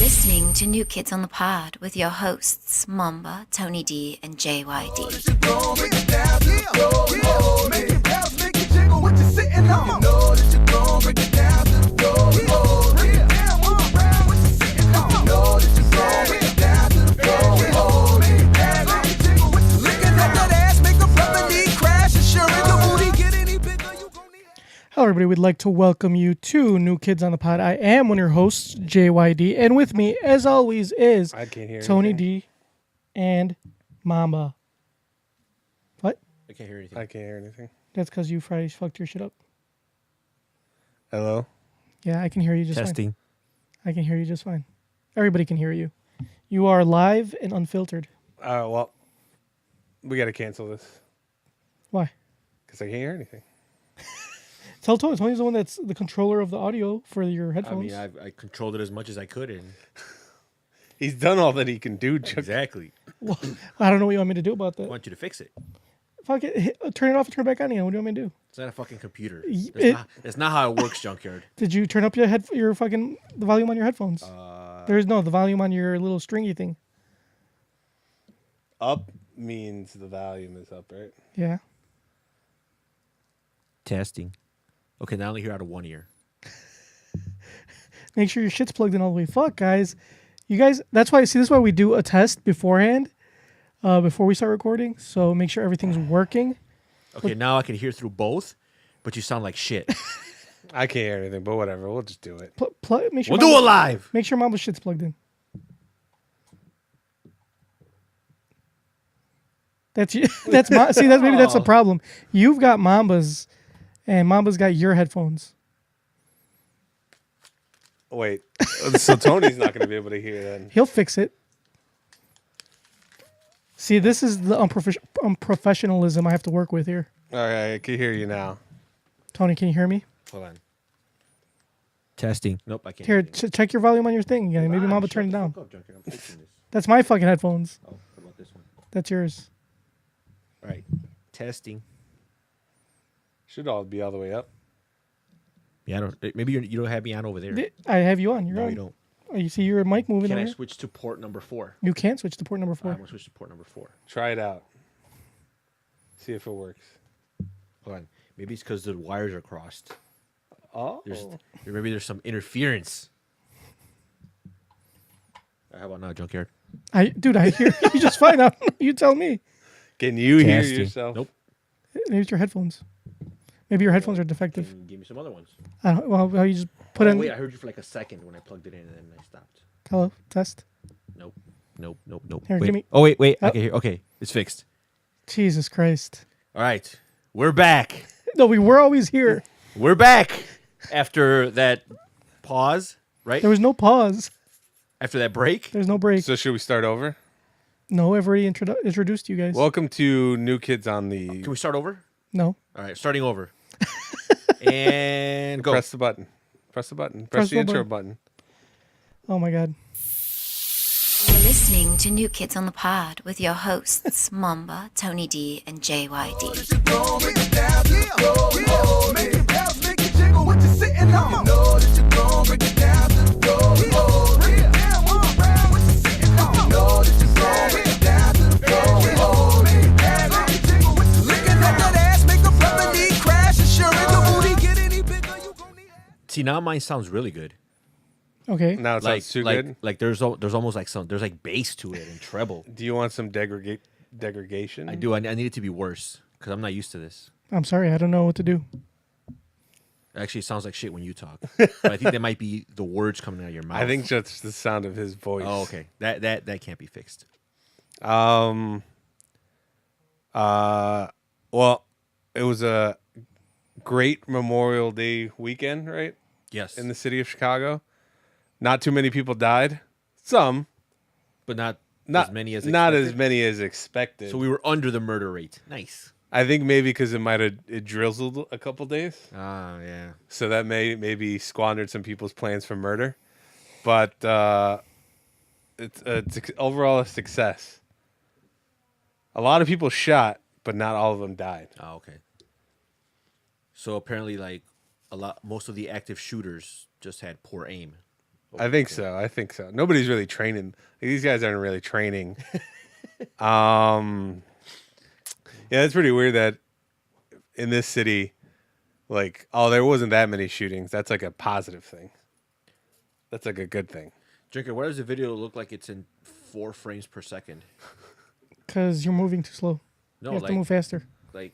listening to New Kids on the Pod with your hosts, Momba, Tony D, and JYD. Hello, everybody. We'd like to welcome you to New Kids on the Pod. I am one of your hosts, JYD, and with me, as always, is Tony D and Mamba. What? I can't hear anything. I can't hear anything. That's because you Fridays fucked your shit up. Hello? Yeah, I can hear you just Testing. fine. I can hear you just fine. Everybody can hear you. You are live and unfiltered. Well, we got to cancel this Why? because I can't hear anything. Tell Tony. Tony's the one that's the controller of the audio for your I headphones. mean, I controlled it as much as I could, and He's done all that he can do. exactly. Well, I don't know what you want me to do about I that. want you to fix it. Fuck it. Turn it off and turn it back on again. What do you want me to do? It's not a fucking computer. It- That's not how it works, Junkyard. Did you turn up the volume on your headphones? There's the volume on your little stringy thing. Up means the volume is up, right? Yeah. Testing. Okay, now I only hear out of one ear. Make sure your shit's plugged in all the way. Fuck, guys. You guys, that's why, see, this is why we do a test beforehand, before we start recording. So make sure everything's working. Okay, now I can hear through both, but you sound like shit. I can't hear anything, but whatever. We'll just do it. Make sure We'll do it live. Make sure Mamba's shit's plugged in. See, that's maybe that's the problem. You've got Mamba's, and Mamba's got your headphones. Wait. So Tony's not going to be able to hear then. He'll fix it. See, this is the unprofessionalism I have to work with here. All right, I can hear you now. Tony, can you hear me? Hold on. Testing. Nope, I can't. Here, hear check your volume on your thing again. Maybe Mamba Shut turned it the down. fuck up, Junkyard. I'm fixing this. That's my fucking headphones. Oh, what about this one? That's yours. All right. Testing. Should all be all the way up. Yeah, I don't. Maybe you don't have me on over there. I have you on. You're No, on. you don't. Oh, you see your mic moving Can over I here? switch to port number 4? You can switch to port number 4. I'm gonna switch to port number 4. Try it out. See if it works. Hold on. Maybe it's because the wires are crossed. Oh. Maybe there's some interference. How about now, Junkyard? Dude, I hear you just fine. You tell me. Can you hear Testing. yourself? Nope. Maybe it's your headphones. Maybe your headphones are defective. Give me some other ones. I don't. Well, how you just put in. Wait, I heard you for like a second when I plugged it in, and then I stopped. Hello, test. Nope. Here, Wait. give me- Oh wait. Oh. I can hear. Okay, it's fixed. Jesus Christ. All right, we're back. No, we were always here. We're back after that pause, right? There was no pause. After that break. There's no break. So should we start over? No, I've already introduced you guys. Welcome to New Kids on the... Can we start over? No. All right, starting over. And go. Press the button. Press the button. Press the the intro button. Oh my God. You're listening to New Kids on the Pod with your hosts, Momba, Tony D, and JYD. See, now mine sounds really good. Okay. Now it Like, sounds too like, good. like there's almost like there's like bass to it and treble. Do you want some degradation? I do. I need it to be worse because I'm not used to this. I'm sorry. I don't know what to do. Actually, it sounds like shit when you talk. But I think that might be the words coming out of your mouth. I think just the sound of his voice. Oh, okay. That can't be fixed. Well, it was a great Memorial Day weekend, right? Yes. In the city of Chicago. Not too many people died. Some, but not not as many as not expected. as many as expected. So we were under the murder rate. Nice. I think maybe because it drizzled a couple days, Ah, yeah. so that maybe squandered some people's plans for murder. But it's overall a success. A lot of people shot, but not all of them died. Oh, okay. So apparently, like most of the active shooters just had poor aim, I think so. I think so. Nobody's really training. These guys aren't really training. Yeah, it's pretty weird that in this city, like, oh, there wasn't that many shootings. That's like a positive thing. That's like a good thing. Drinker, why does the video look like it's in 4 frames per second? Because you're moving too slow. No, You have like, to move faster. like,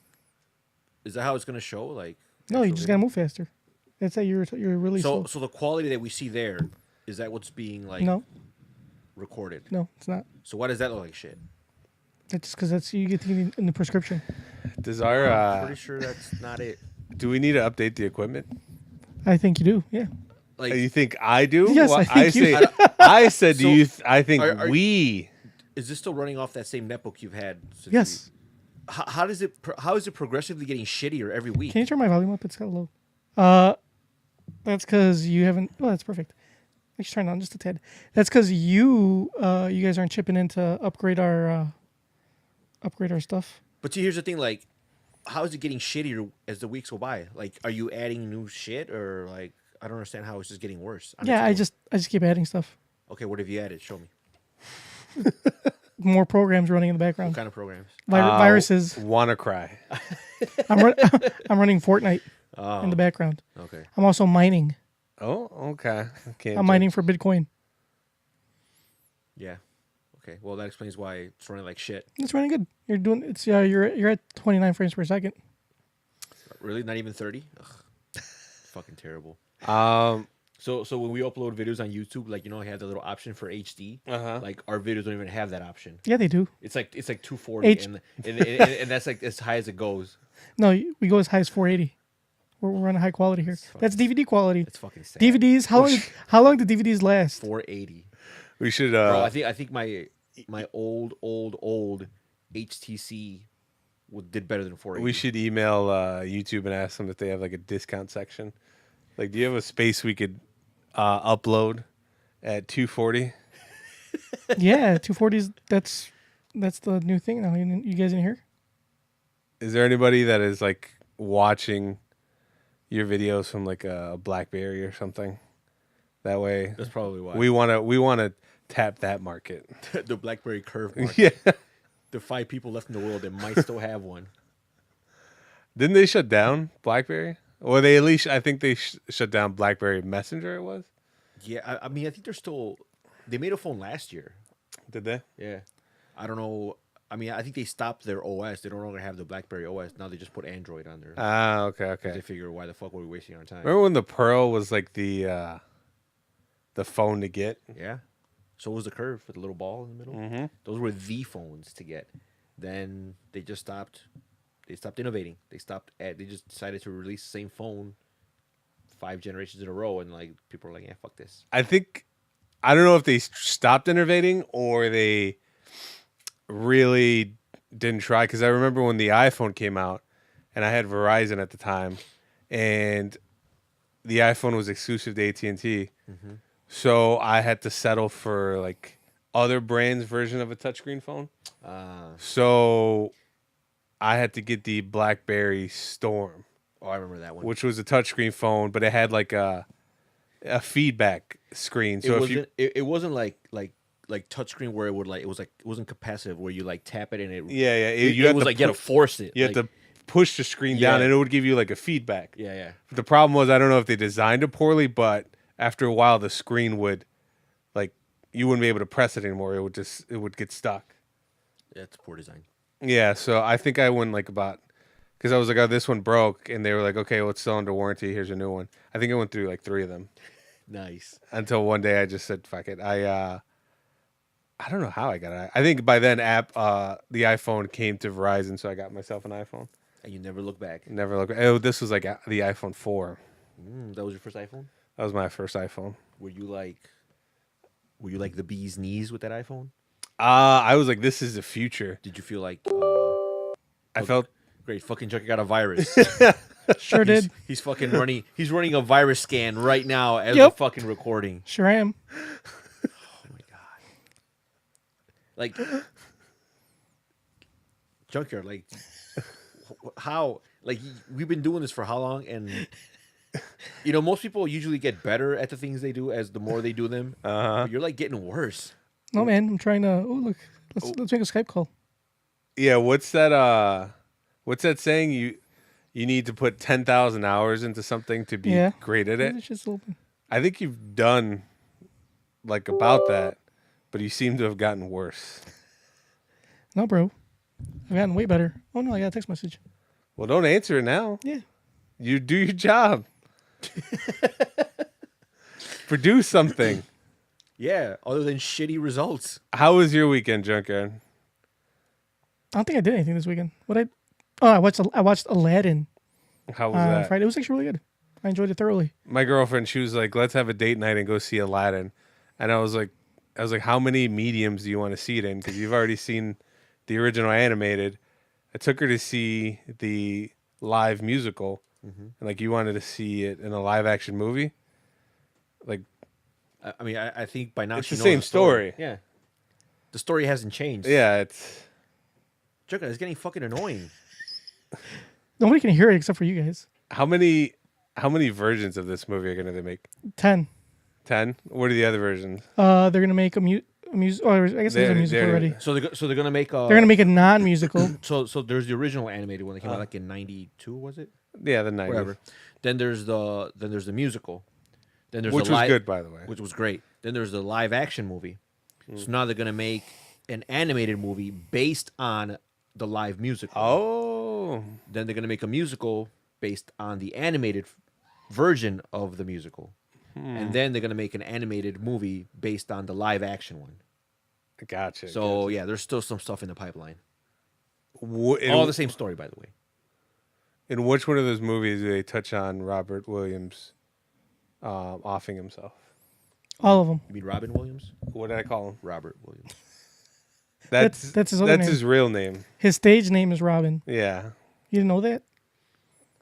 is that how it's gonna show? Like, No, you actual just video? gotta move faster. That's that you're really slow. So the quality that we see there, is that what's being like No, recorded? no, it's not. So why does that look like shit? That's just because that's you get in the prescription. Does I'm our pretty sure that's not it. do we need to update the equipment? I think you do. Yeah. Like, You think I do? Yes, Well, I think you say. I said, do So, you? I think are- we. is this still running off that same netbook you've had? Since Yes. How does it? How is it progressively getting shittier every week? Can you turn my volume up? It's kind of low. That's because you haven't. Oh, that's perfect. I should turn it on just a tad. That's because you guys aren't chipping in to upgrade our stuff. But see, here's the thing: like, how is it getting shittier as the weeks go by? Like, are you adding new shit, or like, I don't understand how it's just getting worse. on Yeah, its I own. just keep adding stuff. Okay, what have you added? Show me. More programs running in the What background. kind of programs? Viruses. Wanna cry? I'm running Fortnite in the background. Okay. I'm also mining. Oh, okay. Can't I'm mining for Bitcoin. Yeah. Okay. Well, that explains why it's running like shit. It's running good. You're doing it's you're at 29 frames per second. Really, not even 30. Ugh. Fucking terrible. Um, So when we upload videos on YouTube, like, you know, I have the little option for HD. Like, our videos don't even have that option. Yeah, they do. It's like 240, H- and that's like as high as it goes. No, we go as high as 480. We're running high quality here. That's DVD quality. It's fucking sad. DVDs. How long do DVDs last? 480. we should. Bro, I think my old HTC did better than 480. We should email YouTube and ask them if they have like a discount section. Like, do you have a space we could upload at 240? Yeah, 240s. That's the new thing now. You guys in here? Is there anybody that is like watching your videos from like a BlackBerry or something? That way, That's probably why. we wanna tap that market. The BlackBerry Curve market. Yeah. The 5 people left in the world that might still have one. Didn't they shut down BlackBerry? Or they at least, I think they shut down BlackBerry Messenger. It was. Yeah, I mean, I think they're still. They made a phone last year. Did they? Yeah, I don't know. I mean, I think they stopped their OS. They no longer have the BlackBerry OS. Now they just put Android on there. Ah, okay, They okay. figure, why the fuck were we wasting our time? Remember when the Pearl was like the phone to get? Yeah. So was the Curve with the little ball in the middle. Mm-hmm. Those were the phones to get. Then they just stopped. They stopped innovating. They just decided to release the same phone 5 generations in a row, and like people are like, yeah, fuck this. I don't know if they stopped innovating or they really didn't try. Because I remember when the iPhone came out, and I had Verizon at the time, and the iPhone was exclusive to AT&T. Mm-hmm. So I had to settle for like other brands' version of a touchscreen phone. So I had to get the BlackBerry Storm, Oh, I remember that one. which was a touchscreen phone, but it had like a feedback screen. So it wasn't like touchscreen where it wasn't capacitive where you like tap it and it you was like you had to force it. You had to push the screen down, Yeah. and it would give you like a feedback. Yeah. But the problem was, I don't know if they designed it poorly, but after a while, the screen would, like, you wouldn't be able to press it anymore. It would get stuck. Yeah, it's poor design. Yeah, so I think I went like because I was like, oh, this one broke, and they were like, okay, well, it's still under warranty. Here's a new one. I think I went through like 3 of them Nice. until one day I just said, fuck it. I don't know how I got it. I think by then the iPhone came to Verizon, so I got myself an iPhone. And you never look back. Never look. Oh, this was like the iPhone 4. That was your first iPhone? That was my first iPhone. Were you like the bee's knees with that iPhone? I was like, this is the future. Did you feel like I felt great fucking Junkie got a virus? Sure did. He's fucking running. He's running a virus scan right now as Yep. we're fucking recording. Sure am. Oh my god! Like Junkyard, like how? Like we've been doing this for how long? And You know, most people usually get better at the things they do as the more they do them. But you're like getting worse. No, man, I'm trying to. Oh, look. Let's make a Skype call. Yeah, what's that saying? You need to put 10,000 hours into something to be great at it. It's just open. I think you've done like about that, but you seem to have gotten worse. No, bro. I've gotten way better. Oh, no, I got a text message. Well, don't answer it now. Yeah. You do your job. Produce something. Yeah, other than shitty results. How was your weekend, Junkyard? I don't think I did anything this weekend. I watched Aladdin How was on that? Friday. It was actually really good. I enjoyed it thoroughly. My girlfriend, she was like, "Let's have a date night and go see Aladdin." And I was like, "How many mediums do you want to see it in? Because you've already seen the original animated." I took her to see the live musical, and like you wanted to see it in a live action movie. Like, I mean, I think by now it's she the knows same the story. story. Yeah, the story hasn't changed. Yeah, it's Joker, it's getting fucking annoying. Nobody can hear it except for you guys. how many versions of this movie are going to make? 10. 10? What are the other versions? They're gonna make a music. Oh, I guess there's a musical already. So they're gonna make a. They're gonna make a non-musical. So there's the original animated one that came out like in '92, was it? Yeah, the 90s. Whatever. Then there's the musical. Then there's Which the was good, by the way. which was great. Then there's the live action movie. So now they're gonna make an animated movie based on the live musical. Oh. Then they're gonna make a musical based on the animated version of the musical. And then they're gonna make an animated movie based on the live action one. Gotcha. So yeah, there's still some stuff in the pipeline. gotcha. All the same story, by the way. In which one of those movies do they touch on Robert Williams offing himself? All of them. You mean Robin Williams? What did I call him? Robert Williams. That's his other name. his real name. His stage name is Robin. Yeah. You didn't know that?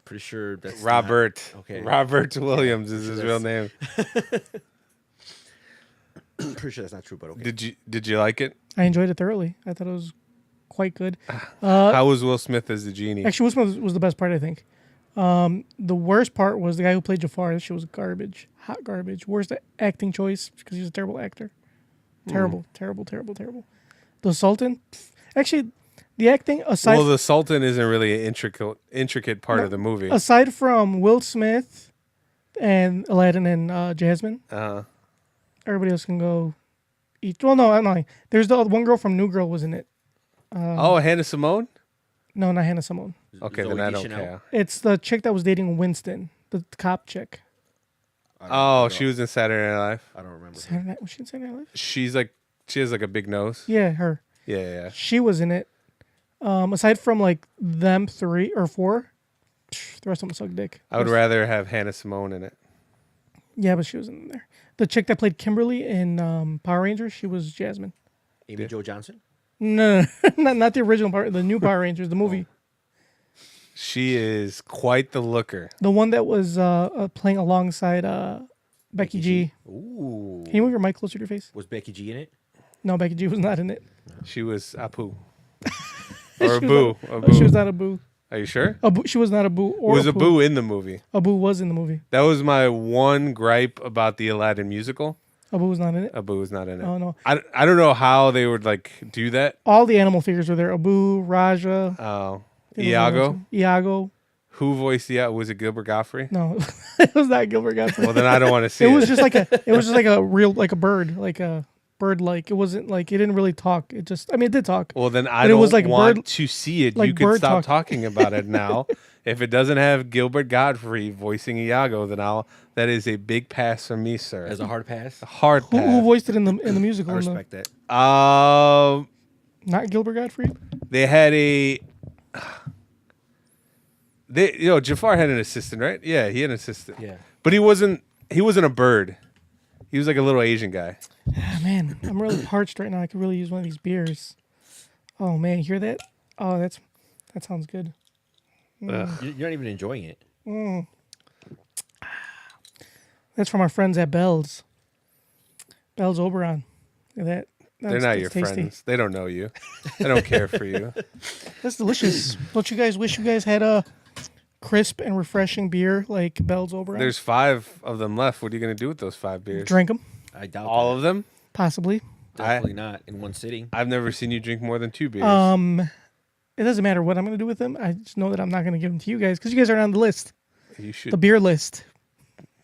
Pretty sure that's Robert. not- okay. Robert Williams is his real name. Pretty sure that's not true, but okay. Did you like it? I enjoyed it thoroughly. I thought it was quite good. How was Will Smith as the genie? Actually, Will Smith was the best part, I think. The worst part was the guy who played Jafar. That shit was garbage. Hot garbage. Worst acting choice because he's a terrible actor. Terrible, terrible, terrible, terrible. The Sultan? Actually, the acting aside... Well, the Sultan isn't really an intricate part of the movie. Aside from Will Smith and Aladdin and Jasmine, everybody else can go eat. Well, no, I'm lying. There's the one girl from New Girl was in it. Hannah Simone? No, not Hannah Simone. Okay, Zoe then I don't Deschanel? Oh, care. It's the chick that was dating Winston, the cop chick. She was in Saturday Night Live. I don't remember. Saturday Night, was she in Saturday Night Live? She has like a big nose. Yeah, her. Yeah. She was in it. Aside from like them 3 or 4, the rest of them suck dick. I would rather have Hannah Simone in it. Yeah, but she was in there. The chick that played Kimberly in Power Rangers, she was Jasmine. Amy Jo Johnson? No, not the original part. The new Power Rangers, the movie. She is quite the looker. The one that was playing alongside Becky G. Ooh. Can you move your mic closer to your face? Was Becky G in it? No, Becky G was not in it. She was Apu. Or Abu. She was not Abu. Are you sure? She was not Abu. Or Was Abu in the movie? Abu was in the movie. That was my one gripe about the Aladdin musical. Abu was not in it. Abu was not in it. Oh, no. I don't know how they would like do that. All the animal figures were there. Abu, Raja. Oh, Iago. Iago. Who voiced Iago? Was it Gilbert Gottfried? No, it was not Gilbert Gottfried. Well, then I don't want to see It it. was just like a real like a bird, like a bird. Like it wasn't like it didn't really talk. It just, I mean, it did talk. Well, then I But it don't was like want bird- to see it. like You can bird stop talk. talking about it now. If it doesn't have Gilbert Gottfried voicing Iago, then that is a big pass from me, sir. As a hard pass? Hard Who pass. voiced it in the musical? I respect that. Not Gilbert Gottfried. They had Jafar had an assistant, right? Yeah, he had an assistant. Yeah. But he wasn't a bird. He was like a little Asian guy. Ah, man, I'm really parched right now. I could really use one of these beers. Oh man, you hear that? Oh, that sounds good. You're not even enjoying it. That's from our friends at Bell's. Bell's Oberon. Look at that. They're not your tasty. friends. They don't know you. They don't care for you. That's delicious. Don't you guys wish you guys had crisp and refreshing beer like Bell's Oberon. There's 5 of them left. What are you going to do with those 5 beers? Drink them, I doubt All that. of them? possibly. Definitely not in one sitting. I've never seen you drink more than 2 beers. It doesn't matter what I'm going to do with them. I just know that I'm not going to give them to you guys because you guys are on the list, You should. the beer list.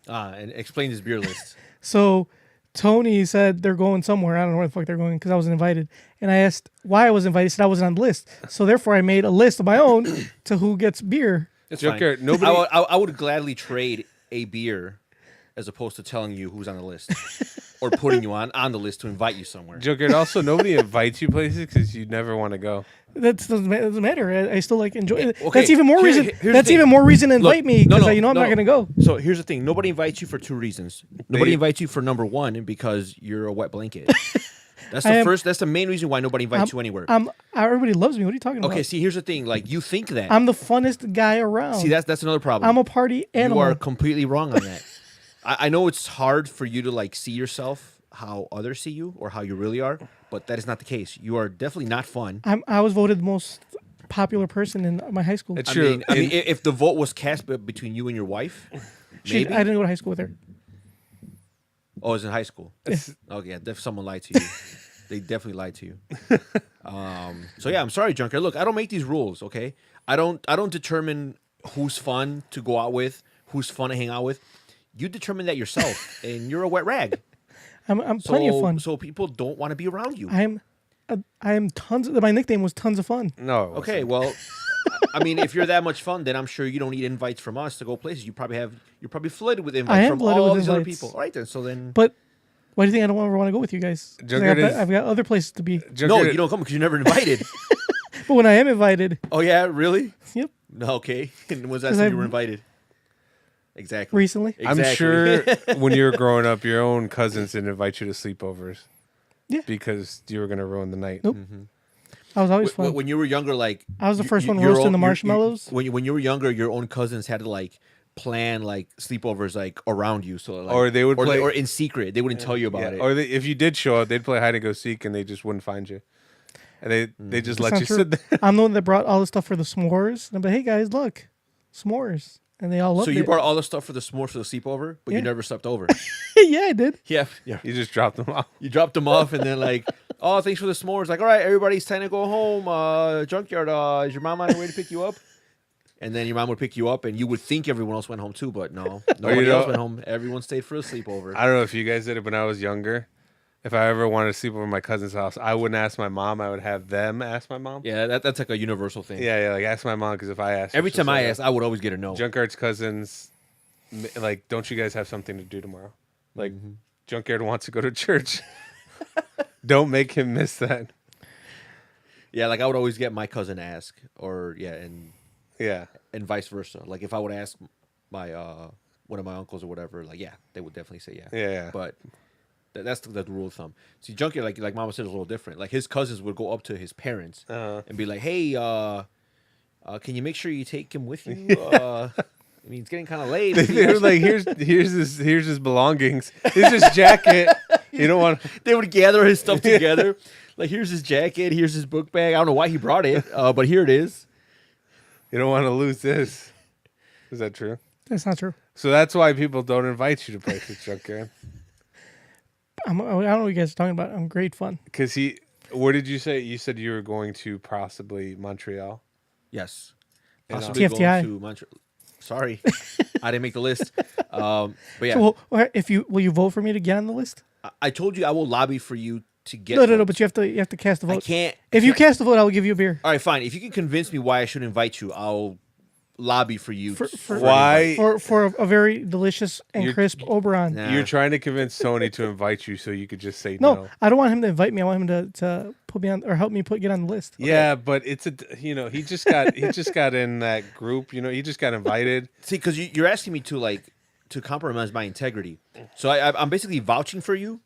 And explain his beer list. So Tony said they're going somewhere. I don't know where the fuck they're going because I wasn't invited. And I asked why I was invited. He said I wasn't on the list. So therefore, I made a list of my own to who gets beer. It's Joker, fine. nobody- I would gladly trade a beer as opposed to telling you who's on the list or putting you on the list to invite you somewhere. Joker, also, nobody invites you places because you never want to go. That doesn't matter. I still like enjoy it. Okay, That's even more reason. here's the That's thing. even more reason to Look, invite me because you know I'm not going to go. So here's the thing: nobody invites you for 2 reasons. Nobody invites you for number 1 because you're a wet blanket. That's the first. That's the main reason why nobody invites you anywhere. Everybody loves me. What are you talking about? Okay, see, here's the thing: like you think that. I'm the funnest guy around. See, that's another problem. I'm a party animal. You are completely wrong on that. I know it's hard for you to like see yourself how others see you or how you really are, but that is not the case. You are definitely not fun. I was voted the most popular person in my high school. It's I true. mean, if the vote was cast between you and your wife, maybe. I didn't go to high school with her. Oh, it was in high school. Okay, yeah, someone lied to you. They definitely lied to you. So yeah, I'm sorry, Junker. Look, I don't make these rules. Okay, I don't determine who's fun to go out with, who's fun to hang out with. You determine that yourself, and you're a wet rag. I'm plenty of fun. So people don't want to be around you. I am tons. My nickname was Tons of Fun. No. it Okay, wasn't. well, I mean, if you're that much fun, then I'm sure you don't need invites from us to go places. You're probably flooded with invites from flooded all with these other invites. people. All right, then. So then, But why do you think I don't ever want to go with you guys? 'Cause Junker is- I've got other places to be. Joker, no, you don't come because you're never invited. But when I am invited, Oh yeah, really? yep, No, okay. And when's that 'Cause time I've- you were invited? Exactly. recently. I'm Exactly. sure when you were growing up, your own cousins didn't invite you to sleepovers. Yeah. Because you were going to ruin the night. Nope. I was always When, fun. when you were younger, like I was the first one your roasting own- the your- marshmallows. When you were younger, your own cousins had to like plan like sleepovers like around you, so like, Or they would play- or in secret. They wouldn't tell you about it. Or if you did show up, they'd play hide and go seek, and they just wouldn't find you. And they just let That's you not true. sit there. I'm the one that brought all the stuff for the s'mores. And I'm like, hey guys, look, s'mores, and they all loved So you it. brought all the stuff for the s'more for the sleepover, but Yeah. you never slept over. Yeah, I did. Yeah, yeah. You just dropped them off. You dropped them off, and then like, oh, thanks for the s'mores. Like, all right, everybody, it's time to go home. Junkyard, is your mom on her way to pick you up? And then your mom would pick you up, and you would think everyone else went home too, but no, nobody else went home. Everyone stayed for a sleepover. I don't know if you guys did it when I was younger. If I ever wanted to sleep over at my cousin's house, I wouldn't ask my mom. I would have them ask my mom. Yeah, that's like a universal thing. Yeah, like ask my mom because if I asked, Every time I asked, I would always get a no. Junkyard's cousins, like, don't you guys have something to do tomorrow? Like, Junkyard wants to go to church. Don't make him miss that. Yeah, like I would always get my cousin to ask, or Yeah. and vice versa. Like if I would ask my one of my uncles or whatever, like yeah, they would definitely say yeah. Yeah. But that's the rule of thumb. See, Junkyard, like Mama said, is a little different. Like his cousins would go up to his parents and be like, "Hey, can you make sure you take him with you? I mean, it's getting kind of late." They were like, here's his belongings. Here's his jacket. You don't want. They would gather his stuff together. Like, here's his jacket, here's his book bag. I don't know why he brought it, but here it is. You don't want to lose this. Is that true? That's not true. So that's why people don't invite you to places, Junkyard. I don't know what you guys are talking about. I'm great fun. Because what did you say? You said you were going to possibly Montreal. Yes. And, Possibly TFTI. going to Montreal. Sorry, I didn't make the list. But yeah, So, will you vote for me to get on the list? I told you I will lobby for you to get. No, votes. but you have to cast the vote. I can't. If you cast the vote, I will give you a beer. All right, fine. If you can convince me why I should invite you, I'll lobby for you. For- Why? For a very delicious and You're- crisp Oberon. Nah. You're trying to convince Tony to invite you so you could just say no. No, I don't want him to invite me. I want him to put me on or help me get on the list. Yeah, but he just got in that group. He just got invited. See, because you're asking me to compromise my integrity. So I'm basically vouching for you.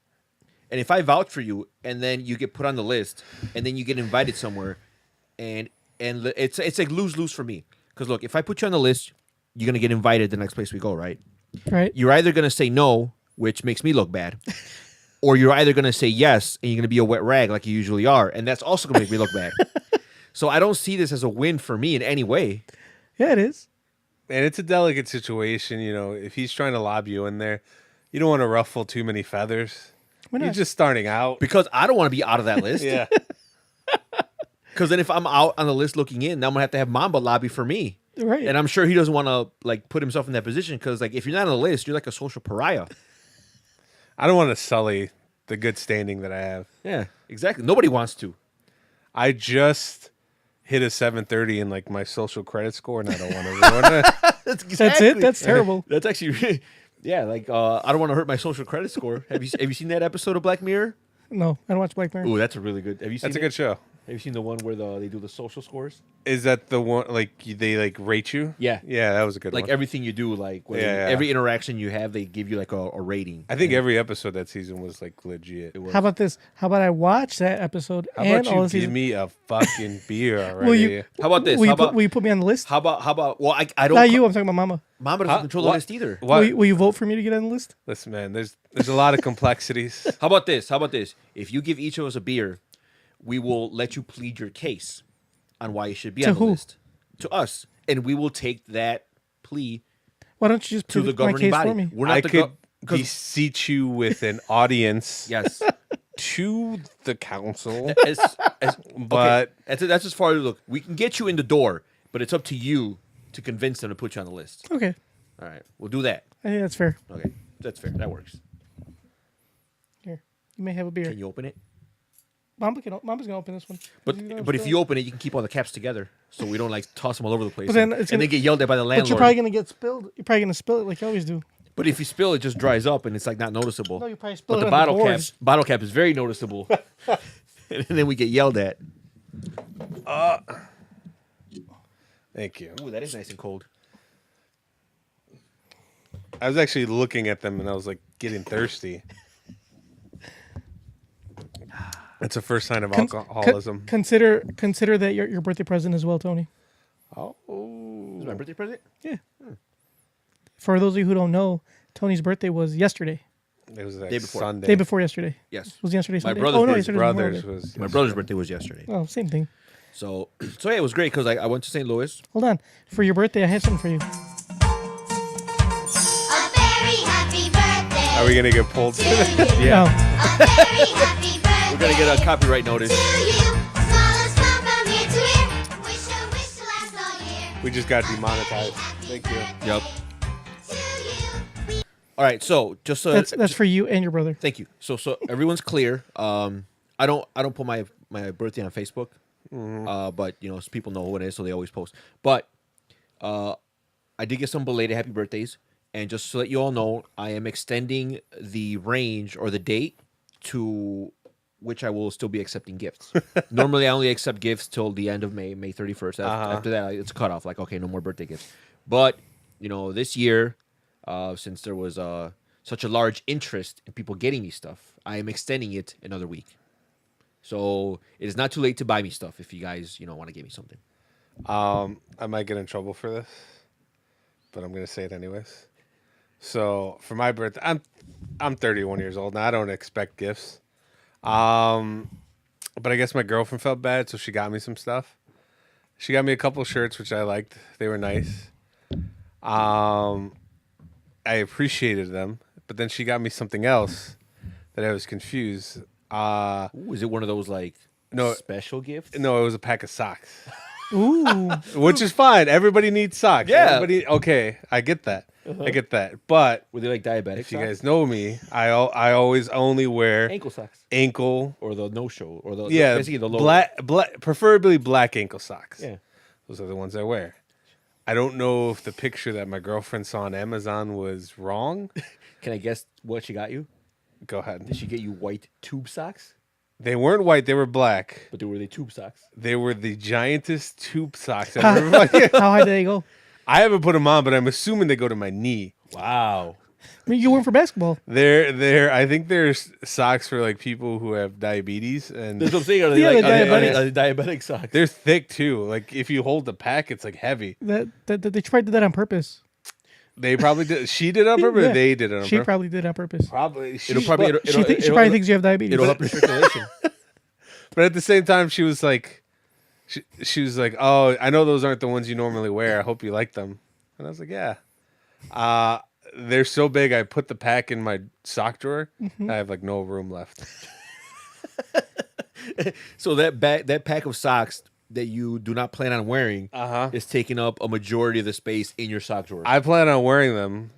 And if I vouch for you, and then you get put on the list, and then you get invited somewhere, and it's like lose for me. Because look, if I put you on the list, you're gonna get invited the next place we go, right? Right. You're either gonna say no, which makes me look bad, or you're either gonna say yes, and you're gonna be a wet rag like you usually are, and that's also gonna make me look bad. So I don't see this as a win for me in any way. Yeah, it is. And it's a delicate situation, you know. If he's trying to lob you in there, you don't want to ruffle too many feathers. You're just starting out. Because I don't want to be out of that list. Yeah. Because then if I'm out on the list looking in, then I'm going to have Mamba lobby for me. Right. And I'm sure he doesn't want to like put himself in that position because like if you're not on the list, you're like a social pariah. I don't want to sully the good standing that I have. Yeah, exactly. Nobody wants to. I just hit a 730 in like my social credit score, and I don't want to ruin it. That's it. That's terrible. That's actually, yeah. Like I don't want to hurt my social credit score. Have you seen that episode of Black Mirror? No, I don't watch Black Mirror. Oh, that's a really good. Have you seen? That's a good show. Have you seen the one where they do the social scores? Is that the one like they like rate you? Yeah. Yeah, that was a good one. Like everything you do, like Yeah. every interaction you have, they give you like a rating. I think every episode that season was like legit. It was. How about this? How about I watch that episode How and about all you the give season? me a fucking beer already? Will you? How about this? Will How you, about will you put me on the list? how about? Well, I don't. Not you. I'm talking about Mama. Mama doesn't control the What? list either. What? Will you vote for me to get on the list? Listen, man, there's a lot of complexities. How about this? How about this? If you give each of us a beer, we will let you plead your case on why you should be To on the who? list. To us. And we will take that plea Why don't you just to plead the my governing case for body. me? We're not I the could 'cause- beseech you with an audience yes. to the council. As, But- okay, that's as far as look. We can get you in the door, but it's up to you to convince them to put you on the list. Okay, All right, we'll do that. I think that's fair. Okay, that's fair. That works. Here, you may have a beer. Can you open it? Mama's gonna open this one. But if you open it, you can keep all the caps together, so we don't like toss them all over the place. But then and it's gonna- then get yelled at by the landlord. But you're probably gonna get spilled. You're probably gonna spill it like you always do. But if you spill, it just dries up and it's like not noticeable. No, you probably spill But it the on the boards. bottle cap is very noticeable. And then we get yelled at. Thank you. Ooh, that is nice and cold. I was actually looking at them and I was like getting thirsty. It's a first sign of alcoholism. Consider that your birthday present as well, Tony. Oh, Is my birthday present? Yeah. For those of you who don't know, Tony's birthday was yesterday. it was that Day before. Sunday. Day before yesterday. Yes. Was yesterday My Sunday? brother's Oh no, birthday- yesterday brothers was was My brother's birthday was yesterday. Oh, same thing. So yeah, it was great because I went to St. Louis. Hold on. For your birthday, I have something for you. A very happy birthday. Are we gonna get pulled? Yeah. Oh, A very happy birthday. We're gonna get a copyright notice. To you. Smallest pump from ear to ear. Wish a wish to last all year. We just got demonetized. Thank you. Yep. To you. All right. So just so that's for you and your brother. thank you. So everyone's clear. I don't put my birthday on Facebook. But you know, people know who it is, so they always post. But I did get some belated happy birthdays, and just so that you all know, I am extending the range or the date to which I will still be accepting gifts. Normally, I only accept gifts till the end of May 31st. After that, it's a cutoff. Like, okay, no more birthday gifts. But you know, this year, since there was such a large interest in people getting me stuff, I am extending it another week. So it is not too late to buy me stuff if you guys, want to give me something. I might get in trouble for this, but I'm gonna say it anyways. So for my birthday, I'm 31 years old now. I don't expect gifts. But I guess my girlfriend felt bad, so she got me some stuff. She got me a couple shirts, which I liked. They were nice. I appreciated them, but then she got me something else that I was confused. Ooh, is it one of those like No. special gifts? No, it was a pack of socks, Ooh. which is fine. Everybody needs socks. Yeah. Everybody, okay, I get that. I get that. But Were they like diabetic? if you guys know me, I always only wear ankle socks ankle. or the no show or the Yeah, basically the low black, preferably black ankle socks. Yeah. Those are the ones I wear. I don't know if the picture that my girlfriend saw on Amazon was wrong. Can I guess what she got you? Go ahead. Did she get you white tube socks? They weren't white; they were black. But were they tube socks? They were the giantest tube socks I've ever. How high did they go? I haven't put them on, but I'm assuming they go to my knee. Wow. I mean, you went for basketball. They're. I think they're socks for like people who have diabetes, and That's what I'm saying. Are they Yeah, like they're are they diabetic socks? they're thick too. Like if you hold the pack, it's like heavy. That they probably did that on purpose. They probably did. She did it on purpose. Yeah. They did it on She purpose. probably did it on purpose. Probably. It'll probably But, She probably thinks you have diabetes. it'll help your circulation. but at the same time, she was like, she was like, "Oh, I know those aren't the ones you normally wear. I hope you like them." And I was like, yeah. They're so big, I put the pack in my sock drawer. I have like no room left. So that pack of socks that you do not plan on wearing is taking up a majority of the space in your sock drawer. I plan on wearing them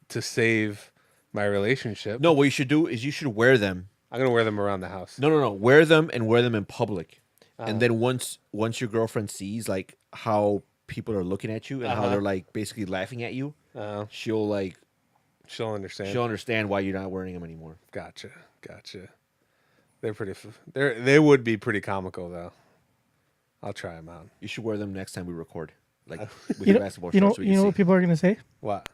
to save my relationship. No, what you should do is you should wear them. I'm going to wear them around the house. No. Wear them and wear them in public. And then once your girlfriend sees like how people are looking at you and how they're like basically laughing at you, she'll understand. She'll understand why you're not wearing them anymore. Gotcha. They're they would be pretty comical though. I'll try them out. You should wear them next time we record, like with You your know, basketball you know, shorts. So you know what people are gonna say? What?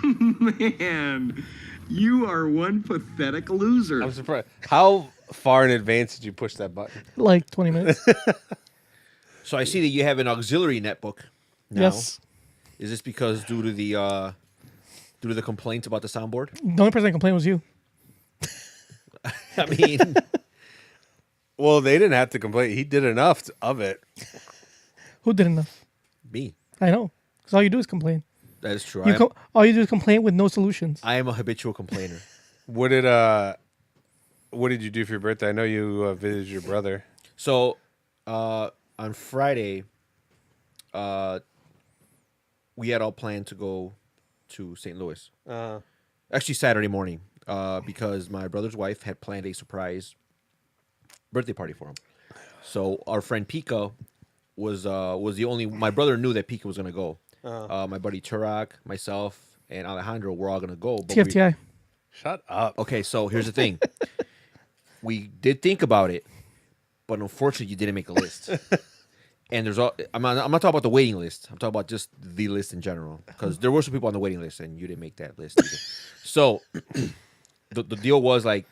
Man, you are one pathetic loser. I'm surprised. How far in advance did you push that button? Like 20 minutes. So I see that you have an auxiliary netbook now. Yes. Is this because due to the complaints about the soundboard? The only person that complained was you. I mean, Well, they didn't have to complain. He did enough of it. Who did enough? me. I know. Because all you do is complain. That is true. All you do is complain with no solutions. I am a habitual complainer. What did you do for your birthday? I know you visited your brother. So on Friday, we had all planned to go to St. Louis. Actually, Saturday morning, because my brother's wife had planned a surprise birthday party for him. So our friend Pika was the only. My brother knew that Pika was gonna go. My buddy Turok, myself, and Alejandro were all gonna go. But TFTI. Shut up. okay, so here's the thing. We did think about it, but unfortunately, you didn't make a list. And there's all. I'm not talking about the waiting list. I'm talking about just the list in general, because there were some people on the waiting list, and you didn't make that list either. So the deal was like,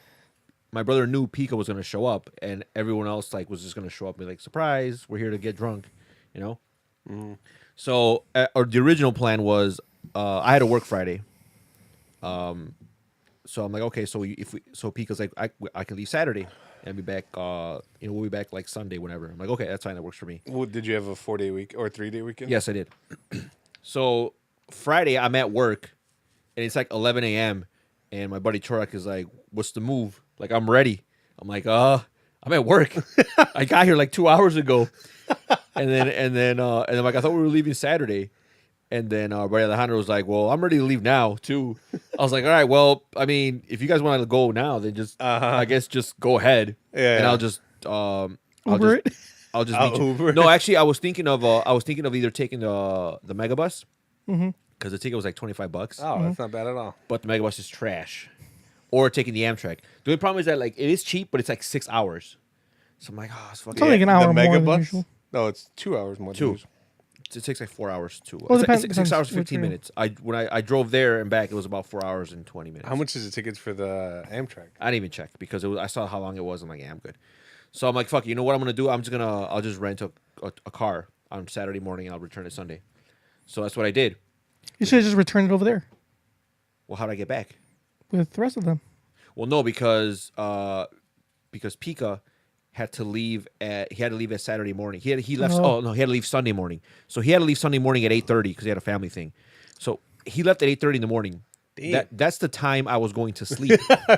my brother knew Pika was going to show up, and everyone else like was just going to show up and be like, surprise, we're here to get drunk, you know. So or the original plan was I had to work Friday. So I'm like, okay, so Pika's like, I can leave Saturday and be back. We'll be back like Sunday, whenever. I'm like, okay, that's fine, that works for me. Well, did you have a 4-day week or 3-day weekend? Yes, I did. So Friday, I'm at work, and it's like 11 a.m. And my buddy Turek is like, "What's the move? Like, I'm ready." I'm like, I'm at work. I got here like 2 hours ago." And then like, I thought we were leaving Saturday. And then our buddy Alejandro was like, "Well, I'm ready to leave now too." I was like, "All right, well, I mean, if you guys want to go now, then just I guess just go ahead." Yeah, and yeah. I'll just Uber it. I'll just I'll meet you. Uber. No, actually, I was thinking of either taking the megabus because the ticket was like $25, Oh, that's not bad at all. but the megabus is trash, or taking the Amtrak. The only problem is that like it is cheap, but it's like 6 hours. So I'm like, oh, it's fucking. It's only like an hour the more than megabus? usual. No, it's 2 hours more. Two. Than usual. It takes like 4 hours too. Well, It's depends 6 hours what 15 you're- minutes. When I drove there and back, it was about 4 hours and 20 minutes. How much is the tickets for the Amtrak? I didn't even check because I saw how long it was. I'm like, yeah, I'm good. So I'm like, fuck it. You know what I'm gonna do? I'll just rent a car on Saturday morning and I'll return it Sunday. So that's what I did. You should have just returned it over there Well, how'd I get back? with the rest of them. Well, no, because Pika had to leave at Saturday morning. He left. Oh. Oh no, he had to leave Sunday morning. So he had to leave Sunday morning at 8:30 because he had a family thing. So he left at 8:30 in the morning. Damn. That's the time I was going to sleep. Yeah,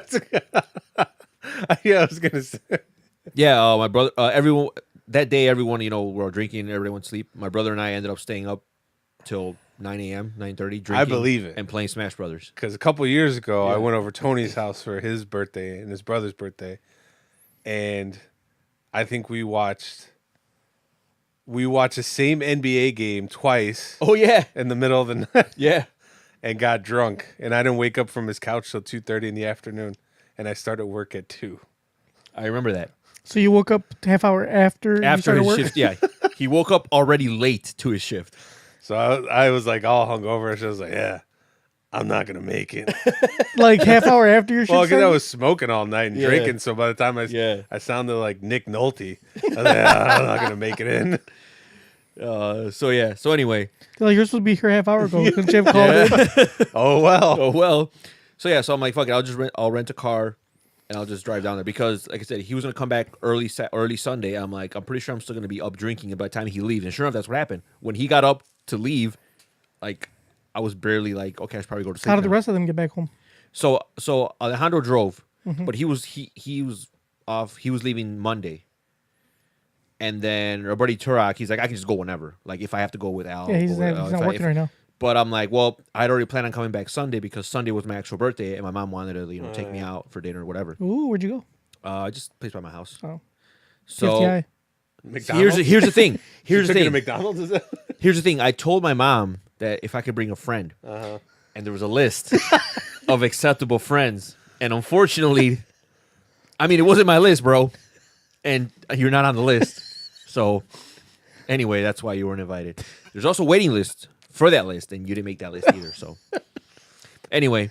I was gonna say. Yeah, my brother. Everyone that day, everyone we were drinking. Everyone went to sleep. My brother and I ended up staying up till 9 a.m., 9:30, drinking. I believe it. And playing Smash Brothers. Because a couple years ago, I Yeah. went over Tony's house for his birthday and his brother's birthday, and I think we watched the same NBA game twice Oh yeah, in the middle of the night yeah. and got drunk. And I didn't wake up from his couch till 2:30 in the afternoon, and I started work at 2. I remember that. So you woke up a half hour after you After started his work? shift, yeah, he woke up already late to his shift. So I was like all hungover. So I was like, yeah, I'm not gonna make it. Like half hour after your shift Well, because I started? was smoking all night and Yeah. drinking, so by the time Yeah. I sounded like Nick Nolte. I was like, I'm not gonna make it in. So anyway, They're like, you're supposed to be here a half hour ago. Couldn't you have called in? Oh well. oh well. So I'm like, fuck it. I'll rent a car, and I'll just drive down there because, like I said, he was gonna come back early Sunday. I'm like, I'm pretty sure I'm still gonna be up drinking by the time he leaves. And sure enough, that's what happened. When he got up to leave, like I was barely like, okay, I should probably go to sleep. How did the now. rest of them get back home? So Alejandro drove, but he was off. He was leaving Monday. And then our buddy Turok, he's like, I can just go whenever. Like if I have to go with Al. Yeah, he's or, not if working right now. But I'm like, well, I'd already planned on coming back Sunday because Sunday was my actual birthday, and my mom wanted to, take me out for dinner or whatever. Ooh, where'd you go? Just a place by my house. Oh. So 50i. McDonald's? here's the thing. Here's the Took you to thing. McDonald's, is it? Here's the thing. I told my mom that if I could bring a friend, and there was a list of acceptable friends, and unfortunately, I mean, it wasn't my list, bro, and you're not on the list. So, anyway, that's why you weren't invited. There's also a waiting list for that list, and you didn't make that list either. So, anyway,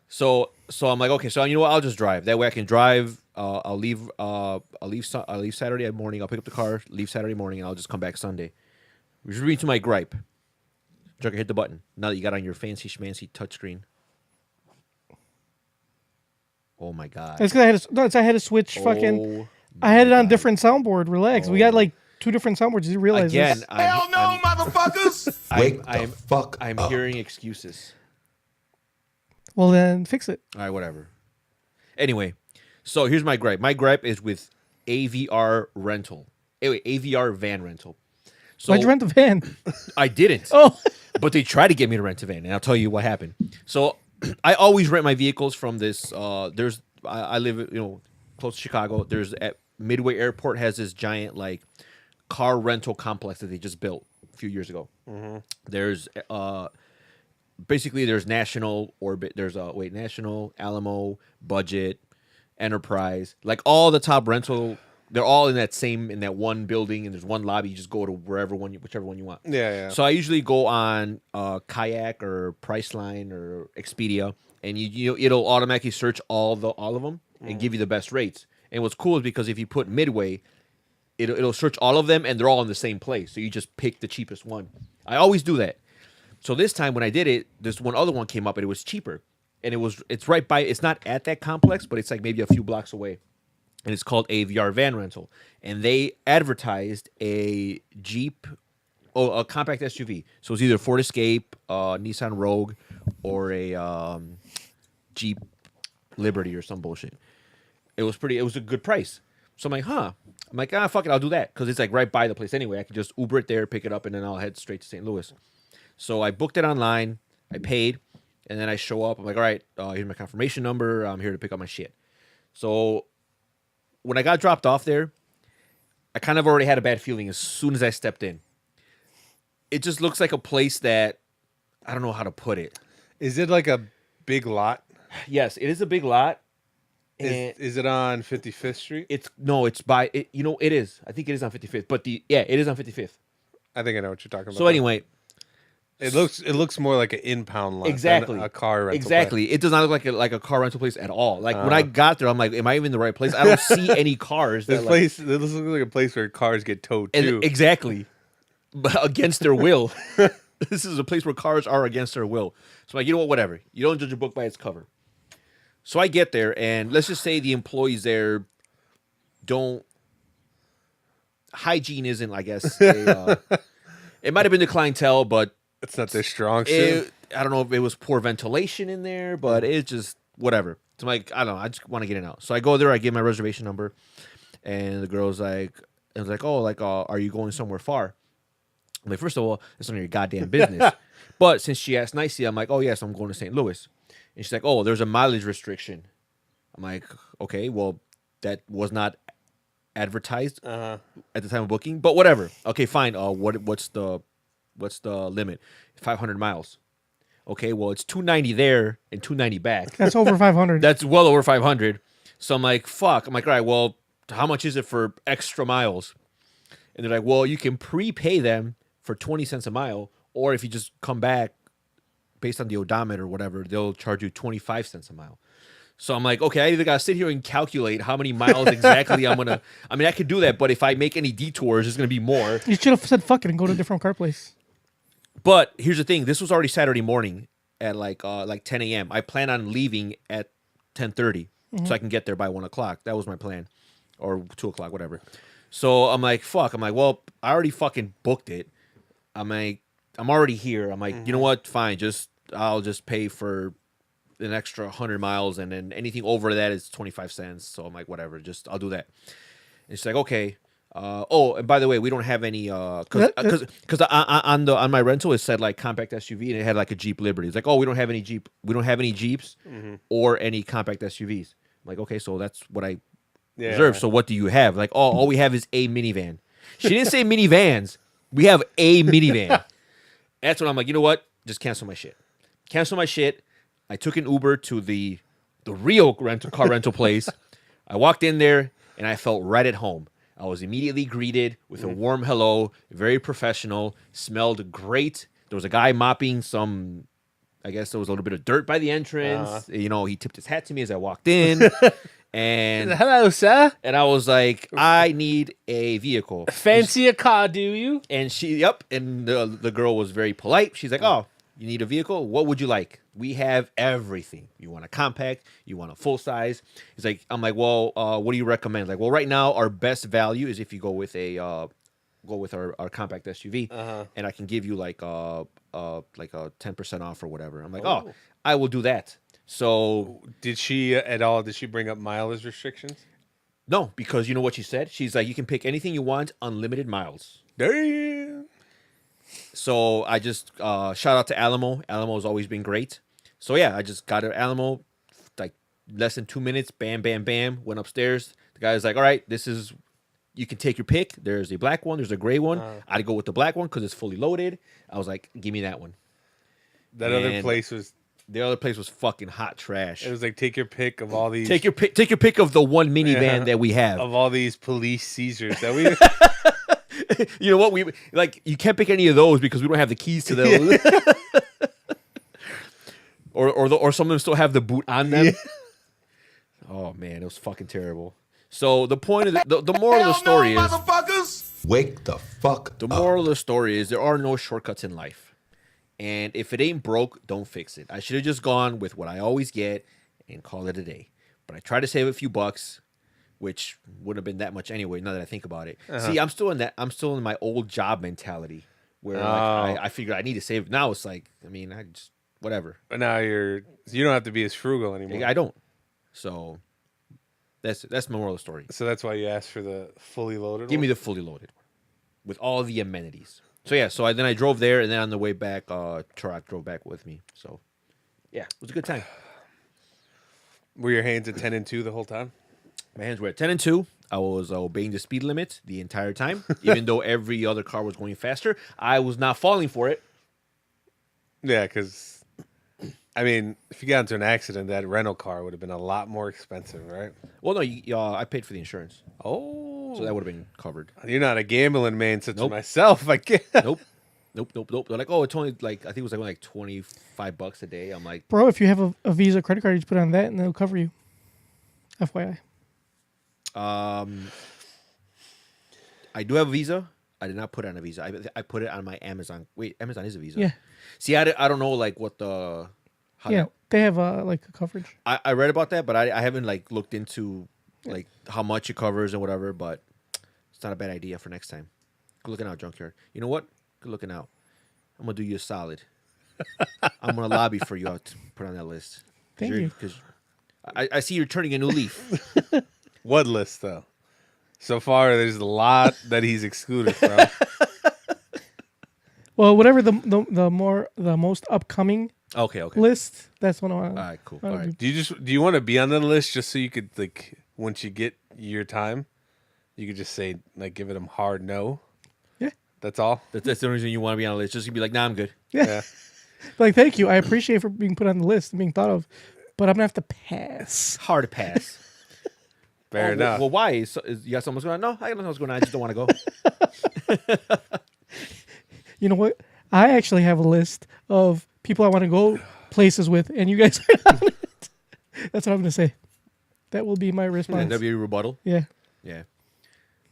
so I'm like, okay, so you know what? I'll just drive. That way, I can drive. I'll leave Saturday morning. I'll pick up the car, leave Saturday morning, and I'll just come back Sunday. Which brings me to my gripe. Joker, hit the button. Now that you got on your fancy schmancy touchscreen. Oh my god! It's because I had to switch fucking. Oh I had it my on God. different soundboard. Relax. We got like 2 different soundboards. Did you realize Again, this? Hell no, motherfuckers! Wake the fuck I'm up. hearing excuses. Well, then fix it. All right, whatever. Anyway, so here's my gripe. My gripe is with AVR rental. Anyway, AVR van rental. So Why'd you rent the van? I didn't. Oh, But they tried to get me to rent a van, and I'll tell you what happened. So I always rent my vehicles from this. I live, close to Chicago. There's at Midway Airport has this giant like car rental complex that they just built a few years ago. There's basically there's National Orbit. There's National, Alamo, Budget, Enterprise, like all the top rental. They're all in that one building, and there's one lobby. You just go to whichever one you want. Yeah. So I usually go on Kayak or Priceline or Expedia, and it'll automatically search all of them and give you the best rates. And what's cool is because if you put Midway, it'll search all of them, and they're all in the same place. So you just pick the cheapest one. I always do that. So this time when I did it, this one other one came up, and it was cheaper, and it's right by. It's not at that complex, but it's like maybe a few blocks away. And it's called AVR Van Rental. And they advertised a Jeep, a compact SUV. So it's either Ford Escape, Nissan Rogue, or a Jeep Liberty or some bullshit. It was a good price. So I'm like, I'm like, fuck it, I'll do that. Because it's like right by the place anyway. I can just Uber it there, pick it up, and then I'll head straight to St. Louis. So I booked it online. I paid. And then I show up. I'm like, all right, here's my confirmation number. I'm here to pick up my shit. So when I got dropped off there, I kind of already had a bad feeling as soon as I stepped in. It just looks like a place that I don't know how to put it. Is it like a big lot? Yes, it is a big lot. And Is it on 55th Street? it's by it. It is. I think it is on 55th. But it is on 55th. I think I know what you're talking about. So anyway, it looks more like an impound lot exactly than a car rental. Exactly. It does not look like a car rental place at all. Like when I got there, I'm like, am I even in the right place? I don't see any cars. This looks like a place where cars get towed too. Exactly. But against their will. This is a place where cars are against their will. So I'm like, you know what, whatever. You don't judge a book by its cover. So I get there, and let's just say the employees there hygiene isn't, I guess, it might have been the clientele, but It's not their strong suit. I don't know if it was poor ventilation in there, but it's just whatever. So I'm like, I don't know. I just want to get in out. So I go there. I give my reservation number, and the girl's like, are you going somewhere far? I'm like, first of all, it's none of your goddamn business. But since she asked nicely, I'm like, oh yes, I'm going to St. Louis. And she's like, oh, there's a mileage restriction. I'm like, okay, well, that was not advertised at the time of booking, but whatever. Okay, fine. What's the limit? 500 miles. Okay, well, it's 290 there and 290 back. that's over 500. That's well over 500. So I'm like, fuck. I'm like, all right, well, how much is it for extra miles? And they're like, well, you can prepay them for 20 cents a mile, or if you just come back based on the odometer or whatever, they'll charge you 25 cents a mile. So I'm like, okay, I either got to sit here and calculate how many miles exactly I'm going to... I mean, I could do that, but if I make any detours, it's going to be more. You should have said fuck it and go to a different car place. But here's the thing. This was already Saturday morning at like 10 a.m. I plan on leaving at 10:30 so I can get there by 1 o'clock. That was my plan. Or 2 o'clock, whatever. So I'm like, fuck. I'm like, well, I already fucking booked it. I'm like, I'm already here. I'm like, you know what? Fine. I'll just pay for an extra 100 miles, and then anything over that is 25 cents. So I'm like, whatever. I'll do that. And she's like, okay. And by the way, we don't have any because on my rental it said like compact SUV and it had like a Jeep Liberty. It's like, we don't have any Jeeps or any compact SUVs. I'm like, okay, so that's what I reserved. So what do you have? Like, all we have is a minivan. She didn't say minivans. We have a minivan. That's when I'm like, you know what? Just cancel my shit. Cancel my shit. I took an Uber to the real car rental place. I walked in there and I felt right at home. I was immediately greeted with a warm hello, very professional, smelled great. There was a guy mopping I guess there was a little bit of dirt by the entrance. He tipped his hat to me as I walked in. And hello, sir. And I was like, I need a vehicle. Fancy a car, do you? And and the girl was very polite. She's like, you need a vehicle? What would you like? We have everything. You want a compact? You want a full size? I'm like, well, what do you recommend? Like, well, right now our best value is if you go with our compact SUV, and I can give you like a 10% off or whatever. I'm like, I will do that. So did she bring up mileage restrictions? No, because you know what she said? She's like, you can pick anything you want, unlimited miles. Damn. So I just shout out to Alamo. Alamo's always been great. So yeah, I just got an Alamo, like less than 2 minutes. Bam, bam, bam. Went upstairs. The guy's like, all right, you can take your pick. There's a black one. There's a gray one. I'd go with the black one because it's fully loaded. I was like, give me that one. The other place was fucking hot trash. It was like, take your pick of all these. Take your pick of the one minivan that we have. Of all these police seizures that we. You know what? You can't pick any of those because we don't have the keys to those. or some of them still have the boot on them. Yeah. Oh man, it was fucking terrible. So the point of the moral of the story is, motherfuckers, wake the fuck up. The moral of the story is there are no shortcuts in life. And if it ain't broke, don't fix it. I should have just gone with what I always get and call it a day. But I tried to save a few bucks, which wouldn't have been that much anyway, now that I think about it. See, I'm still in my old job mentality where I figured I need to save. Now it's like, I just whatever. But now you don't have to be as frugal anymore. I don't. So that's my moral of the story. So that's why you asked for the fully loaded Give me the fully loaded one with all the amenities. So yeah, then I drove there, and then on the way back, Tarak drove back with me. So yeah, it was a good time. Were your hands at 10 and 2 the whole time? My hands were at 10 and 2. I was obeying the speed limit the entire time, even though every other car was going faster. I was not falling for it. Yeah, because if you got into an accident, that rental car would have been a lot more expensive, right? Well, no, I paid for the insurance. Oh, so that would have been covered. You're not a gambling man such as myself. I can't. Nope. They're like, it's only I think it was like $25 a day. I'm like, bro, if you have a Visa credit card, you just put it on that and they'll cover you. FYI. I do have a Visa. I did not put it on a Visa. I put it on my Amazon. Wait, Amazon is a Visa. Yeah. See, I don't know what the. They have a coverage. I read about that, but I haven't looked into how much it covers and whatever. But it's not a bad idea for next time. Good looking out, Junkyard. You know what? Good looking out. I'm gonna do you a solid. I'm gonna lobby for you out to put on that list. Thank you. Because I see you're turning a new leaf. What list though? So far, there's a lot that he's excluded from. Well, whatever the most upcoming okay list, that's what I want. All right, cool. All right. Do you want to be on the list just so you could once you get your time, you could just say give it a hard no? Yeah. That's all. That's the reason you want to be on the list. Just to be like, nah, I'm good. Yeah. Thank you. I appreciate for being put on the list and being thought of, but I'm gonna have to pass. Hard to pass. Fair enough. Well, why? You got something going on? No, I don't know what's going on. I just don't want to go. You know what? I actually have a list of people I want to go places with, and you guys are on it. That's what I'm going to say. That will be my response. And that'll be a rebuttal? Yeah. Yeah.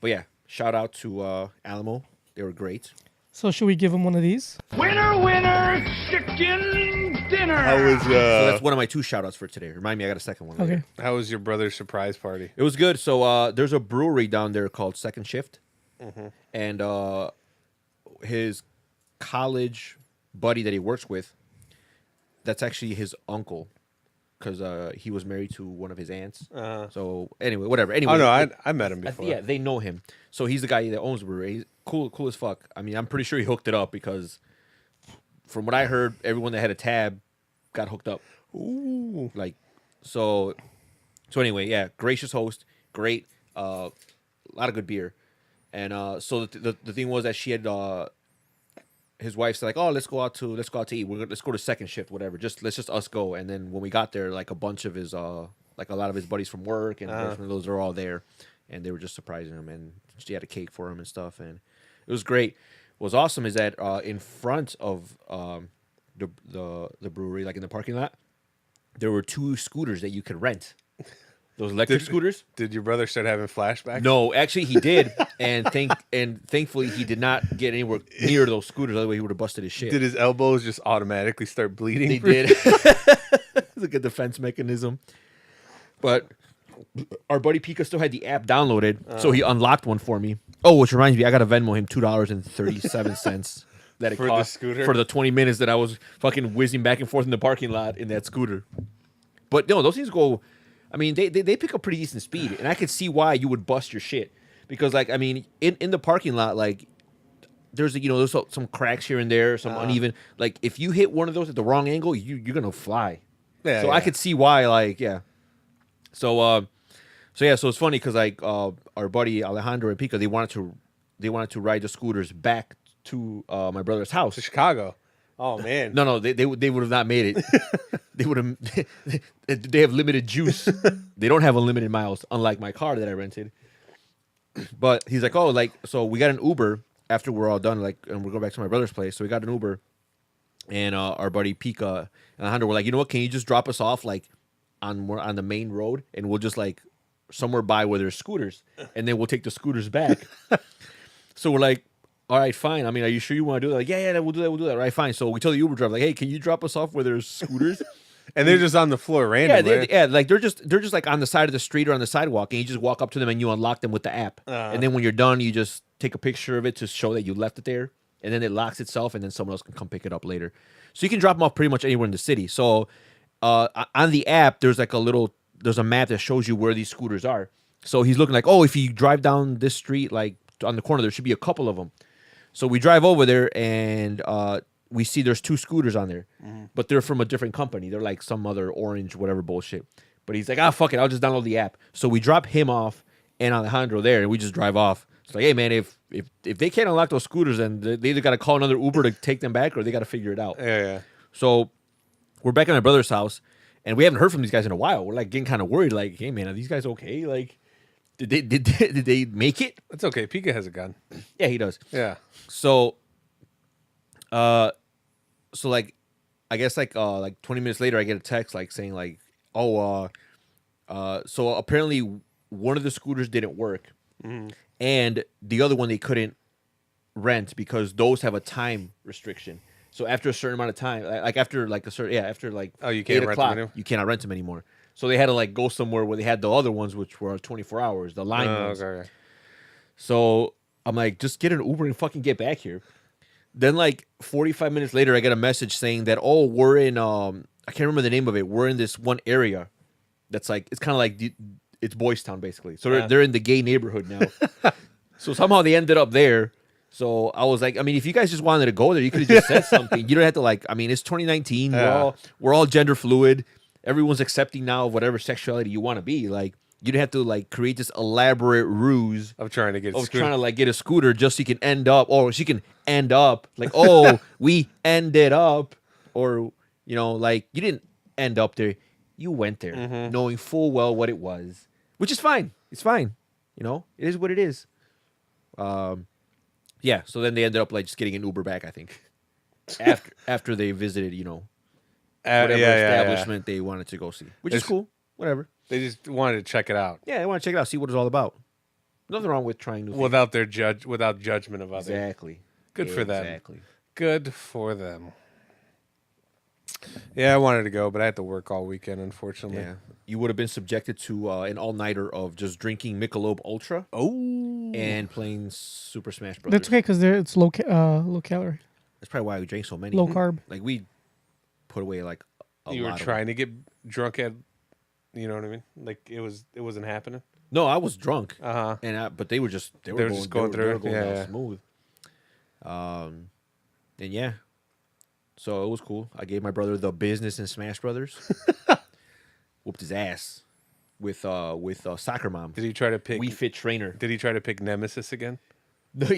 But yeah, shout out to Alamo. They were great. So should we give them one of these? Winner, chicken dinner. How was So that's one of my 2 shout outs for today. Remind me, I got a second one. Okay. Later. How was your brother's surprise party? It was good. So there's a brewery down there called Second Shift. And his college buddy that he works with, that's actually his uncle, because he was married to one of his aunts. So anyway, whatever. Anyway, Oh no, I met him before. yeah, they know him. So he's the guy that owns the brewery. He's cool as fuck. I mean, I'm pretty sure he hooked it up because, from what I heard, everyone that had a tab got hooked up. Ooh. Like, so anyway, yeah, gracious host, great, a lot of good beer, and so the thing was that she had his wife said like, oh, let's go out to eat. Let's go to second shift, whatever. Let's just us go. And then when we got there, like a bunch of his like a lot of his buddies from work and those are all there, and they were just surprising him, and she had a cake for him and stuff, and it was great. What's awesome is that in front of the brewery, like in the parking lot, there were 2 scooters that you could rent. Those electric scooters. Did your brother start having flashbacks? No, actually he did, and thankfully he did not get anywhere near those scooters. Otherwise he would have busted his shit. Did his elbows just automatically start bleeding? They did. It's like a defense mechanism. But our buddy Pika still had the app downloaded, so he unlocked one for me. Oh, which reminds me, I got to Venmo him $2.37 that it For the cost scooter? for the 20 minutes that I was fucking whizzing back and forth in the parking lot in that scooter. But no, those things go. I mean, they pick up pretty decent speed, and I could see why you would bust your shit because, like, I mean, in the parking lot, like, there's some cracks here and there, some uneven. Like, if you hit one of those at the wrong angle, you're gonna fly. Yeah, so yeah. I could see why, like, yeah. So it's funny because like our buddy Alejandro and Pico, they wanted to ride the scooters back to my brother's house. To Chicago. Oh man. No, they would have not made it. They would have. They have limited juice. They don't have unlimited miles, unlike my car that I rented. But he's like, oh, like, so we got an Uber after we're all done, like, and we're going back to my brother's place. So we got an Uber, and our buddy Pika and Alejandro were like, you know what? Can you just drop us off like on the main road, and we'll just like somewhere by where there's scooters, and then we'll take the scooters back. So we're like, all right, fine. I mean, are you sure you want to do that? Like, yeah, we'll do that. All right, fine. So we tell the Uber driver, like, hey, can you drop us off where there's scooters? And they're just on the floor randomly. Like they're just like on the side of the street or on the sidewalk, and you just walk up to them and you unlock them with the app. And then when you're done, you just take a picture of it to show that you left it there, and then it locks itself, and then someone else can come pick it up later. So you can drop them off pretty much anywhere in the city. So on the app, there's a map that shows you where these scooters are. So he's looking like, oh, if you drive down this street, like on the corner, there should be a couple of them. So we drive over there, and we see there's 2 scooters on there, but they're from a different company. They're like some other orange, whatever bullshit. But he's like, fuck it, I'll just download the app. So we drop him off and Alejandro there, and we just drive off. It's like, hey, man, if they can't unlock those scooters, then they either got to call another Uber to take them back, or they got to figure it out. Yeah. So we're back at my brother's house, and we haven't heard from these guys in a while. We're like getting kind of worried, like, hey, man, are these guys okay? Like, did they make it? It's okay. Pika has a gun. Yeah, he does. Yeah. So, like, I guess like 20 minutes later, I get a text like saying like, so apparently one of the scooters didn't work, and the other one they couldn't rent because those have a time restriction. So after a certain amount of time, like after like a certain after like you can't 8 rent o'clock, them anymore? you cannot rent them anymore. So they had to like go somewhere where they had the other ones, which were 24 hours, the line ones. Okay. So I'm like, just get an Uber and fucking get back here. Then like 45 minutes later, I get a message saying that, oh, we're in I can't remember the name of it. We're in this one area that's like, it's kind of like it's Boys Town basically. So they're in the gay neighborhood now. So somehow they ended up there. So I was like, I mean, if you guys just wanted to go there, you could have just said something. You don't have to like, I mean, it's 2019. We're all gender fluid. Everyone's accepting now of whatever sexuality you want to be. Like, you don't have to like create this elaborate ruse Of trying to get a scooter just so you can end up, or she can end up like, oh, we ended up, or like you didn't end up there, you went there knowing full well what it was, which is fine. It's fine, it is what it is. Yeah. So then they ended up like just getting an Uber back, I think, after they visited, whatever establishment they wanted to go see, which is cool. Whatever. They just wanted to check it out. Yeah, they want to check it out, see what it's all about. Nothing wrong with trying new things. Without judgment of others. Exactly. Good for them. Exactly. Good for them. Yeah, I wanted to go, but I had to work all weekend, unfortunately. Yeah. You would have been subjected to an all-nighter of just drinking Michelob Ultra. Oh. And playing Super Smash Bros. That's okay because it's low calorie. That's probably why we drank so many. Low carb. Like we put away like a You were lot of trying to get drunk at, you know what I mean? Like it wasn't happening. No, I was drunk. Uh-huh. But they were just were just going they through were it. going Yeah, down yeah. smooth. And yeah, so it was cool. I gave my brother the business in Smash Brothers. Whooped his ass with Soccer Mom. Did he try to pick? We Fit Trainer. Did he try to pick Nemesis again? No,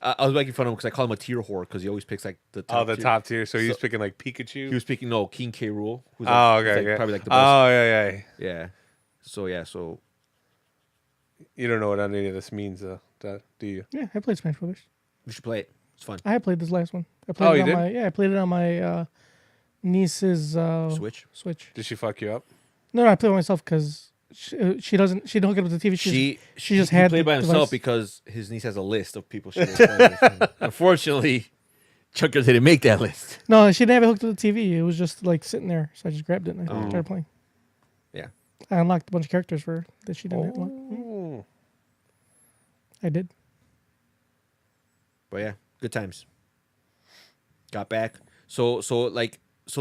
I was making fun of him because I call him a tier whore because he always picks like the top tier. Top tier. So he was picking like Pikachu. He was picking King K. Rool. Who's Oh, who's, okay, like, yeah. probably like the best. Oh, yeah. Yeah. So You don't know what any of this means, though, do you? Yeah, I played Smash Brothers. we should play it. It's fun. I had played this last one. I played Oh, it you on did? my I played it on my niece's Switch. Switch. Did she fuck you up? No, I played it myself because she don't hook it up to the TV. She just had played the by himself device. because his niece has a list of people she was playing with. Unfortunately, Chucker didn't make that list. No, she didn't have it hooked to the TV. It was just like sitting there, so I just grabbed it and I started playing. Yeah. I unlocked a bunch of characters for her that she didn't unlock. Oh. I did. But yeah, good times. Got back. So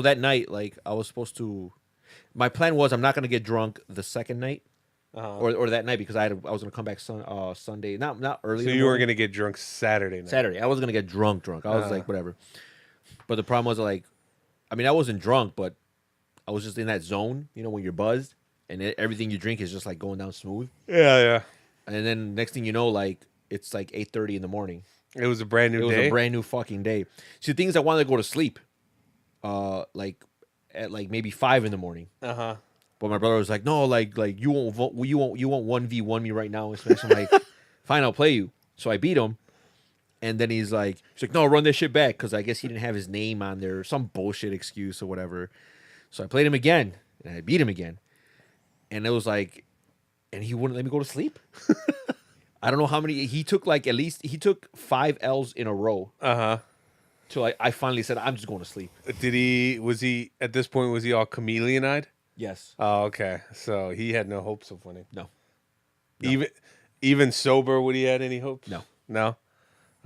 that night, like I was supposed to. My plan was I'm not gonna get drunk the second night, or that night because I was gonna come back Sunday, not early. So in the you were morning. gonna get drunk Saturday night. Saturday. I wasn't gonna get drunk. I was like whatever. But the problem was like, I mean I wasn't drunk, but I was just in that zone. You know when you're buzzed and everything you drink is just like going down smooth. Yeah. And then next thing you know, like it's like 8:30 in the morning. It was a brand new It was day. a brand new fucking day. See, the thing is, I wanted to go to sleep, like at like maybe 5 in the morning. Uh-huh. But my brother was like, "No, like you won't 1v1 me right now." So I'm like, "Fine, I'll play you." So I beat him, and then he's like, "No, run that shit back," because I guess he didn't have his name on there, some bullshit excuse or whatever. So I played him again, and I beat him again, and it was like, and he wouldn't let me go to sleep. I don't know how many he took. Like at least he took 5 L's in a row. Uh-huh. Till I finally said, "I'm just going to sleep." Was he at this point was he all chameleon-eyed? Yes. Oh, okay. So he had no hopes of winning. No. Even sober, would he had any hopes? No. No?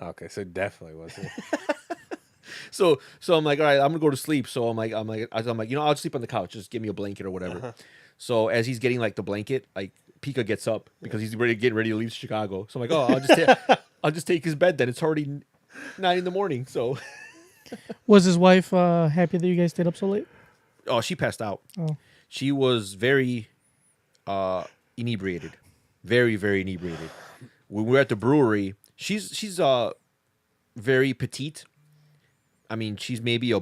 Okay, so definitely wasn't. So I'm like, all right, I'm gonna go to sleep. So I'm like, I'll just sleep on the couch. Just give me a blanket or whatever. So as he's getting like the blanket, like Pika gets up because he's getting ready to leave Chicago. So I'm like, oh, I'll just take his bed then. It's already 9 in the morning. So Was his wife happy that you guys stayed up so late? oh, she passed out. Oh. She was very inebriated, very very inebriated. When we were at the brewery, she's very petite. I mean, she's maybe a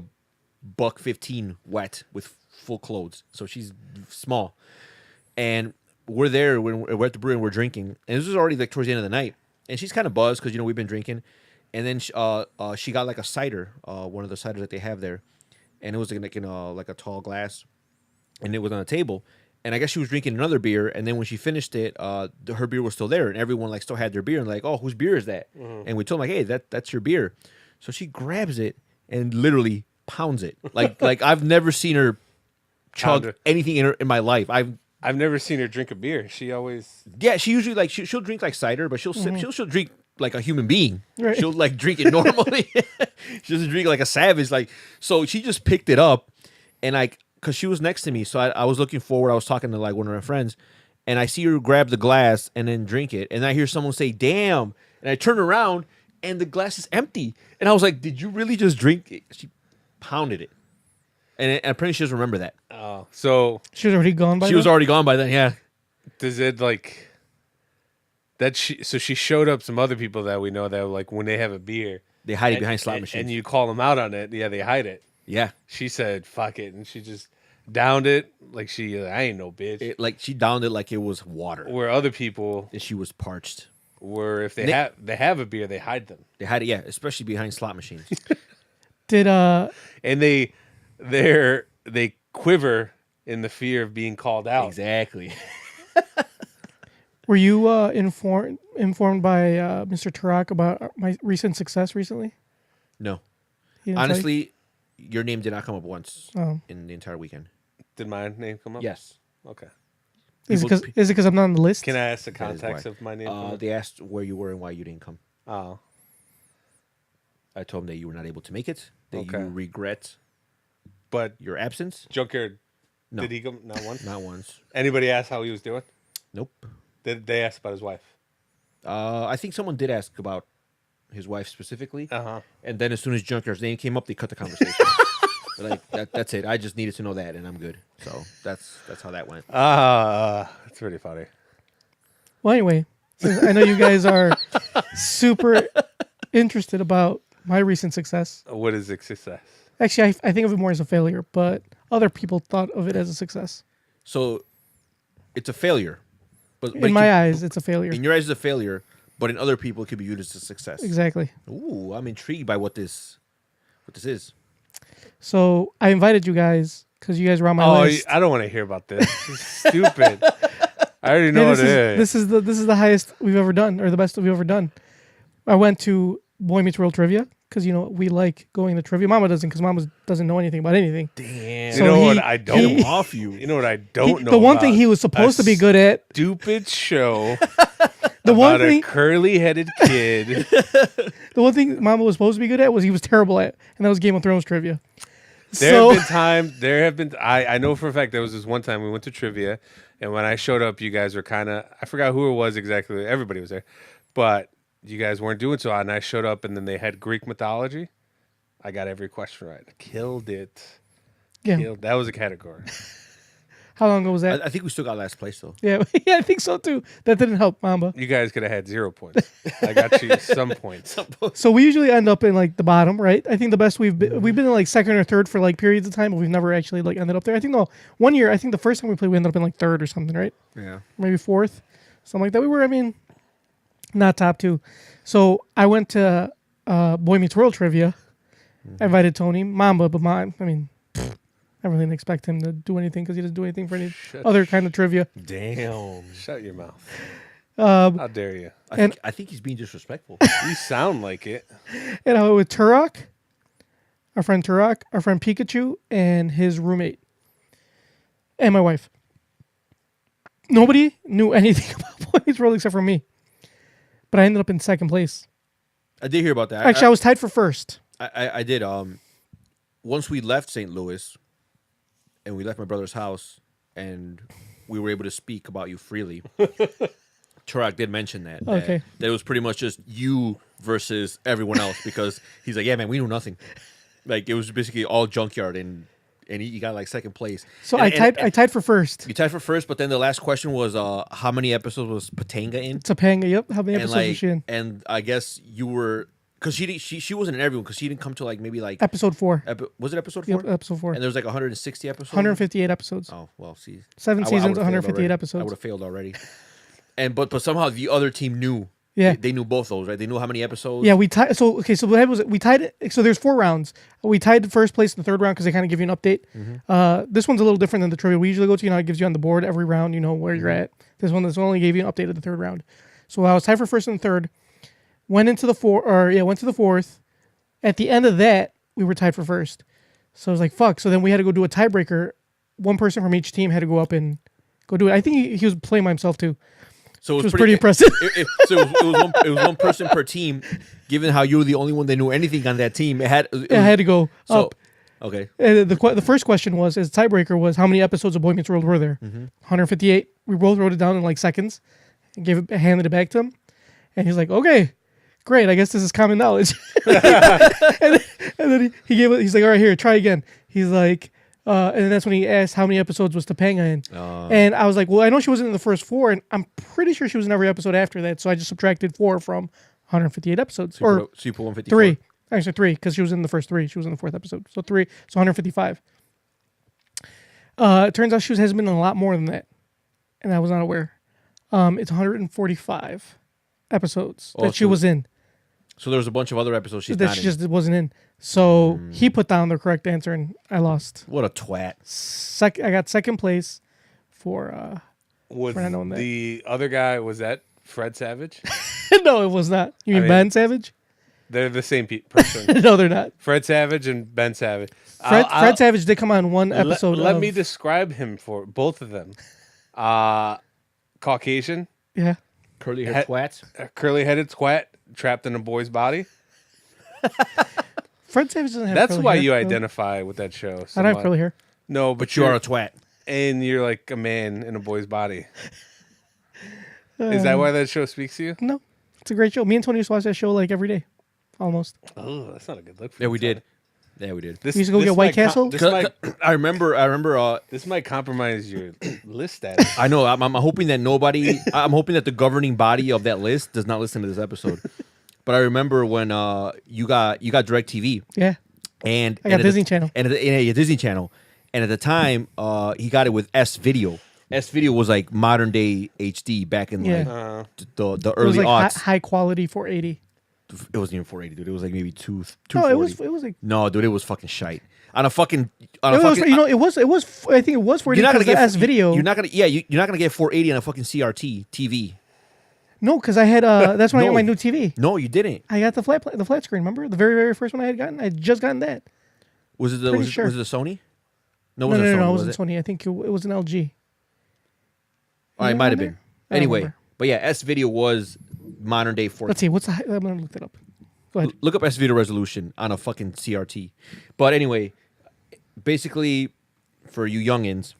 $115 wet with full clothes, so she's small. And we're there when we're at the brewery and we're drinking, and this was already like towards the end of the night, and she's kind of buzzed because we've been drinking, and then she got like a cider, one of the ciders that they have there, and it was like in a tall glass, and it was on a table. And I guess she was drinking another beer, and then when she finished it, her beer was still there, and everyone like still had their beer, and like, oh, whose beer is that? And we told them like, hey, that's your beer. So she grabs it and literally pounds it, like I've never seen her chug Pound it. anything in my life. I've never seen her drink a beer. She always She usually like she'll drink like cider, but she'll sip, she'll drink like a human being. Right. She'll like drink it normally. She doesn't drink like a savage. Like so, she just picked it up, and like. Because she was next to me, so I was looking forward. I was talking to like one of her friends, and I see her grab the glass and then drink it, and I hear someone say "damn," and I turn around and the glass is empty, and I was like, "Did you really just drink it?" She pounded it, and apparently she doesn't remember that. so She was already gone by She was then? already gone by then. Yeah, does it like that so she showed up some other people that we know that like when they have a beer they hide it behind slot machines. and you call them out on it, yeah, they hide it. Yeah, She said fuck it, and she just downed it like I ain't no bitch. like she downed it like it was water, Where other people and she was parched. were if they Nick- have a beer, they hide them. They hide it, yeah, especially behind slot machines. Did And they quiver in the fear of being called out. Exactly. were you informed by Mr. Tarak about my recent success recently? No, He didn't tell you? honestly, your name did not come up once Oh. in the entire weekend. Did my name come up? Yes. Okay. Is it people- because I'm not on the list? Can I ask the That is context why. of my name? They asked where you were and why you didn't come. Oh. I told him that you were not able to make it. That Okay. you regret But your absence. Junkyard, No. did he come? Not once. Not once. Anybody ask how he was doing? Nope. Did they ask about his wife? I think someone did ask about his wife specifically. Uh-huh. And then as soon as Junkyard's name came up, they cut the conversation. They're like, that's it. I just needed to know that, and I'm good. So that's how that went. That's pretty funny. Well, anyway, since I know you guys are super interested about my recent success. What is a success? Actually, I think of it more as a failure, but other people thought of it as a success. So it's a failure. But In my eyes, it's a failure. in your eyes, it's a failure. But in other people, it could be viewed as a success. Exactly. Ooh, I'm intrigued by what this is. So I invited you guys because you guys were on my list. I don't want to hear about this. This is stupid. I already know what it is. This is the highest we've ever done, or the best we've ever done. I went to Boy Meets World Trivia because we like going to trivia. Mama doesn't because Mama doesn't know anything about anything. Damn. You know what I don't off you. You know what I don't know. The one thing about? he was supposed A to be good at. Stupid show. The one about thing. a curly-headed kid. The one thing Mama was supposed to be good at was he was terrible at, and that was Game of Thrones trivia. There have been. I know for a fact there was this one time we went to trivia, and when I showed up, you guys were kind of. I forgot who it was exactly. Everybody was there, but you guys weren't doing so hot. And I showed up, and then they had Greek mythology. I got every question right. Killed it. Yeah. That was a category. How long ago was that? I think we still got last place though. Yeah, I think so too. That didn't help Mamba. You guys could have had 0 points. I got you some points. So we usually end up in like the bottom, right? I think the best we've been in like second or third for like periods of time, but we've never actually like ended up there. I think one year, I think the first time we played, we ended up in like third or something, right? Yeah. Maybe fourth, something like that. We were, not top two. So I went to Boy Meets World Trivia. I invited Tony, Mamba, but I really didn't expect him to do anything because he doesn't do anything for any other kind of trivia. Damn. Shut your mouth. How dare you? I think he's being disrespectful. You sound like it. And I went with Turok, our friend Pikachu, and his roommate, and my wife. Nobody knew anything about Boy Meets World except for me. But I ended up in second place. I did hear about that. Actually, I was tied for first. I did. Once we left St. Louis, and we left my brother's house, and we were able to speak about you freely. Turok did mention that. Okay. That it was pretty much just you versus everyone else because he's like, yeah, man, we knew nothing. Like it was basically all Junkyard, and he got like second place. So And- I tied for first. You tied for first, but then the last question was, how many episodes was Patanga in? Topanga, yep. How many And episodes was she in? and I guess you were because she wasn't in everyone because she didn't come to like maybe like Episode 4. was it episode 4? Yep, episode 4. And there was like 160 episodes. 158 episodes. Oh well, see, 7 I seasons, would've failed 158 already. episodes. I would have failed already. And but somehow the other team knew. Yeah. They knew both those, right? They knew how many episodes. Yeah, we tied. So what happened was we tied it. So there's 4 rounds. We tied the first place in the third round because they kind of give you an update. This one's a little different than the trivia we usually go to. It gives you on the board every round. You know where you're at. This one only gave you an update of the third round. So I was tied for first and third. Went to the fourth. At the end of that, we were tied for first. So I was like, fuck. So then we had to go do a tiebreaker. One person from each team had to go up and go do it. I think he was playing by himself too. So it Which was pretty impressive. So it was one person per team. Given how you were the only one that knew anything on that team, it had to go up. Okay. And the first question was, as tiebreaker was, how many episodes of Boy Meets World were there? 158. We both wrote it down in like seconds and handed it back to him. And he's like, okay, great. I guess this is common knowledge. and then he's like, all right, here, try again. He's like, and then that's when he asked how many episodes was Topanga in. And I was like, well, I know she wasn't in the first 4, and I'm pretty sure she was in every episode after that. So I just subtracted 4 from 158 episodes. So you put 154. 3. Actually, 3, because she was in the first 3. She was in the 4th episode. So 3, so 155. It turns out she has been in a lot more than that. And I was not aware. It's 145 episodes that she was in. So there was a bunch of other episodes she's that not she in. just wasn't in. So he put down the correct answer, and I lost. What a twat. I got second place for Was not knowing that. the other guy, was that Fred Savage? no, it was not. You mean Ben Savage? They're the same person. No, they're not. Fred Savage and Ben Savage. Fred Savage did come on one episode. Let me describe him for both of them. Caucasian, Yeah. Curly hair twats. curly-headed squat trapped in a boy's body. Fred Savage doesn't have That's curly why hair, you though. identify with that show. I don't have somewhat. curly hair. No, But you are a twat. and you're like a man in a boy's body. Is that why that show speaks to you? No, it's a great show. Me and Tony used to watch that show like every day, almost. Oh, that's not a good look. For Yeah, you, we Tony. did. Yeah, we did. This, We used to go this get White might com- Castle? This might, I remember. this might compromise your list status. I know. I'm hoping that nobody. I'm hoping that the governing body of that list does not listen to this episode. But I remember when you got DirecTV. Yeah. And I got Disney Channel. And yeah, Disney Channel. And at the time, he got it with S Video. S Video was like modern day HD back in like the It was early like aughts. high quality 480. It wasn't even 480, dude. It was like maybe 240. No, it was like No, dude, it was fucking shite. On a fucking it was, it was I think it was 480 you're not gonna because the get S video. You're not gonna you're not gonna get 480 on a fucking CRT TV. No, because I had that's when I got my new TV. No, you didn't. I got the flat screen. Remember the very first one I had gotten? I had just gotten that. Was it the Pretty sure. was it the Sony? No, No, it wasn't Sony. it was wasn't Sony. I think it was an LG. Oh, it that might on have there? been. I don't Anyway, remember. but yeah, S Video was modern day 4K. Let's see. What's the? I'm gonna look that up. Go ahead. Look up S Video resolution on a fucking CRT. But anyway, basically, for you youngins,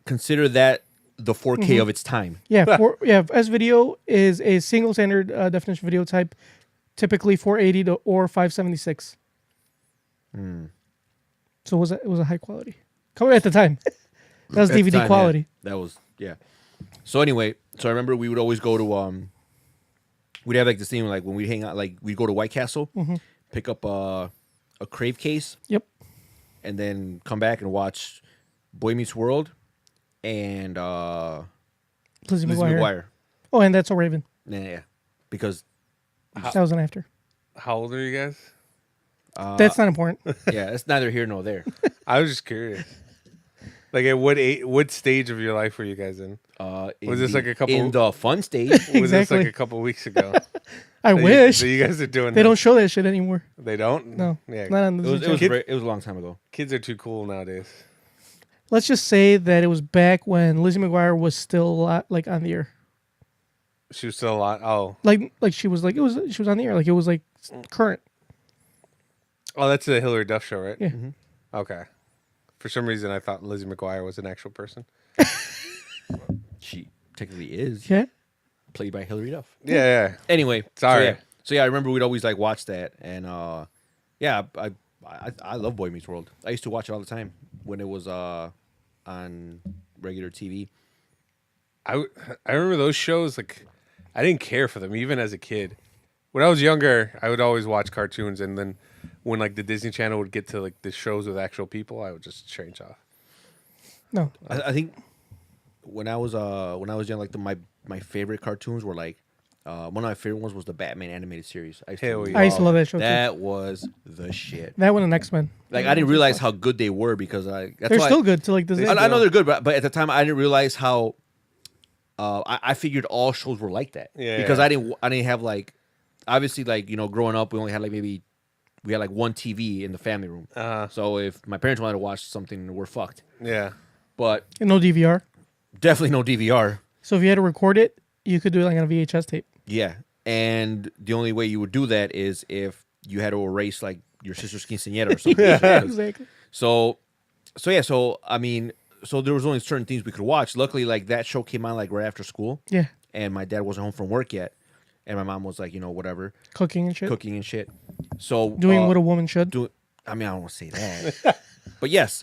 consider that the 4K Mm-hmm. of its time. Yeah, S video is a single standard definition video type, typically 480 or 576. So it was a high quality. At the time. That was At the DVD time, yeah. quality. That was So anyway, so I remember we would always go to we'd have like this thing like when we hang out, like we'd go to White Castle, pick up a Crave case, Yep. and then come back and watch Boy Meets World and Lizzie Lizzie McGuire. McGuire. Oh, and That's So Raven. Yeah, because That was an after. How old are you guys? That's not important. yeah, it's neither here nor there. I was just curious. Like, at what stage of your life were you guys in? Was this like a couple in the fun stage? Was this Exactly. like a couple weeks ago? I wish. that you guys are doing. They this? don't show that shit anymore. They don't. No. Yeah. Not on the It was, Disney Channel. it was a long time ago. Kids are too cool nowadays. Let's just say that it was back when Lizzie McGuire was still like on the air. She was still a lot. Oh, Like she was she was on the air. Like it was like current. oh, that's the Hillary Duff show, right? Yeah. Okay. For some reason, I thought Lizzie McGuire was an actual person. She technically is Yeah. played by Hillary Duff. Yeah. Anyway, Sorry. So yeah, I remember we'd always like watch that, and yeah, I love Boy Meets World. I used to watch it all the time when it was on regular TV. I remember those shows. Like, I didn't care for them even as a kid. When I was younger, I would always watch cartoons, and then when like the Disney Channel would get to like the shows with actual people, I would just change off. No. I think when I was young, like my favorite cartoons were like one of my favorite ones was the Batman animated series. Hell yeah. I used to love that show too. That was the shit. That one and X-Men. Like I didn't realize how good they were because that's They're why still good to like this day. I know they're good, but at the time I didn't realize how. I figured all shows were like that. Yeah. Because I didn't have like, obviously like growing up we only had like we had like one TV in the family room. So if my parents wanted to watch something, we're fucked. Yeah. But And no DVR. definitely no DVR. So if you had to record it, you could do it like on a VHS tape. Yeah, and the only way you would do that is if you had to erase like your sister's quinceañera or something. Exactly. So I mean, so there was only certain things we could watch. Luckily, like that show came on like right after school, Yeah. and my dad wasn't home from work yet, and my mom was like, whatever, Cooking and shit. cooking and shit. So Doing what a woman should. I mean, I don't want to say that, but yes.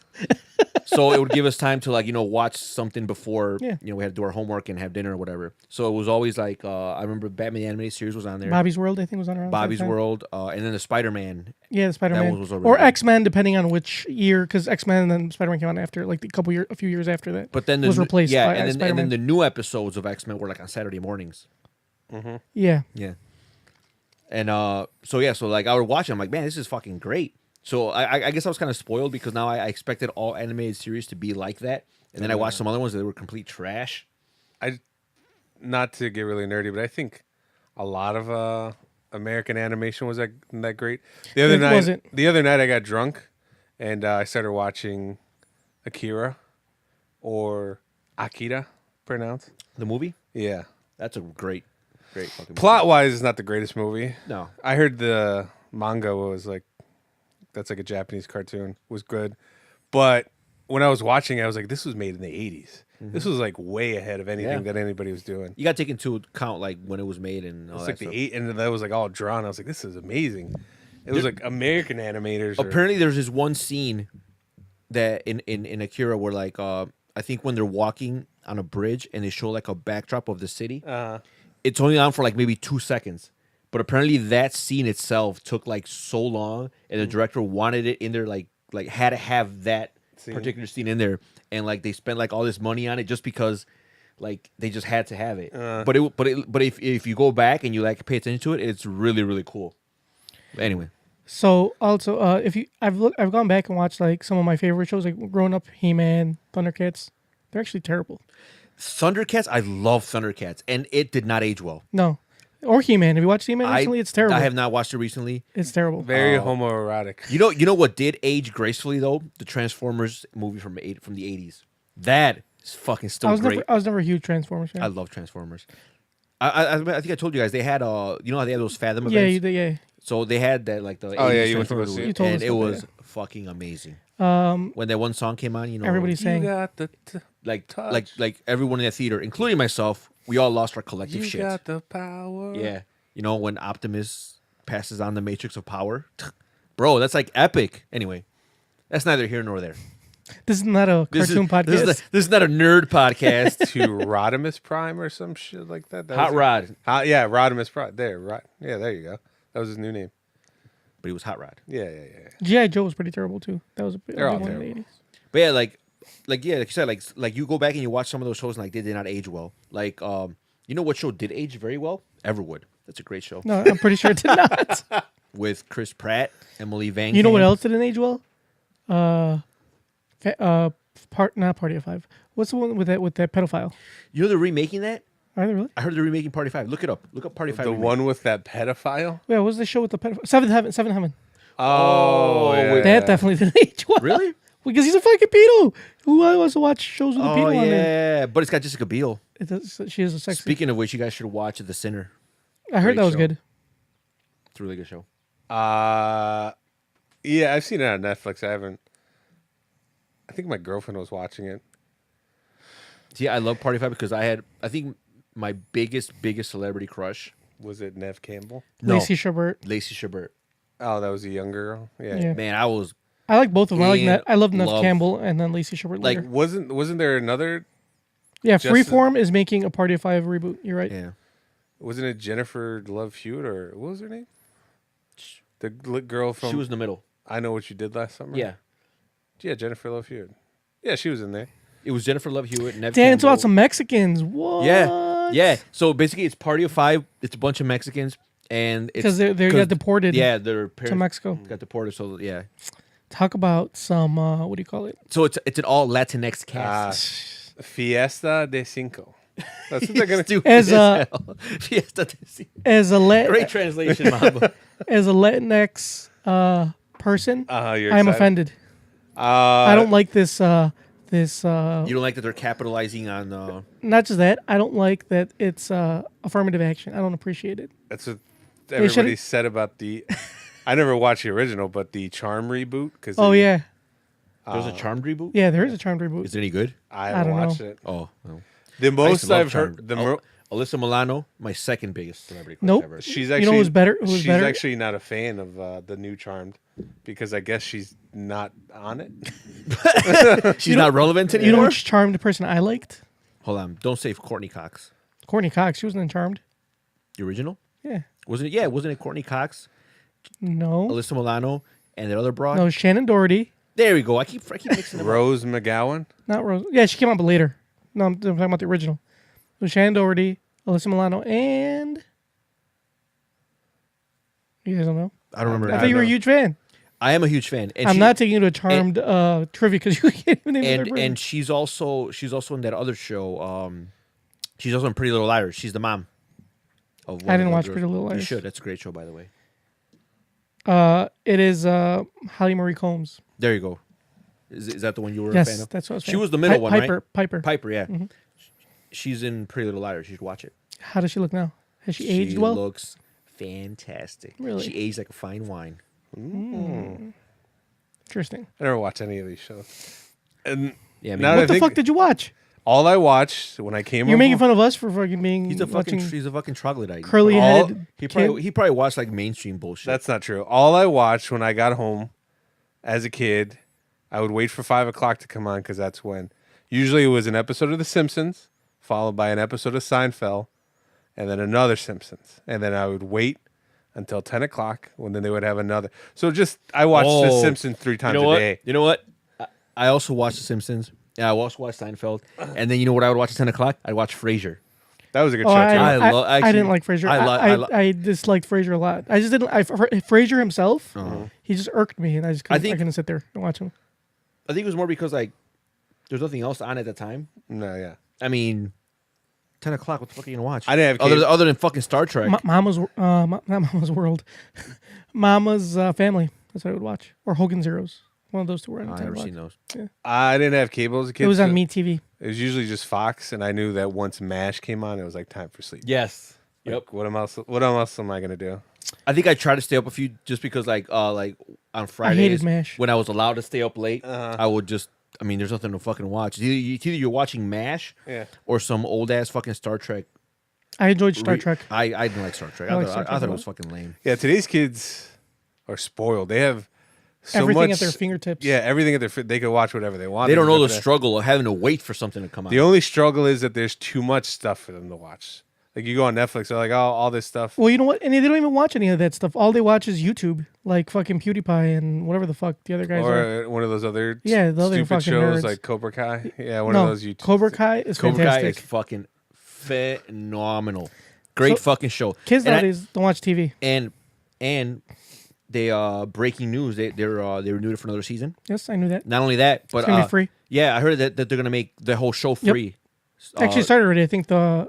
So it would give us time to like watch something before Yeah. we had to do our homework and have dinner or whatever. So it was always like I remember Batman the animated series was on there. Bobby's World, I think, was on around the same Bobby's time. World, and then the Spider-Man. Yeah, the Spider-Man. one was Or already- X-Men, depending on which year, because X-Men and then Spider-Man came out after, like a few years after that. But then was replaced by and then Spider-Man. the new episodes of X-Men were like on Saturday mornings. Yeah. Yeah. And so like I would watch it, I'm like, man, this is fucking great. So I guess I was kind of spoiled because now I expected all animated series to be like that, and then I watched some other ones that were complete trash. Not to get really nerdy, but I think a lot of American animation was that great. The other It night, wasn't. I got drunk, and I started watching Akira, or Akira, pronounced. The movie, Yeah. that's a great fucking movie. Plot wise, it's not the greatest movie. No, I heard the manga was like, that's like a Japanese cartoon, was good. But when I was watching it, I was like, this was made in the 80s. This was like way ahead of anything that anybody was doing. You got to take into account like when it was made and all It's that like stuff. and that was like all drawn. I was like, this is amazing. It was like American animators. Apparently, there's this one scene that in Akira where like I think when they're walking on a bridge and they show like a backdrop of the city, it's only on for like maybe 2 seconds. But apparently that scene itself took like so long, and the director wanted it in there like had to have that particular scene in there, and like they spent like all this money on it just because like they just had to have it. But if you go back and you like pay attention to it, it's really really cool. Anyway, So also, I've gone back and watched like some of my favorite shows, like growing up, He-Man, Thundercats. They're actually terrible. Thundercats, I love Thundercats, and it did not age well. No, or He-Man. Have you watched He-Man recently? It's terrible. I have not watched it recently. It's terrible. very homoerotic. You know what did age gracefully though? The Transformers movie from the 80s. That is fucking still great. I was never a huge Transformers fan. I love Transformers. I think I told you guys they had you know how they had those Fathom events. Yeah. So they had that like the 80s yeah, you went to go Transformers see it? movie, You told and us it about was that, fucking amazing. When that one song came on, you know, Everybody's saying, got the like everyone in the theater, including myself, we all lost our collective you shit. got the power. Yeah, you know when Optimus passes on the Matrix of Power, bro, that's like epic. Anyway, that's neither here nor there. this is not a cartoon podcast. This is not a nerd podcast. To Rodimus Prime or some shit like that. Hot Rod, Yeah, Rodimus Prime. Yeah, there you go. That was his new name. but he was Hot Rod. Yeah. G.I. Joe was pretty terrible too. That was a big They're all one in the terrible. 80s. But yeah, like you said, like you go back and you watch some of those shows and like they did not age well. Like you know what show did age very well? Everwood. That's a great show No, I'm pretty sure it did not. with Chris Pratt, Emily Van. You know what Camp. else didn't age well? Not Party of Five. What's the one with that pedophile? You know they're remaking that? Are they really? I heard they're remaking Party 5. Look it up. Look up Party 5. The remake. one with that pedophile. Yeah, what was the show with the pedophile? Seventh Heaven. Oh, yeah. That definitely didn't age well. Really? Because he's a fucking pedo. Who wants to watch shows with a Oh pedo on there? yeah, but it's got Jessica Biel. She is a sexy. Speaking of which, you guys should watch The Sinner. I heard great that was show. good. It's a really good show. Yeah, I've seen it on Netflix. I think my girlfriend was watching it. See, I love Party 5 because I think my biggest celebrity crush. Was it Nev Campbell? No, Lacey Chabert. Lacey Chabert. Oh, that was a younger girl. Yeah. Yeah. Man, I was I like both of them. I love Nev love- Campbell and then Lacey Chabert. Like, later. Wasn't there another? Yeah, Just- Freeform is making a Party of Five reboot. You're right. yeah. Wasn't it Jennifer Love Hewitt or what was her name? The girl from She was in the middle. I Know What You Did Last Summer. Yeah. Yeah, Jennifer Love Hewitt. Yeah, she was in there. It was Jennifer Love Hewitt. Nev Dan, it's Campbell. about some Mexicans. What? Yeah. So basically, it's Party of 5. It's a bunch of Mexicans, and it's 'Cause they got deported Yeah, their parents to Mexico. got deported. So yeah. Talk about some what do you call it? So it's an all Latinx cast. Fiesta de Cinco. That's what they're gonna do. As a Fiesta de Cinco. as a Great translation, Mamba. as a Latinx person, You're I'm excited? offended. I don't like this. This You don't like that they're capitalizing on. not just that. I don't like that it's affirmative action. I don't appreciate it. That's what should've- everybody said about the. I never watched the original, but the Charm reboot. Cause Oh yeah, There's a Charmed reboot. yeah. There is a Charmed reboot. Is it any good? I I haven't don't watched know. it. Oh, no. The I used most to love I've heard. Charmed. Alyssa Milano, my second biggest celebrity crush Nope. ever. She's You actually know who's better? Who's she's better? actually not a fan of the new Charmed because I guess she's not on it. She's not relevant You know anymore. which Charmed person I liked? Hold on, don't say Courtney Cox. Courtney Cox. She wasn't in Charmed. The original Yeah. wasn't it? Yeah, wasn't it Courtney Cox, No. Alyssa Milano, and that other broad? No. Shannon Doherty. There we go. I keep mixing them up. Rose McGowan. Not Rose. Yeah, she came out but later. No, I'm talking about the original. It was Shannon Doherty, Alyssa Milano, and you guys don't know. I don't remember. I thought you were a huge fan. I am a huge fan. And I'm not taking you to a Charmed trivia because you can't even name the third person. and she's also in that other show. She's also in Pretty Little Liars. She's the mom. Of one I of didn't the watch girls. Pretty Little You Liars. should. That's a great show, by the way. It is Holly Marie Combs. There you go. Is that the one you were a Yes, fan of? that's what I was She saying. was the middle one, Piper, right? Piper. Piper, yeah. She's in Pretty Little Liars. You should watch it. How does she look now? Has she aged well? Looks fantastic. Really? She aged like a fine wine. Interesting. I never watch any of these shows. And Yeah, I mean, now that I What the think- fuck did you watch? all I watched when I came You're over, making fun of us for fucking being he's a fucking watching troglodyte. curly All- headed. He probably watched like mainstream bullshit. That's not true. All I watched when I got home as a kid, I would wait for 5 o'clock to come on because that's when. Usually it was an episode of The Simpsons, followed by an episode of Seinfeld, and then another Simpsons. And then I would wait until 10 o'clock when then they would have another. So just, I watched The Oh, Simpsons 3 times you know a what? day. You know what? I also watched The Simpsons. Yeah, I also watched Seinfeld. And then you know what I would watch at 10 o'clock? I'd watch Frasier. That was a good Oh, show, too. I I didn't like Frasier. I I disliked Frasier a lot. I just didn't. Frasier himself, he just irked me, and I just couldn't, I couldn't sit there and watch him. I think it was more because like there's nothing else on at the time. No, yeah. I mean, 10 o'clock. What the fuck are you gonna watch? I didn't have other, cable. other than fucking Star Trek. Mama's not Mama's World, Mama's Family. That's what I would watch, or Hogan Zeros. One of those two were on. I've 10 never o'clock. seen those. I didn't have cable as a kid. It was on so Me TV. It was usually just Fox, and I knew that once MASH came on, it was like time for sleep. Yes. Like, what else am I going to do? I think I tried to stay up a few just because like on Fridays hated MASH. when I was allowed to stay up late, I would just. I mean, there's nothing to fucking watch. It's either you're watching MASH, Yeah. or some old ass fucking Star Trek. I enjoyed Star Trek. I didn't like Star Trek. I I, like thought, Star I Trek thought a it was lot. fucking lame. Yeah, today's kids are spoiled. They have so Everything much at their fingertips. Yeah, everything at their they can watch whatever they want. They don't know the can- struggle of having to wait for something to come out. The only struggle is that there's too much stuff for them to watch. Like you go on Netflix, they're like, oh, all this stuff. Well, you know what? And they don't even watch any of that stuff. All they watch is YouTube, like fucking PewDiePie and whatever the fuck the other guys are. Or one of those other Yeah, the other stupid fucking shows nerds. like Cobra Kai. Yeah, one No, of those YouTube. Cobra Kai is Cobra Kai fantastic. is fucking phenomenal. Great So, fucking show. Kids And I- nowadays don't watch TV. and they breaking news. They renewed it for another season. Yes, I knew that. Not only that, but gonna be free. Yeah, I heard that they're gonna make the whole show Yep. free. Actually, started already. I think the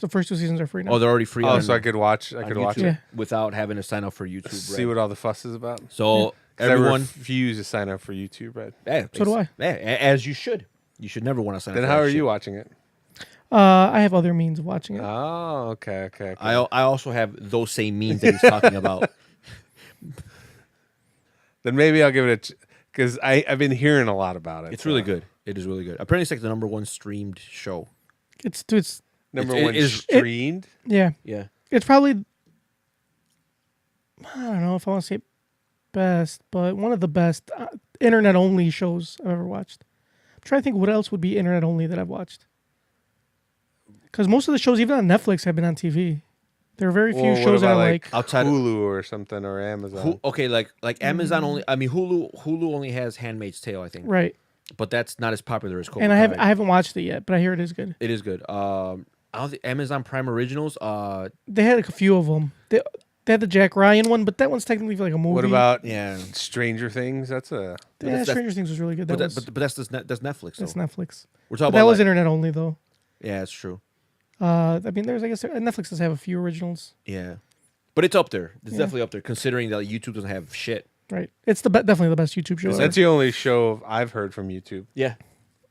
first 2 seasons are free now. Oh, they're already free. Oh, on, so I could watch. I on could watch YouTube it. Yeah. without having to sign up for YouTube. See Red. what all the fuss is about. 'Cause So I everyone, refuse to sign up for YouTube, Red. yeah, So do I. Yeah, as you should. You should never want to sign Then up. for how that are shit. you watching it? I have other means of watching it. Oh, okay. I also have those same means that he's talking about. Then maybe I'll give it a because I've been hearing a lot about it. It's really good. It is really good. Apparently, it's like the #1 streamed show. It's Number It one is- streamed. yeah. Yeah. It's probably, I don't know if I want to say best, but one of the best internet only shows I've ever watched. I'm trying to think what else would be internet only that I've watched. Because most of the shows, even on Netflix, have been on TV. There are very few Well, what shows that about, are like, Outside of- Hulu or something or Amazon. Okay, like Amazon only. I mean, Hulu only has *Handmaid's Tale*, I think. right. But that's not as popular as Cobra And I Kai. haven't watched it yet, but I hear it is good. It is good. I don't think Amazon Prime Originals. They had like a few of them. They had the Jack Ryan one, but that one's technically like a movie. What about Yeah. Stranger Things? That's a Yeah, that's- Stranger Things was really good. But That was, that's Netflix. that's Though. Netflix. We're But talking that about was like- internet only though. Yeah, it's true. I mean, I guess Netflix does have a few originals. Yeah, but it's up there. It's definitely up there, considering that YouTube doesn't have shit. Right. It's definitely the best YouTube show. that's the only show I've heard from YouTube. Yeah,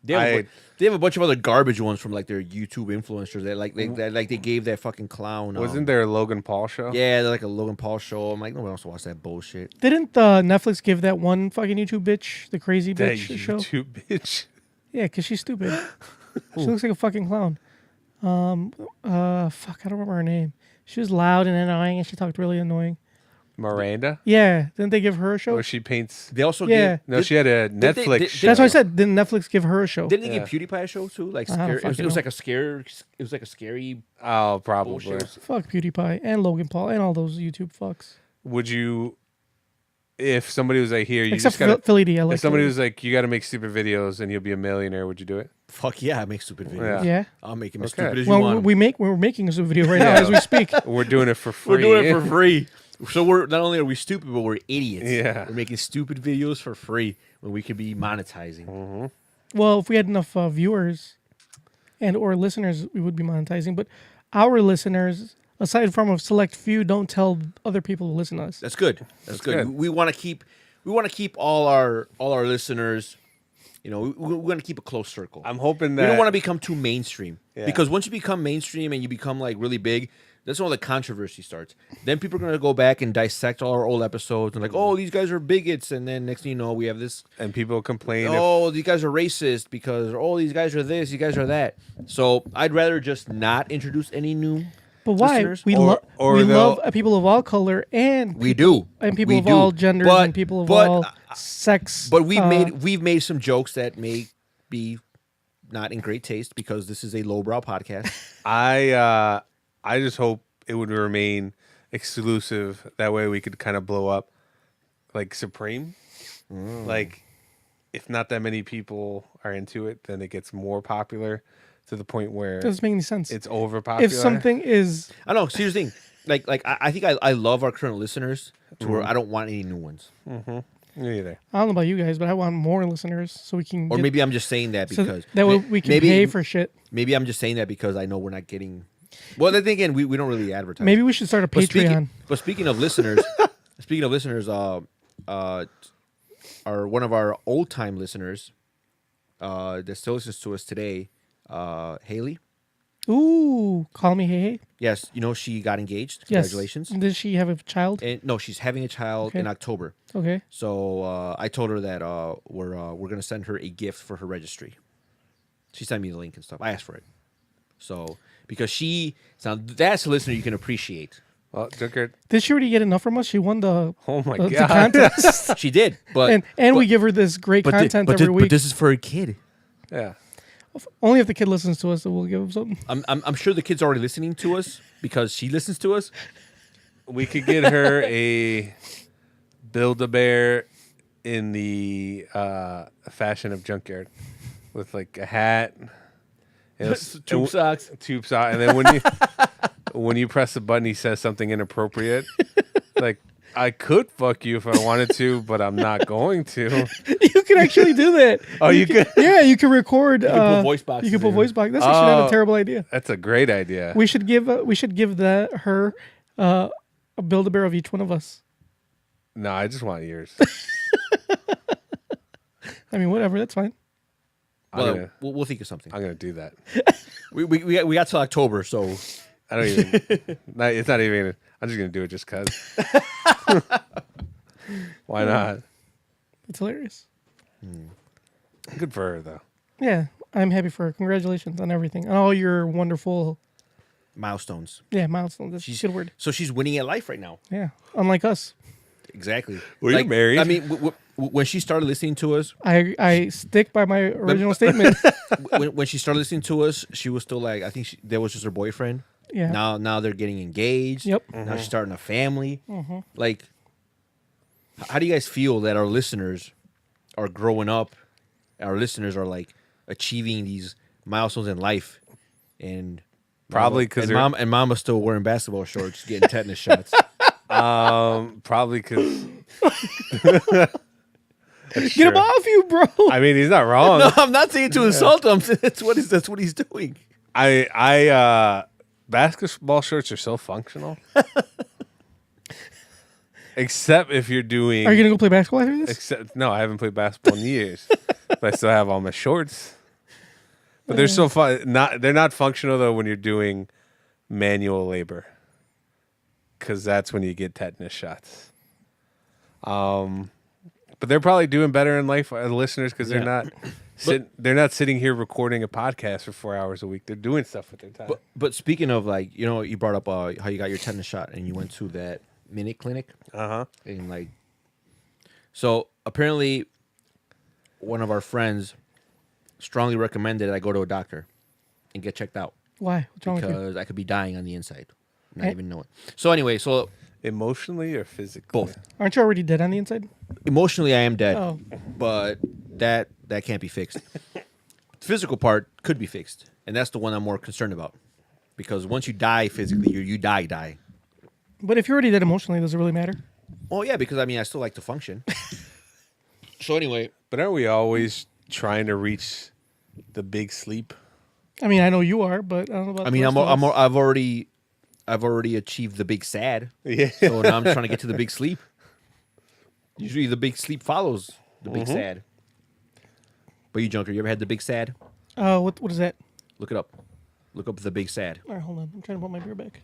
they have a bunch of other garbage ones from like their YouTube influencers that they gave that fucking clown. Wasn't there a Logan Paul show? Yeah, they're like a Logan Paul show. I'm like, nobody wants to watch that bullshit. Didn't Netflix give that one fucking YouTube bitch, the crazy That bitch show? YouTube bitch. Yeah, because she's stupid. She looks like a fucking clown. Fuck, I don't remember her name. She was loud and annoying, and she talked really annoying. Miranda? Yeah, didn't they give her a show? Where she paints. They also Yeah. No, she had a they- Netflix did- show. That's what I said. Didn't Netflix give her a show? didn't they Yeah. give PewDiePie a show too? Like I don't scare, it was fucking like a scare. It was like a scary Oh, probably. bullshit. Fuck PewDiePie and Logan Paul and all those YouTube fucks. Would you, if somebody was like, here, you Except just gotta, for Philly D. I like if somebody Philly was like, you got to make stupid videos and you'll be a millionaire, would you do it? Fuck yeah, I make stupid videos. Yeah. D. Yeah. I'll make them as Okay. stupid as you Well, want. we're making a video right now as we speak. We're doing it for free. We're doing it for free. So we're not only are we stupid, but we're idiots. Yeah. We're making stupid videos for free when we could be monetizing. Well, if we had enough viewers and or listeners, we would be monetizing. But our listeners, aside from a select few, don't tell other people to listen to us. That's good. That's good. good. We want to keep all our listeners You know, we're going to keep a close circle. I'm hoping that we don't want to become too mainstream Yeah. because once you become mainstream and you become like really big, that's when all the controversy starts. Then people are going to go back and dissect all our old episodes and like, oh, these guys are bigots, and then next thing you know, we have this. and people complain. Oh, these guys are racist because oh, these guys are this, these guys are that. So I'd rather just not introduce any new. But why? listeners. We, Or we they'll- love people of all color and We do, and people We of do. all genders But- and people of but, all sex. But we've made some jokes that may be not in great taste because this is a lowbrow podcast. I just hope it would remain exclusive. That way we could kind of blow up like Supreme. Like if not that many people are into it, then it gets more popular to the point where doesn't make any sense. it's over popular. If something is I know. Here's the thing. Like I think I love our current listeners to where I don't want any new ones. Me either. I don't know about you guys, but I want more listeners so we can. Or get, maybe I'm just saying that so because that way we can maybe, pay for shit. Maybe I'm just saying that because I know we're not getting. Well, then again, we don't really advertise. Maybe we should start a But Patreon. speaking of listeners, are one of our old time listeners that still listens to us today, Haley. Ooh, call me hey hey. Yes, you know she got engaged. Yes. Congratulations. Does she have a child? And no, she's having a child Okay. in October. Okay. So I told her that we're gonna send her a gift for her registry. She sent me the link and stuff. I asked for it. So because that's a listener you can appreciate. Well, Junker. Did she already get enough from us? She won the Oh my the god. contest, She did, but and we give her this great content every week. But this is for a kid. Yeah. Only if the kid listens to us, that we'll give him something. I'm sure the kid's already listening to us because she listens to us. We could get her a Build-A-Bear in the fashion of Junkyard with like a hat. Tube socks. Tube sock. And then when you press the button, he says something inappropriate. Like, I could fuck you if I wanted to, but I'm not going to. You can actually do that. Oh, you could? Yeah, you can record. You can put voice boxes You can put in. voice box. That's actually not Oh. a terrible idea. That's a great idea. We should give her a Build-A-Bear of each one of us. No, I just want yours. I mean, whatever. That's fine. Well, we'll think of something. I'm gonna do that. We got till October, so I don't even. It's not even. I'm just gonna do it just cause. Why not? It's hilarious. Good for her though. Yeah, I'm happy for her. Congratulations on everything, on all your wonderful, milestones. milestones. That's a good word. So she's winning at life right now. Yeah, unlike us. Exactly. Were you married? I mean, when she started listening to us, I stick by my original statement. when she started listening to us, she was still like, I think that was just her boyfriend. Yeah. Now they're getting engaged. Yep. Now she's starting a family. Like, how do you guys feel that our listeners are growing up? Our listeners are like achieving these milestones in life, and Probably 'cause they're- Mama's still wearing basketball shorts, getting tetanus shots. Probably because. Get him off you, bro. I mean, he's not wrong. No, I'm not saying to insult him. That's what he's doing. Basketball shorts are so functional. Except if you're doing. Are you gonna go play basketball after this? Except no, I haven't played basketball in years, but I still have all my shorts. But they're so fun. They're not functional though when you're doing manual labor, because that's when you get tetanus shots. But they're probably doing better in life, listeners, because they're not. They're not sitting here recording a podcast for 4 hours a week. They're doing stuff with their time. But speaking of, like, you know, you brought up how you got your tetanus shot and you went to that minute clinic. And like, so apparently, one of our friends strongly recommended I go to a doctor and get checked out Why? What's wrong with you? because I could be dying on the inside, not Eh? even know it. So anyway, so Emotionally or physically? both. Aren't you already dead on the inside? Emotionally, I am dead, Oh. but that can't be fixed. The physical part could be fixed, and that's the one I'm more concerned about, because once you die physically, you die. But if you're already dead emotionally, does it really matter? Oh yeah, because I mean I still like to function. So anyway, But aren't we always trying to reach the big sleep? I mean, I know you are, but I don't know about. I mean the rest of us. I've already achieved the big sad. Yeah. So now I'm trying to get to the big sleep. Usually the big sleep follows the big sad. But you junker, you ever had the big sad? What is that? Look it up. Look up the big sad. All right, hold on. I'm trying to put my beer back.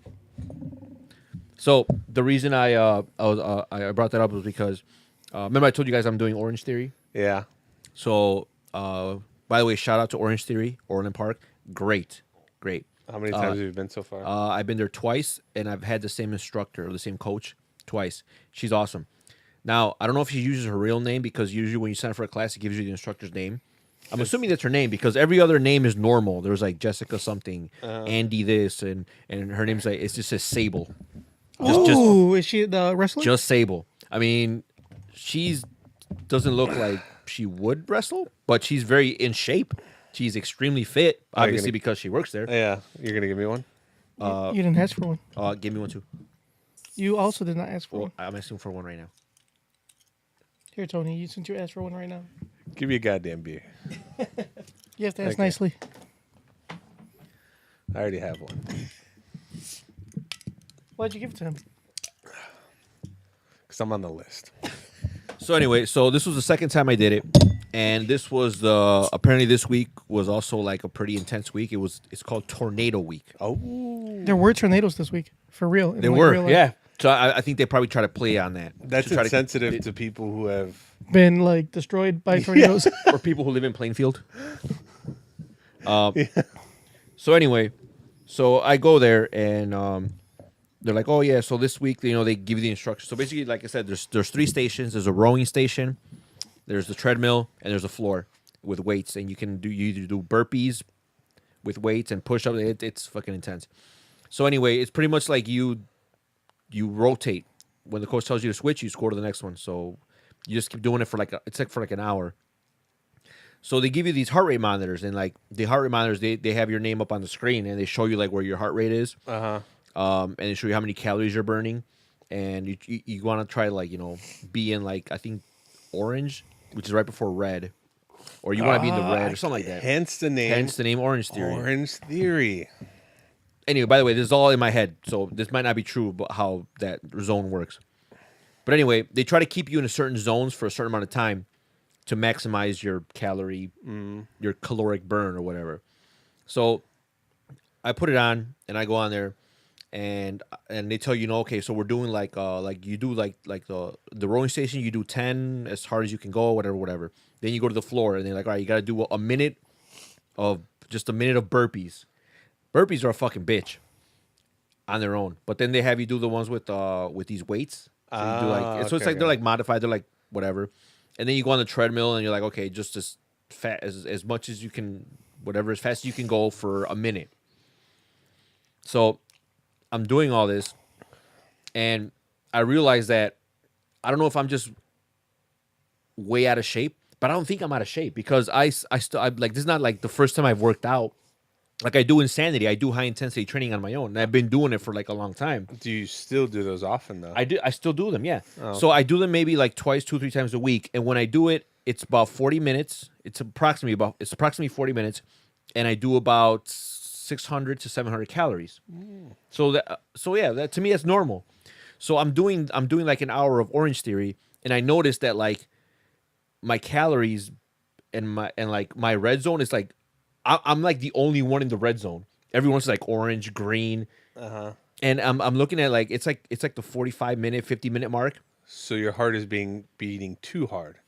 So the reason I brought that up was because remember I told you guys I'm doing Orange Theory. Yeah. So by the way, shout out to Orange Theory, Orland Park. Great. How many times have you been so far? I've been there twice, and I've had the same instructor or the same coach twice. She's awesome. Now, I don't know if she uses her real name because usually when you sign up for a class, it gives you the instructor's name. I'm assuming that's her name because every other name is normal. There's like Jessica something, Andy this, and her name's like, it just says Sable. Is she the wrestler? Just Sable. I mean, she's doesn't look like she would wrestle, but she's very in shape. She's extremely fit, obviously because she works there. Yeah. You're going to give me one? You didn't ask for one. Give me one too. You also did not ask for Well, one. I'm asking for one right now. Here, Tony, since you asked for one right now. Give me a goddamn beer. You have to ask Okay. nicely. I already have one. Why'd you give it to him? Because I'm on the list. So anyway, this was the second time I did it, and this was apparently this week was also like a pretty intense week. It's called Tornado Week. Oh. There were tornadoes this week, for real. in They like were, real life. yeah. So I think they probably try to play on that. That's to try insensitive to people who have... Been like destroyed by tornadoes. or people who live in Plainfield. So anyway, so I go there and they're like, oh yeah, so this week they give you the instructions. So basically, like I said, there's 3 stations. There's a rowing station, there's the treadmill, and there's a floor with weights, and you either do burpees with weights and push up. It's fucking intense. So anyway, it's pretty much like you rotate. When the coach tells you to switch, you score to the next one. So you just keep doing it for like an hour. So they give you these heart rate monitors, and like the heart rate monitors, they have your name up on the screen, and they show you like where your heart rate is. And they show you how many calories you're burning, and you want to try like be in like I think orange, which is right before red, or you want to be in the red or something like that. Hence the name Orange Theory. Orange Theory. Anyway, by the way, this is all in my head, so this might not be true about how that zone works. But anyway, they try to keep you in a certain zones for a certain amount of time to maximize your your caloric burn or whatever. So I put it on and I go on there, and they tell you, okay, so we're doing like you do like the rowing station, you do 10 as hard as you can go, whatever. Then you go to the floor, and they're like, all right, you got to do a minute of burpees. Burpees are a fucking bitch on their own, but then they have you do the ones with these weights. So you do like so it's like they're like modified, they're like whatever, and then you go on the treadmill and you're like, okay, just as fat as much as you can, whatever, as fast as you can go for a minute. So I'm doing all this, and I realize that I don't know if I'm just way out of shape, but I don't think I'm out of shape because I like this is not like the first time I've worked out. Like I do Insanity, I do high intensity training on my own, and I've been doing it for like a long time. Do you still do those often though? I still do them, yeah. Oh. So I do them maybe like twice, 2-3 times a week, and when I do it, it's about 40 minutes. It's approximately 40 minutes, and I do about 600 to 700 calories. So that to me that's normal. So I'm doing like an hour of Orange Theory, and I noticed that like my calories and my red zone is like I'm like the only one in the red zone. Everyone's like orange, green, and I'm looking at like it's like the 45-minute, 50-minute mark. So your heart is beating too hard.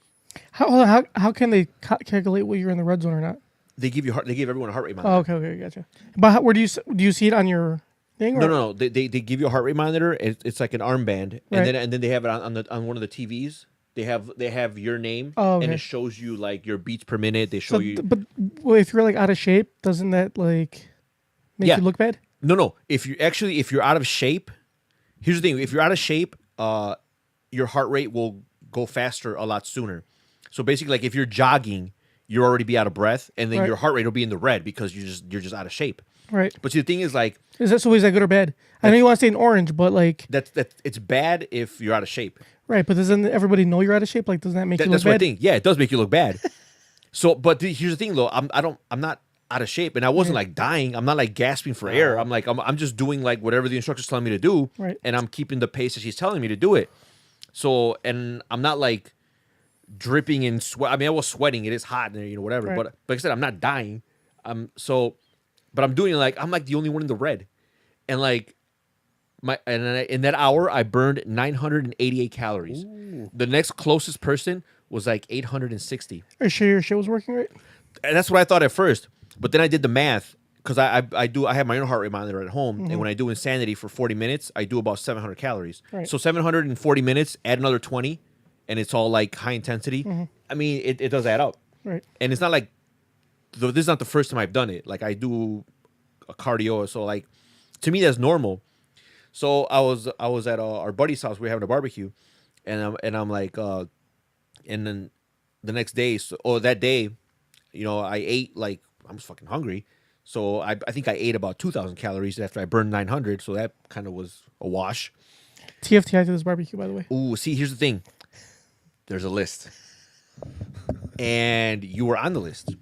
How can they calculate whether you're in the red zone or not? They give everyone a heart rate monitor. Oh, okay, gotcha. But where do you see it on your thing? Or? No. They give you a heart rate monitor. It's like an armband, and Right. then they have it on one of the TVs. They have your name, okay. and it shows you like your beats per minute. They show you. But if you're like out of shape, doesn't that like make Yeah. you look bad? No. If you're out of shape, here's the thing. If you're out of shape, your heart rate will go faster a lot sooner. So basically, like if you're jogging, you'll already be out of breath, and then Right. your heart rate will be in the red because you're just out of shape. Right. But see, the thing is like Is that good or bad? I know you want to stay in orange, but like that it's bad if you're out of shape. right. But doesn't everybody know you're out of shape? Like, doesn't that make you look That's my bad? thing. Yeah, it does make you look bad. So, but here's the thing, though. I'm not out of shape, and I wasn't like dying. I'm not like gasping for air. I'm just doing like whatever the instructor's telling me to do, Right. and I'm keeping the pace that she's telling me to do it. So, and I'm not like dripping in sweat. I mean, I was sweating. It is hot and whatever. Right. But like I said, I'm not dying. But I'm doing it like I'm like the only one in the red, and like in that hour I burned 988 calories. Ooh. The next closest person was like 860. Are you sure your shit was working right? And that's what I thought at first. But then I did the math because I have my own heart rate monitor at home, and when I do Insanity for 40 minutes, I do about 700 calories. Right. So 740 minutes, add another 20, and it's all like high intensity. I mean, it does add up. Right. And it's not like this is not the first time I've done it. Like I do a cardio, so like to me that's normal. So I was at our buddy's house. We were having a barbecue, and I'm like, and then the next day, that day, I ate like I was fucking hungry. So I think I ate about 2,000 calories after I burned 900. So that kind of was a wash. TFTI to this barbecue, by the way. Ooh, see, here's the thing. There's a list, and you were on the list.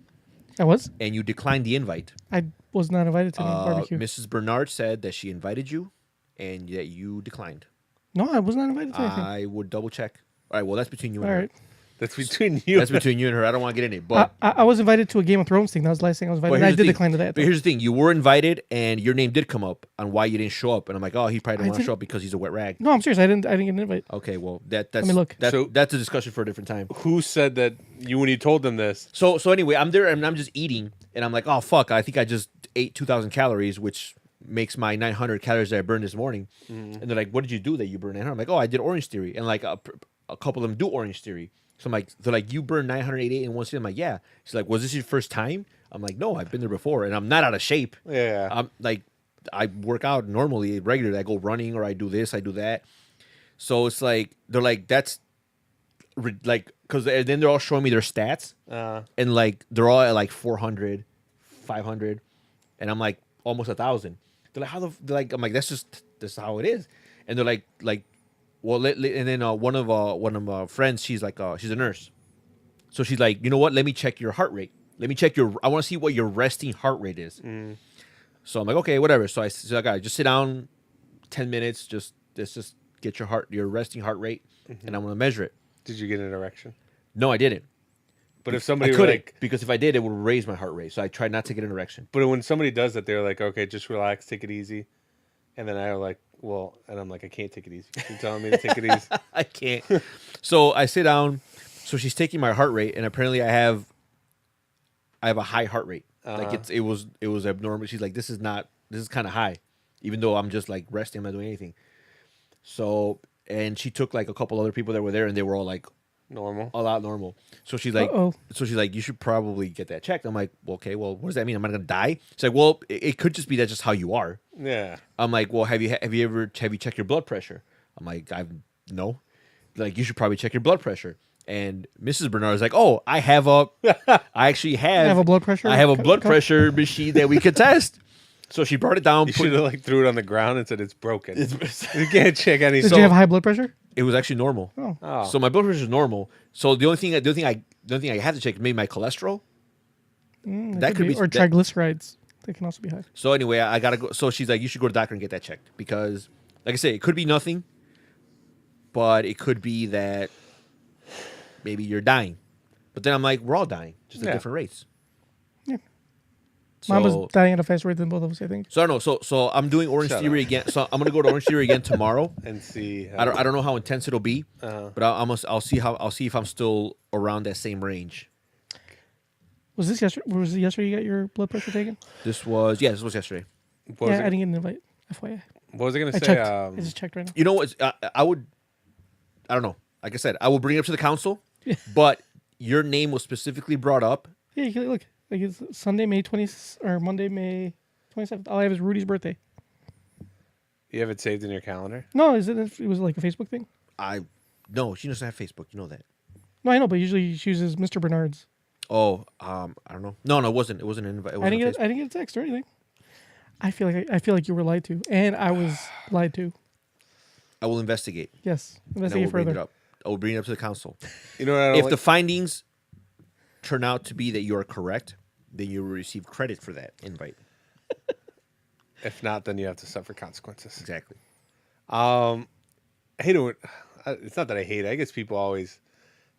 I was. And you declined the invite. I was not invited to the barbecue. Mrs. Bernard said that she invited you, and that you declined. No, I was not invited to anything. I would double check. All right, well, that's between you and All her. right. That's between you. That's between you and her. I don't want to get in it. But I was invited to a Game of Thrones thing. That was the last thing I was invited. but And I here's the did thing. decline to that. But here's the thing: you were invited, and your name did come up on why you didn't show up. And I'm like, oh, he probably didn't want to show up because he's a wet rag. No, I'm serious. I didn't get an invite. Okay, well, that's me look. that's a discussion for a different time. Who said that when you told them this? So anyway, I'm there and I'm just eating, and I'm like, oh fuck, I think I just ate 2,000 calories, which makes my 900 calories that I burned this morning. And they're like, what did you do that you burned 900? I'm like, oh, I did Orange Theory, and like a couple of them do Orange Theory. So I'm like, they're like, you burned 988 in one sitting. I'm like, yeah. She's like, was this your first time? I'm like, no, I've been there before, and I'm not out of shape. Yeah. I'm like, I work out normally, regularly. I go running or I do this, I do that. So it's like they're like, that's like, because then they're all showing me their stats, and like they're all at like 400, 500, and I'm like almost 1,000. They're like, they're like, I'm like, that's how it is, and they're like. Well, and then one of my friends, she's like, she's a nurse, so she's like, you know what? Let me check your heart rate. Let me check I want to see what your resting heart rate is. So I'm like, okay, whatever. So I said, like, all right, just sit down, 10 minutes. Let's just get your resting heart rate, and I'm gonna measure it. Did you get an erection? No, I didn't. But if I somebody were couldn't, like, because if I did, it would raise my heart rate. So I tried not to get an erection. but when somebody does that, they're like, okay, just relax, take it easy, and then I'm like, well, and I'm like, I can't take it easy. You're telling me to take it easy. I can't. So I sit down. So she's taking my heart rate, and apparently I have a high heart rate. Like it was abnormal. She's like, this is kind of high, even though I'm just like resting, I'm not doing anything. So, and she took like a couple other people that were there, and they were all like Normal. a lot normal. So she's like, Uh-oh. you should probably get that checked. I'm like, well, okay, well, what does that mean? Am I gonna die? She's like, well, it could just be that's just how you are. Yeah. I'm like, well, have you checked your blood pressure? I'm like, no. Like, you should probably check your blood pressure. And Mrs. Bernard is like, oh, I actually have a blood pressure? I have a blood pressure machine that we could test. So she brought it down. You should have like threw it on the ground and said it's broken. You can't check any. Did you have high blood pressure? It was actually normal. Oh. So my blood pressure is normal. So the only thing I had to check maybe my cholesterol. That could be or triglycerides. They can also be high. So anyway, I gotta go. So she's like, you should go to the doctor and get that checked because, like I say, it could be nothing, but it could be that maybe you're dying. But then I'm like, we're all dying, just at different rates. Yeah. So, Mom was dying at a faster rate than both of us, I think. So I don't know. So I'm doing Orange Theory again. So I'm gonna go to Orange Theory again tomorrow and see. I don't know how intense it'll be, but I'll see if I'm still around that same range. Was this yesterday? Was it yesterday you got your blood pressure taken? This was yesterday. What was I it, didn't get an invite. FYI. what was I going to I say? checked. I just checked right now. You know what? I don't know. Like I said, I will bring it up to the council, but your name was specifically brought up. Yeah, you can look. Like it's Sunday, May 20th, or Monday, May 27th. All I have is Rudy's birthday. You have it saved in your calendar? No, it was like a Facebook thing? No, she doesn't have Facebook. You know that. No, I know, but usually she uses Mr. Bernard's. Oh, I don't know. No, it wasn't. It wasn't an invite. I didn't get a text or anything. I feel like you were lied to, and I was lied to. I will investigate. Yes, And I will investigate bring it further. up. I will bring it up to the council. You know what I don't If like? the findings turn out to be that you are correct, then you will receive credit for that invite. If not, then you have to suffer consequences. Exactly. I hate it. It's not that I hate it. I guess people always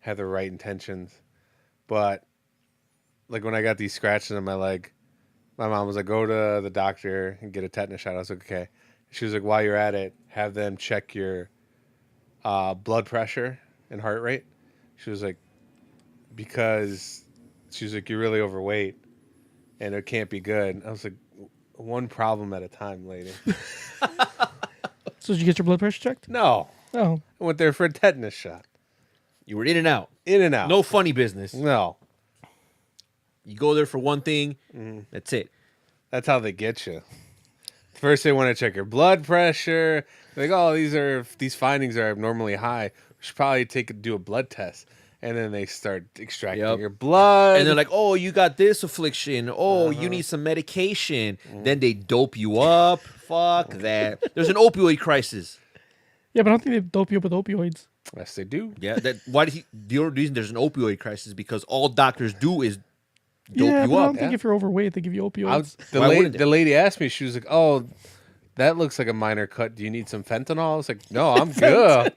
have the right intentions. But like when I got these scratches on my leg, my mom was like, go to the doctor and get a tetanus shot. I was like, okay. She was like, while you're at it, have them check your blood pressure and heart rate. She was like, because she was like, you're really overweight and it can't be good. I was like, one problem at a time, lady. So did you get your blood pressure checked? No. Oh. I went there for a tetanus shot. You were in and out. In and out. No funny business. No. You go there for one thing. That's it. That's how they get you. First, they want to check your blood pressure. They're like, oh, these findings are abnormally high. We should probably do a blood test. And then they start extracting your blood. And they're like, oh, you got this affliction. Oh, you need some medication. Then they dope you up. Fuck that. There's an opioid crisis. Yeah, but I don't think they dope you up with opioids. Yes, they do. Yeah, the only reason there's an opioid crisis is because all doctors do is dope Yeah, you but I up. don't think if you're overweight, they give you opioids. The lady asked me, she was like, oh, that looks like a minor cut. Do you need some fentanyl? I was like, no, I'm good.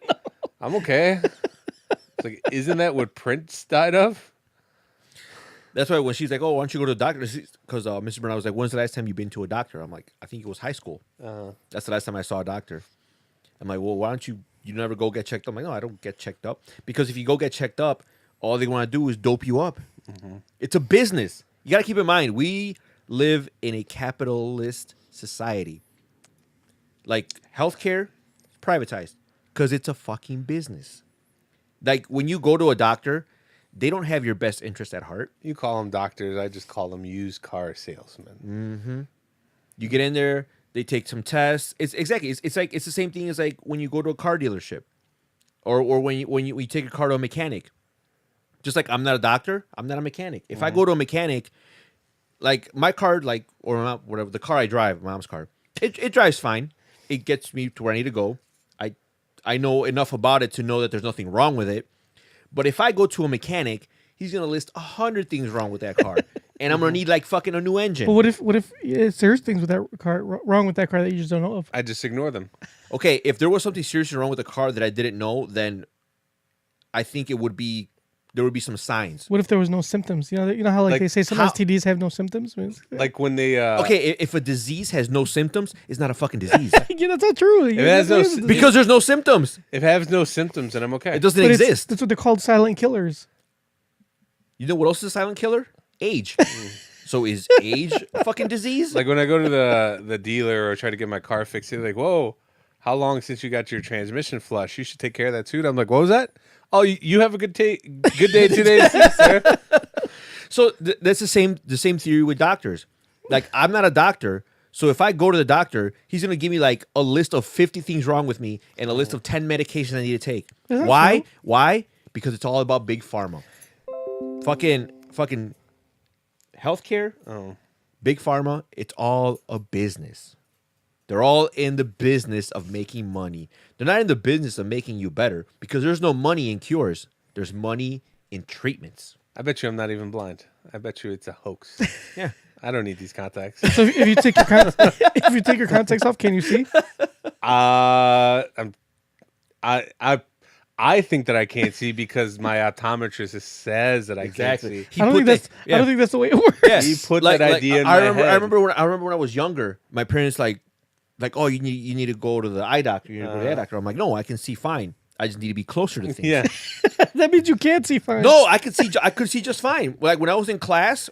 I'm okay. It's like, isn't that what Prince died of? That's why when she's like, oh, why don't you go to the doctor? Because Mr. Bernard was like, when's the last time you've been to a doctor? I'm like, I think it was high school. That's the last time I saw a doctor. I'm like, well, why don't you never go get checked up? I'm like, no, I don't get checked up. Because if you go get checked up, all they want to do is dope you up. It's a business. You got to keep in mind, we live in a capitalist society. Like, healthcare is privatized because it's a fucking business. Like, when you go to a doctor, they don't have your best interest at heart. You call them doctors. I just call them used car salesmen. You get in there, they take some tests. It's like it's the same thing as like when you go to a car dealership, or when you take a car to a mechanic. Just like I'm not a doctor, I'm not a mechanic. If I go to a mechanic, like my car, like or not, whatever the car I drive, mom's car, it drives fine. It gets me to where I need to go. I know enough about it to know that there's nothing wrong with it. But if I go to a mechanic, he's gonna list 100 things wrong with that car, and I'm gonna need like fucking a new engine. But what if there's things with that car wrong with that car that you just don't know of? I just ignore them. Okay, if there was something seriously wrong with the car that I didn't know, then I think there would be some signs. What if there was no symptoms? You know how Like, they say some STDs have no symptoms. Like when they Okay, if a disease has no symptoms, it's not a fucking disease. Yeah, that's not true. it has no Because there's no symptoms. if it has no symptoms, then I'm okay. It doesn't But exist. that's what they're called, silent killers. You know what else is a silent killer? Age. So is age a fucking disease? Like when I go to the dealer or try to get my car fixed, they're like, "Whoa, how long since you got your transmission flush? You should take care of that too." I'm like, "What was that? Oh, you have a good day today, sir." So that's the same theory with doctors. Like I'm not a doctor, so if I go to the doctor, he's gonna give me like a list of 50 things wrong with me and a list of 10 medications I need to take. Why? true? Why? Because it's all about big pharma. Fucking healthcare. Big pharma. It's all a business. They're all in the business of making money. They're not in the business of making you better because there's no money in cures. There's money in treatments. I bet you I'm not even blind. I bet you it's a hoax. Yeah. I don't need these contacts. So if you take your contacts off, can you see? I think that I can't see because my optometrist says that I can't see. I don't think that's the way it works. Yes. He put that idea in I my remember, head. I remember when I was younger, my parents like, oh, you need to go to the eye doctor. You need to go to the eye doctor. I'm like, no, I can see fine. I just need to be closer to things. Yeah. That means you can't see fine. No, I could see just fine. Like when I was in class,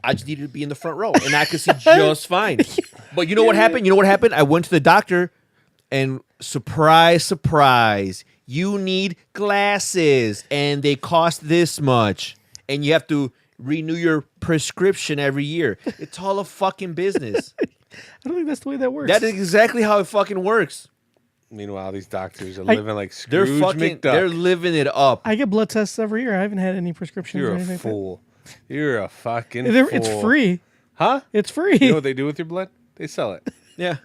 I just needed to be in the front row, and I could see just fine. But you know what happened? I went to the doctor, and surprise, surprise, you need glasses, and they cost this much, and you have to renew your prescription every year. It's all a fucking business. I don't think that's the way that works. That is exactly how it fucking works. Meanwhile, these doctors are living like They're Scrooge fucking. McDuck. They're living it up. I get blood tests every year. I haven't had any prescriptions You're or a anything. fool. You're a fucking Like fool. it's free. Huh? It's free. You know what they do with your blood? They sell it. Yeah.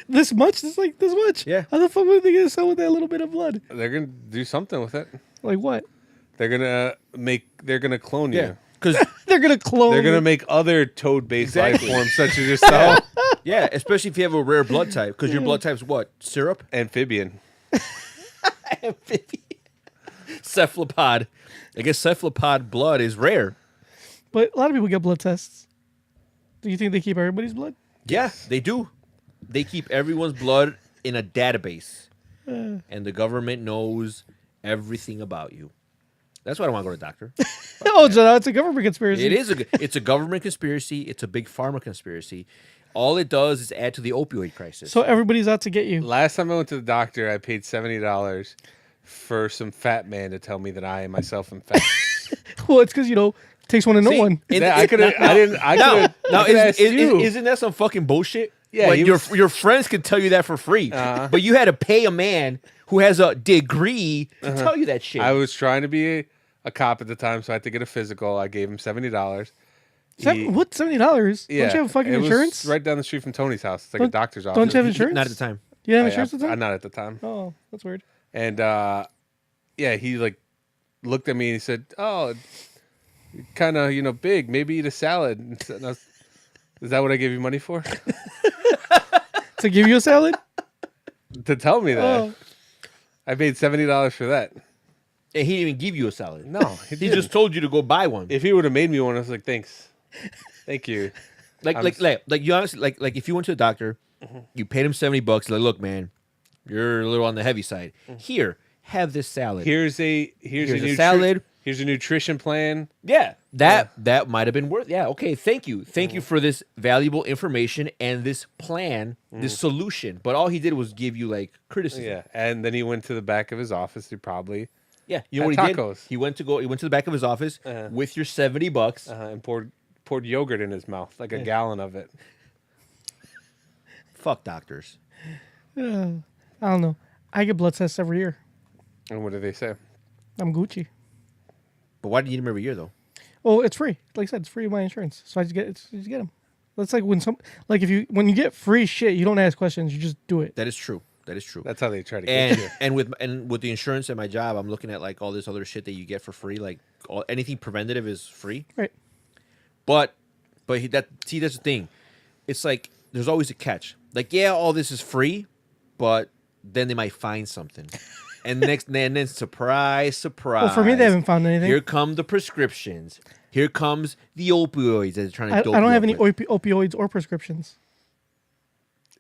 This much? It's like this much? Yeah. How the fuck are they gonna sell with that little bit of blood? They're gonna do something with it. Like what? They're gonna clone Yeah. you. Because They're gonna clone. They're gonna you. make other toad-based Exactly. life forms such as yourself. yeah, especially if you have a rare blood type. Because your blood type's what? Syrup. Amphibian. Cephalopod. I guess cephalopod blood is rare. But a lot of people get blood tests. Do you think they keep everybody's blood? Yeah, they do. They keep everyone's blood in a database, and the government knows everything about you. That's why I don't want to go to the doctor. Oh, so now it's a government conspiracy. It's a government conspiracy. It's a big pharma conspiracy. All it does is add to the opioid crisis. So everybody's out to get you. Last time I went to the doctor, I paid $70 for some fat man to tell me that I myself am fat. Well, it's because, it takes one to know one. I could have. I didn't. I could have. Isn't that some fucking bullshit? Yeah, like your friends could tell you that for free, but you had to pay a man who has a degree to tell you that shit. I was trying to be a cop at the time, so I had to get a physical. I gave him $70. What, $70? Yeah, Don't you have fucking it was insurance? right down the street from Tony's house. It's like a doctor's office. Don't you have insurance? Not at the time. You didn't have insurance at the time? Not at the time. Oh, that's weird. And he like looked at me and he said, "Oh, kind of big. Maybe eat a salad." And I was, is that what I gave you money for? To give you a salad? To tell me that. Oh. I paid $70 for that. And he didn't even give you a salad. No, He just told you to go buy one. If he would have made me one, I was like, "Thanks, thank you." Like you honestly like if you went to the doctor, you paid him $70. Like, look, man, you're a little on the heavy side. Here, have this salad. Here's a salad. Here's a nutrition plan. Yeah, that might have been worth. Yeah, okay. Thank you for this valuable information and this plan, this solution. But all he did was give you like criticism. Yeah, and then he went to the back of his office. He probably Yeah, you know what had he tacos. did? He went to the back of his office with your $70. and poured yogurt in his mouth, like a gallon of it. Fuck doctors. I don't know. I get blood tests every year. And what do they say? I'm Gucci. But why do you need them every year though? Well, it's free. Like I said, it's free of my insurance. So I just get them. That's like when you get free shit, you don't ask questions, you just do it. That is true. That's how they try to get you. And with the insurance at my job, I'm looking at like all this other shit that you get for free. Like anything preventative is free. Right. But that's the thing. It's like there's always a catch. Like, yeah, all this is free, but then they might find something. And then surprise. Well, for me, they haven't found anything. Here come the prescriptions. Here comes the opioids that they're trying to dope I don't you have up any with. opioids or prescriptions.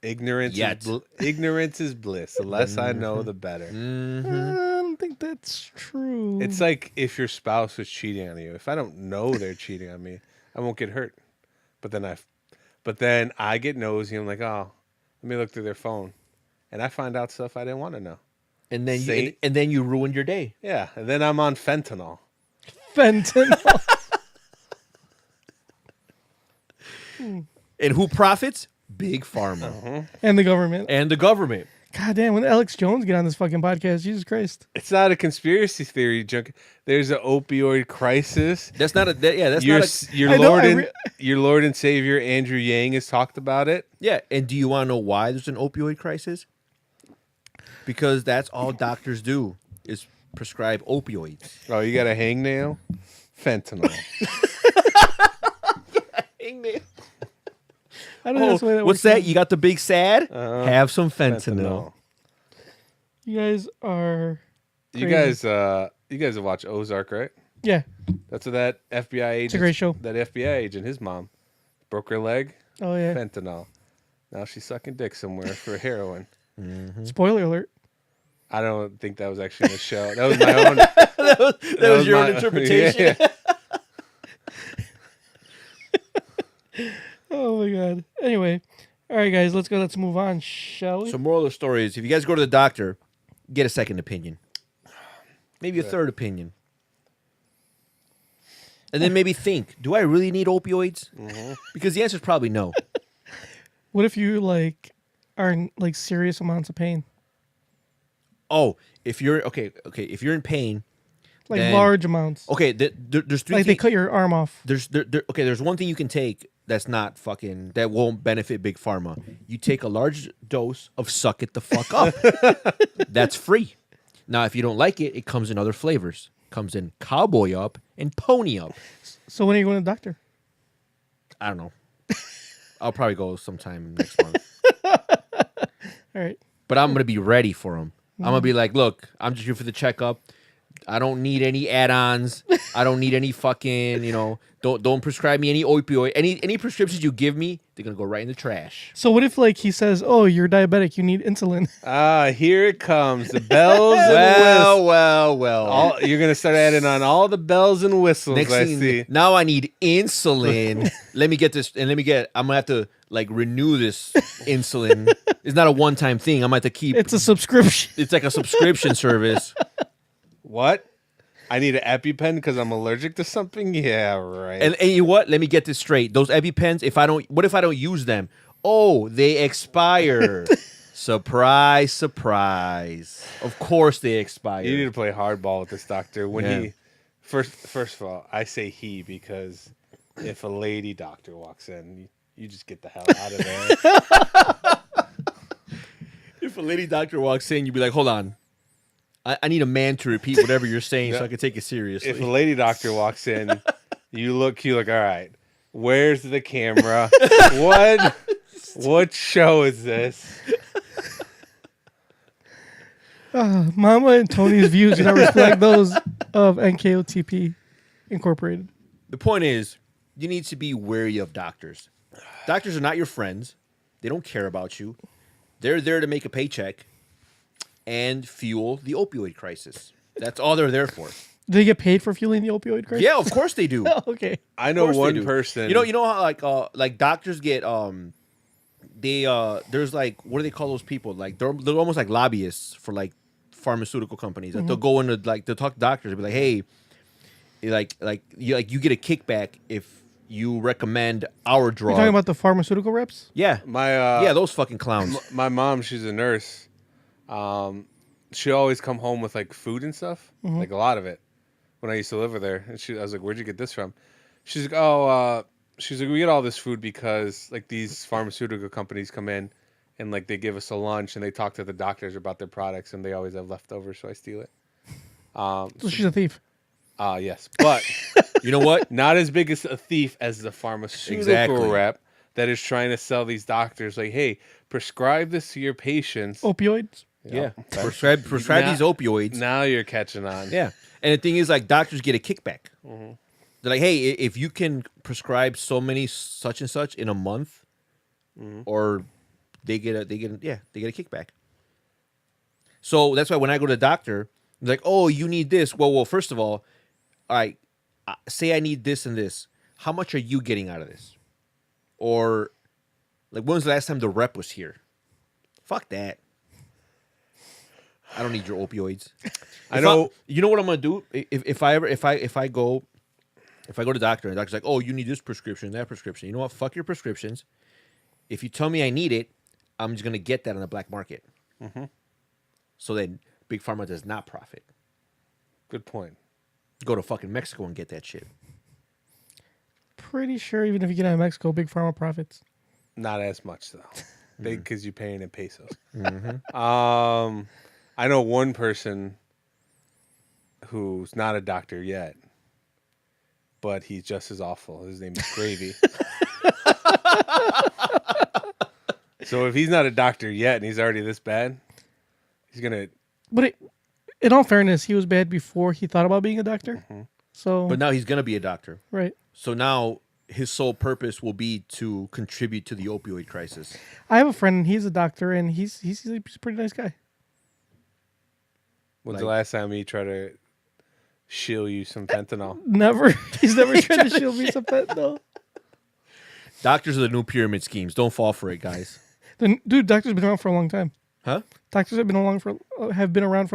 Ignorance is bliss. The less I know, the better. I don't think that's true. It's like if your spouse was cheating on you. If I don't know they're cheating on me, I won't get hurt. But then I get nosy. I'm like, oh, let me look through their phone, and I find out stuff I didn't want to know. And then you ruined your day. Yeah, and then I'm on fentanyl. Fentanyl. And who profits? Big pharma And the government. and the government. God damn, when Alex Jones get on this fucking podcast, Jesus Christ. It's not a conspiracy theory, junk. There's an opioid crisis. That's not a that's Your not a, your I know, Lord your Lord and Savior Andrew Yang has talked about it. yeah. And do you want to know why there's an opioid crisis? Because that's all doctors do is prescribe opioids. Oh, you got a hangnail? Fentanyl. I don't know that's the way that What's works that? out. You got the big sad? Have some fentanyl. You guys are You crazy. guys have watched Ozark, right? Yeah. That's what that FBI agent. It's a great show. That FBI agent, his mom, broke her leg. Oh, yeah. Fentanyl. Now she's sucking dick somewhere for heroin. Spoiler alert. I don't think that was actually in the show. That was my own. That was your own my- interpretation. Yeah. Oh, my God. Anyway. All right, guys. Let's move on, shall we? So moral of the story is if you guys go to the doctor, get a second opinion. Maybe a third opinion. And then maybe think, do I really need opioids? Because the answer is probably no. What if you, are in, serious amounts of pain? Oh, if you're if you're in pain, then- Large amounts. okay, there's three Like they things. cut your arm off. There's one thing you can take that's not fucking that won't benefit big pharma. You take a large dose of suck it the fuck up. That's free. Now, if you don't like it, it comes in other flavors. Comes in cowboy up and pony up. So when are you going to the doctor? I don't know. I'll probably go sometime next month. All right. But I'm gonna be ready for them. I'm gonna be like, look, I'm just here for the checkup. I don't need any add-ons. I don't need any fucking, don't prescribe me any opioid. Any prescriptions you give me, they're gonna go right in the trash. So what if like he says, "Oh, you're diabetic. You need insulin." Here it comes. The bells and whistles. Well. You're gonna start adding on all the bells and whistles. Next I thing, see. now I need insulin. Let me get this, and I'm gonna have to like renew this insulin. It's not a one-time thing. I'm gonna have to keep. It's a subscription. It's like a subscription service. What? I need an EpiPen because I'm allergic to something? Yeah, right. And you know what? Let me get this straight. Those EpiPens, what if I don't use them? Oh, they expire. Surprise, surprise. Of course they expire. You need to play hardball with this doctor. When Yeah. he first of all, I say he because if a lady doctor walks in, you just get the hell out of there. If a lady doctor walks in, you'd be like, hold on. I need a man to repeat whatever you're saying so I can take it seriously. If a lady doctor walks in, you look all right, where's the camera? What show is this? Mama and Tony's views do not reflect those of NKOTP Incorporated. The point is, you need to be wary of doctors. Doctors are not your friends. They don't care about you. They're there to make a paycheck and fuel the opioid crisis. That's all they're there for. Do they get paid for fueling the opioid crisis? Yeah, of course they do. Okay. I know Of course they one do. person. You know how like doctors get there's like, what do they call those people? Like they're almost like lobbyists for like pharmaceutical companies. Like they'll go into they'll talk to doctors and be like, hey, you get a kickback if you recommend our drug. You're talking about the pharmaceutical reps? yeah, my those fucking clowns. my mom, she's a nurse. She always come home with like food and stuff, like a lot of it. When I used to live with her, and I was like, "Where'd you get this from?" She's like, she's like, "We get all this food because like these pharmaceutical companies come in, and like they give us a lunch, and they talk to the doctors about their products, and they always have leftovers, so I steal it." So she's a thief. Yes, but You know what? not as big as a thief as the pharmaceutical Exactly. rep that is trying to sell these doctors like, "Hey, prescribe this to your patients." Opioids? Yeah, prescribe these opioids. Now you're catching on. Yeah, and the thing is, like, doctors get a kickback. They're like, hey, if you can prescribe so many such and such in a month, or they get a kickback. So that's why when I go to the doctor, they're like, oh, you need this. Well, first of all right, say I need this and this. How much are you getting out of this? Or like, when was the last time the rep was here? Fuck that. I don't need your opioids. I know. You know what I'm gonna do if I go to the doctor and the doctor's like, oh, you need this prescription, that prescription. You know what? Fuck your prescriptions. If you tell me I need it, I'm just gonna get that on the black market. So then Big Pharma does not profit. Good point. Go to fucking Mexico and get that shit. Pretty sure even if you get out of Mexico, Big Pharma profits. Not as much though, because you're paying in pesos. I know one person who's not a doctor yet, but he's just as awful. His name is Gravy. So if he's not a doctor yet and he's already this bad, he's gonna. But in all fairness, he was bad before he thought about being a doctor. So, But now he's gonna be a doctor. right. So now his sole purpose will be to contribute to the opioid crisis. I have a friend, and he's a doctor, and he's a pretty nice guy. When's the last time he tried to shill you some fentanyl? Never. He's never tried to shield me some fentanyl. Doctors are the new pyramid schemes. Don't fall for it, guys. Dude, doctors have been around for a long time. Huh? Doctors have been around for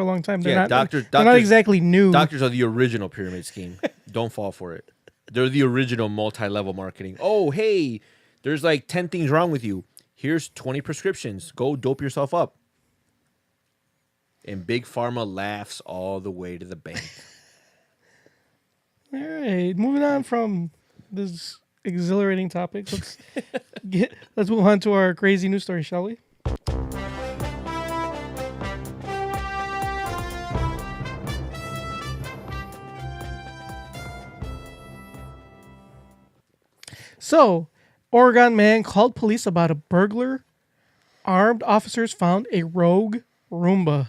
a long time. They're Yeah, not, doctors- they're not exactly new. Doctors are the original pyramid scheme. Don't fall for it. They're the original multi-level marketing. Oh, hey, there's like 10 things wrong with you. Here's 20 prescriptions. Go dope yourself up. And Big Pharma laughs all the way to the bank. All right, moving on from this exhilarating topic. Let's move on to our crazy news story, shall we? So, Oregon man called police about a burglar. Armed officers found a rogue Roomba.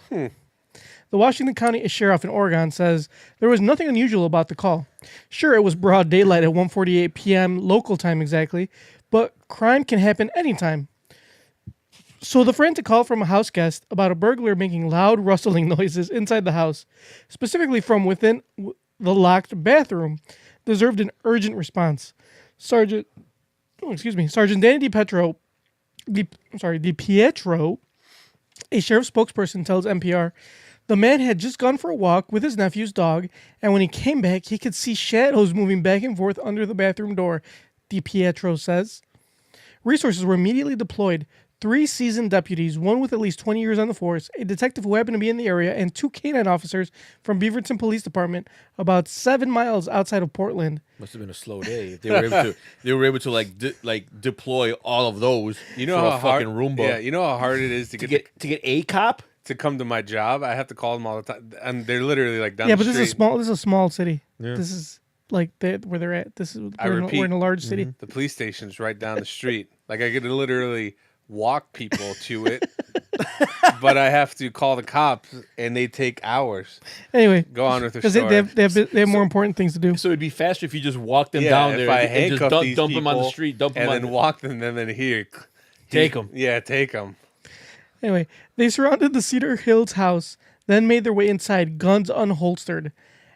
The Washington County Sheriff in Oregon says there was nothing unusual about the call. Sure, it was broad daylight at 1:48 p.m. local time exactly, but crime can happen anytime. So the frantic call from a house guest about a burglar making loud rustling noises inside the house, specifically from within the locked bathroom, deserved an urgent response. Sergeant Danny DiPietro, a sheriff spokesperson, tells NPR the man had just gone for a walk with his nephew's dog, and when he came back, he could see shadows moving back and forth under the bathroom door, DiPietro says. Resources were immediately deployed. 3 seasoned deputies, one with at least 20 years on the force, a detective who happened to be in the area, and 2 canine officers from Beaverton Police Department, about 7 miles outside of Portland. Must have been a slow day. If they were able to like deploy all of those. You know for how a fucking hard, Roomba. Yeah, you know how hard it is to get a cop to come to my job. I have to call them all the time, and they're literally like down. Yeah, the but street. this is a small city. Yeah. This is like where they're at. Repeat, we're in a large city. The police station's right down the street. Like I could literally walk people to it, but I have to call the cops, and they take hours. Anyway, Go on with their because story. they have more important things to do. So it'd be faster if you just walk them Yeah, down if there I and just handcuff these dump them on the people street, dump them and on then walk them, and then here, Take 'em. Yeah, take them. Anyway, they surrounded the Cedar Hills house, then made their way inside, guns unholstered.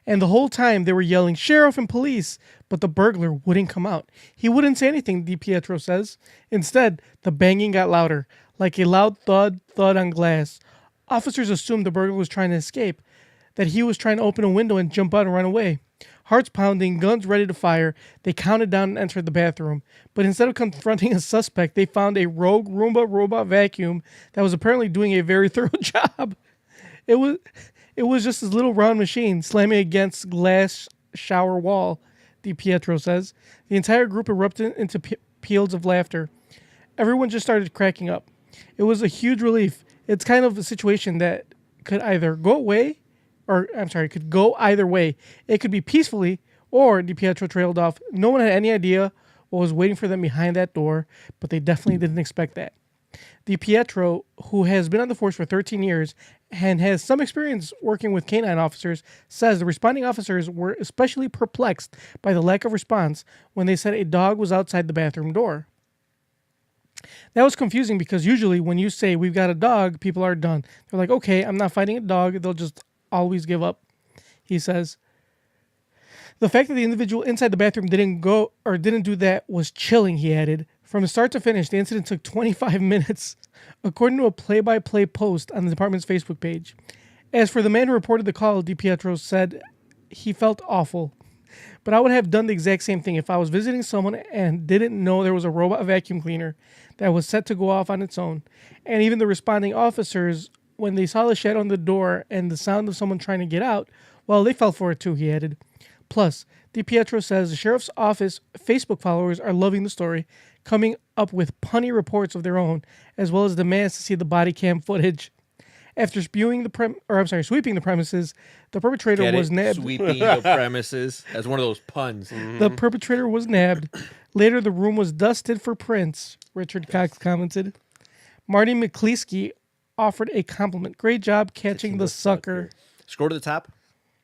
And the whole time they were yelling, "Sheriff and police," but the burglar wouldn't come out. He wouldn't say anything, DiPietro says. Instead, the banging got louder, like a loud thud on glass. Officers assumed the burglar was trying to escape, that he was trying to open a window and jump out and run away. Hearts pounding, guns ready to fire, they counted down and entered the bathroom. But instead of confronting a suspect, they found a rogue Roomba robot vacuum that was apparently doing a very thorough job. It was just this little round machine slamming against glass shower wall, DiPietro says. The entire group erupted into peals of laughter. Everyone just started cracking up. It was a huge relief. It's kind of a situation that could either go away, could go either way. It could be peacefully, or DiPietro trailed off. No one had any idea what was waiting for them behind that door, but they definitely didn't expect that. DiPietro, who has been on the force for 13 years and has some experience working with canine officers, says the responding officers were especially perplexed by the lack of response when they said a dog was outside the bathroom door. That was confusing because usually when you say we've got a dog, people are done. They're like, okay, I'm not fighting a dog. They'll just always give up. He says, the fact that the individual inside the bathroom didn't do that was chilling, he added. From start to finish, the incident took 25 minutes, according to a play-by-play post on the department's Facebook page. As for the man who reported the call, DiPietro said he felt awful. But I would have done the exact same thing if I was visiting someone and didn't know there was a robot vacuum cleaner that was set to go off on its own. And even the responding officers, when they saw the shadow on the door and the sound of someone trying to get out, well, they fell for it too, he added. Plus, DiPietro says the sheriff's office Facebook followers are loving the story, coming up with punny reports of their own, as well as demands to see the body cam footage. After sweeping the premises, the perpetrator was nabbed. Sweeping the premises as one of those puns. The perpetrator was nabbed. Later, the room was dusted for prints, Richard Cox commented. Marty McCleskey offered a compliment. Great job catching the sucker. Scroll to the top.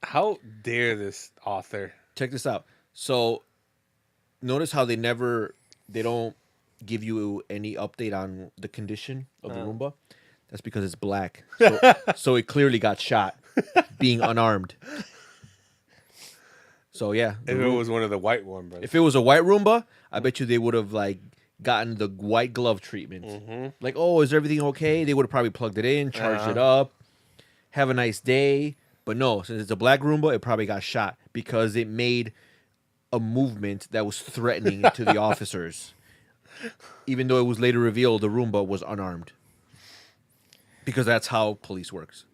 How dare this author? Check this out. So, notice how they don't give you any update on the condition of the Roomba. That's because it's black. So it clearly got shot, being unarmed. So yeah. If it was one of the white ones, if it was a white Roomba, I bet you they would have gotten the white glove treatment. Like, oh, is everything okay? They would have probably plugged it in, charged it up, have a nice day. But no, since it's a black Roomba, it probably got shot because it made a movement that was threatening to the officers. Even though it was later revealed the Roomba was unarmed. Because that's how police works.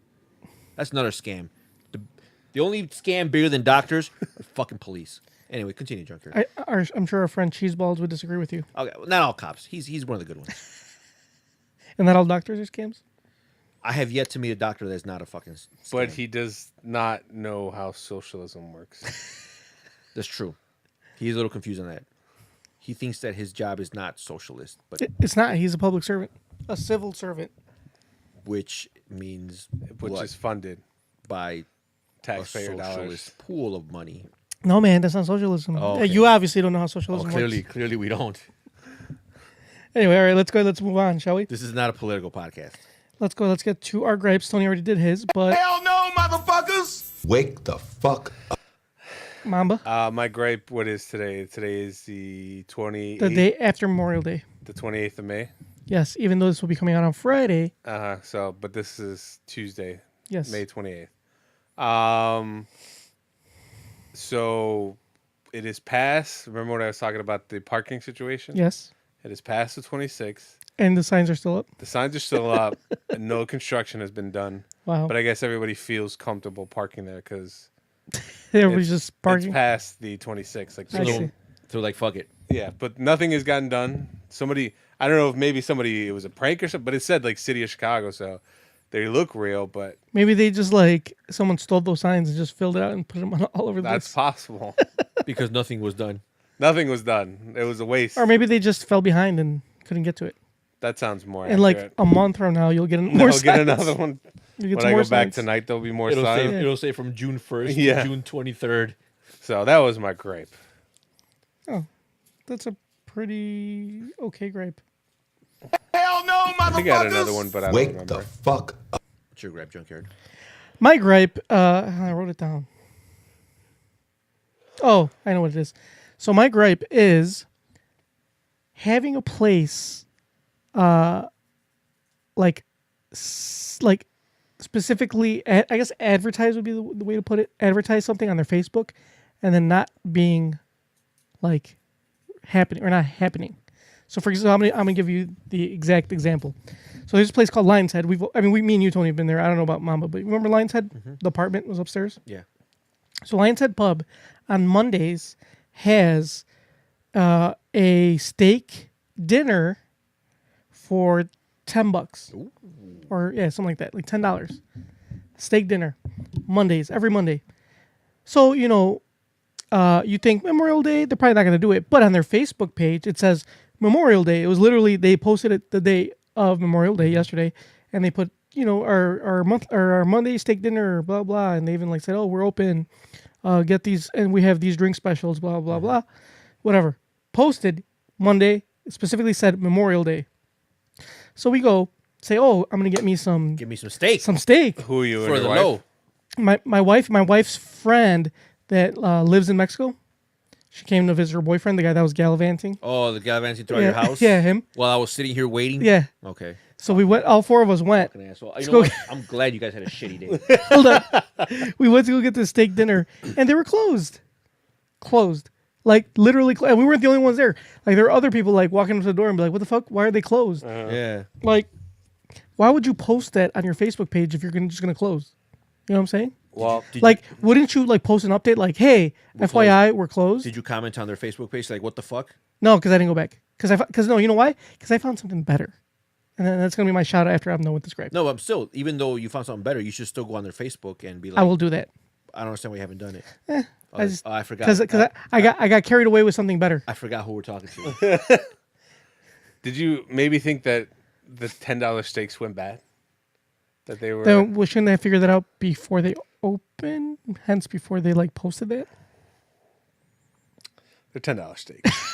That's another scam. The only scam bigger than doctors are fucking police. Anyway, continue, Junker. I'm sure our friend Cheeseballs would disagree with you. Okay, well, not all cops. He's one of the good ones. And not all doctors are scams? I have yet to meet a doctor that's not a fucking scam. But he does not know how socialism works. That's true. He's a little confused on that. He thinks that his job is not socialist, but It's not. He's a public servant. A civil servant. which means Which what? is funded. by a Taxpayer dollars. socialist pool of money. No, man, that's not socialism. Oh, okay. You obviously don't know how Oh, socialism clearly, works. clearly we don't. Anyway, all right, let's go. Let's move on, shall we? This is not a political podcast. Let's go. Let's get to our gripes. Tony already did his, but Hell no, motherfuckers! Wake the fuck up. Mamba, My gripe, what is today? Today is the 28th, the day after Memorial Day. the 28th of May. Yes, even though this will be coming out on Friday. So, but this is Tuesday, Yes. May 28th. So it is past. Remember what I was talking about, the parking situation? Yes. It is past the 26th. And the signs are still up. The signs are still up. And no construction has been done. Wow. But I guess everybody feels comfortable parking there because Everybody's just parking. it's past the 26th. Like, I so see. So like, fuck it. yeah, but nothing has gotten done. Somebody, I don't know if maybe somebody, it was a prank or something, but it said like City of Chicago, so they look real, but Maybe they just someone stole those signs and just filled it out and put them on all over the that's place. possible. Because nothing was done. Nothing was done. It was a waste. Or maybe they just fell behind and couldn't get to it. That sounds more And accurate. a month from now, you'll get more No, signs. get another one. You get When some I more go back signs. tonight, there'll be more It'll signs. say, it'll say from June 1st Yeah. to June 23rd. So that was my gripe. Oh, that's a pretty okay gripe. Hell no, motherfuckers! I think I had another one, but I don't Wake remember. the fuck up. What's your grab, Junkyard? My gripe, I wrote it down. Oh, I know what it is. So my gripe is having a place, like specifically, I guess advertise would be the way to put it. Advertise something on their Facebook, and then not being like happening or not happening. So for example, I'm gonna give you the exact example. So there's a place called Lion's Head. Me and you, Tony, have been there. I don't know about Mamba, but remember Lion's Head? The apartment was upstairs. Yeah. So Lion's Head Pub on Mondays has a steak dinner for $10, or something like that, like $10. Steak dinner, Mondays, every Monday. So you think Memorial Day, they're probably not going to do it, but on their Facebook page it says Memorial Day. It was literally they posted it the day of Memorial Day yesterday, and they put our Monday steak dinner, blah blah, and they even said, oh, we're open, get these, and we have these drink specials, blah blah blah, whatever. Posted Monday, specifically said Memorial Day. So we go say, oh, I'm gonna get me some Give me some steak. some steak. Who are you for and the your wife? low. My wife's friend that lives in Mexico. She came to visit her boyfriend, the guy that was gallivanting. Oh, the gallivanting throughout your house? Yeah, him. While I was sitting here waiting? Yeah. Okay. So we went. All four of us went. Fucking asshole. Let's You know go- what? I'm glad you guys had a shitty day. Hold on. We went to go get this steak dinner, and they were closed. Closed. Like literally, we weren't the only ones there. Like there were other people walking up to the door and be like, "What the fuck? Why are they closed?" Yeah. Like, why would you post that on your Facebook page if you're just gonna close? You know what I'm saying? Well, Wouldn't you post an update like, "Hey, FYI, we're closed"? Did you comment on their Facebook page like, what the fuck? No, because I didn't go back. Because no, you know why? Because I found something better, and then that's gonna be my shout out after I'm done with this gripe. No, I'm still, even though you found something better, you should still go on their Facebook and be like, I will do that. I don't understand why you haven't done it. I forgot. Because I got carried away with something better. I forgot who we're talking to. did you maybe think that the $10 steaks went bad? That they were. Then shouldn't they have figured that out before they opened? Hence, before they posted that. They're $10 steaks.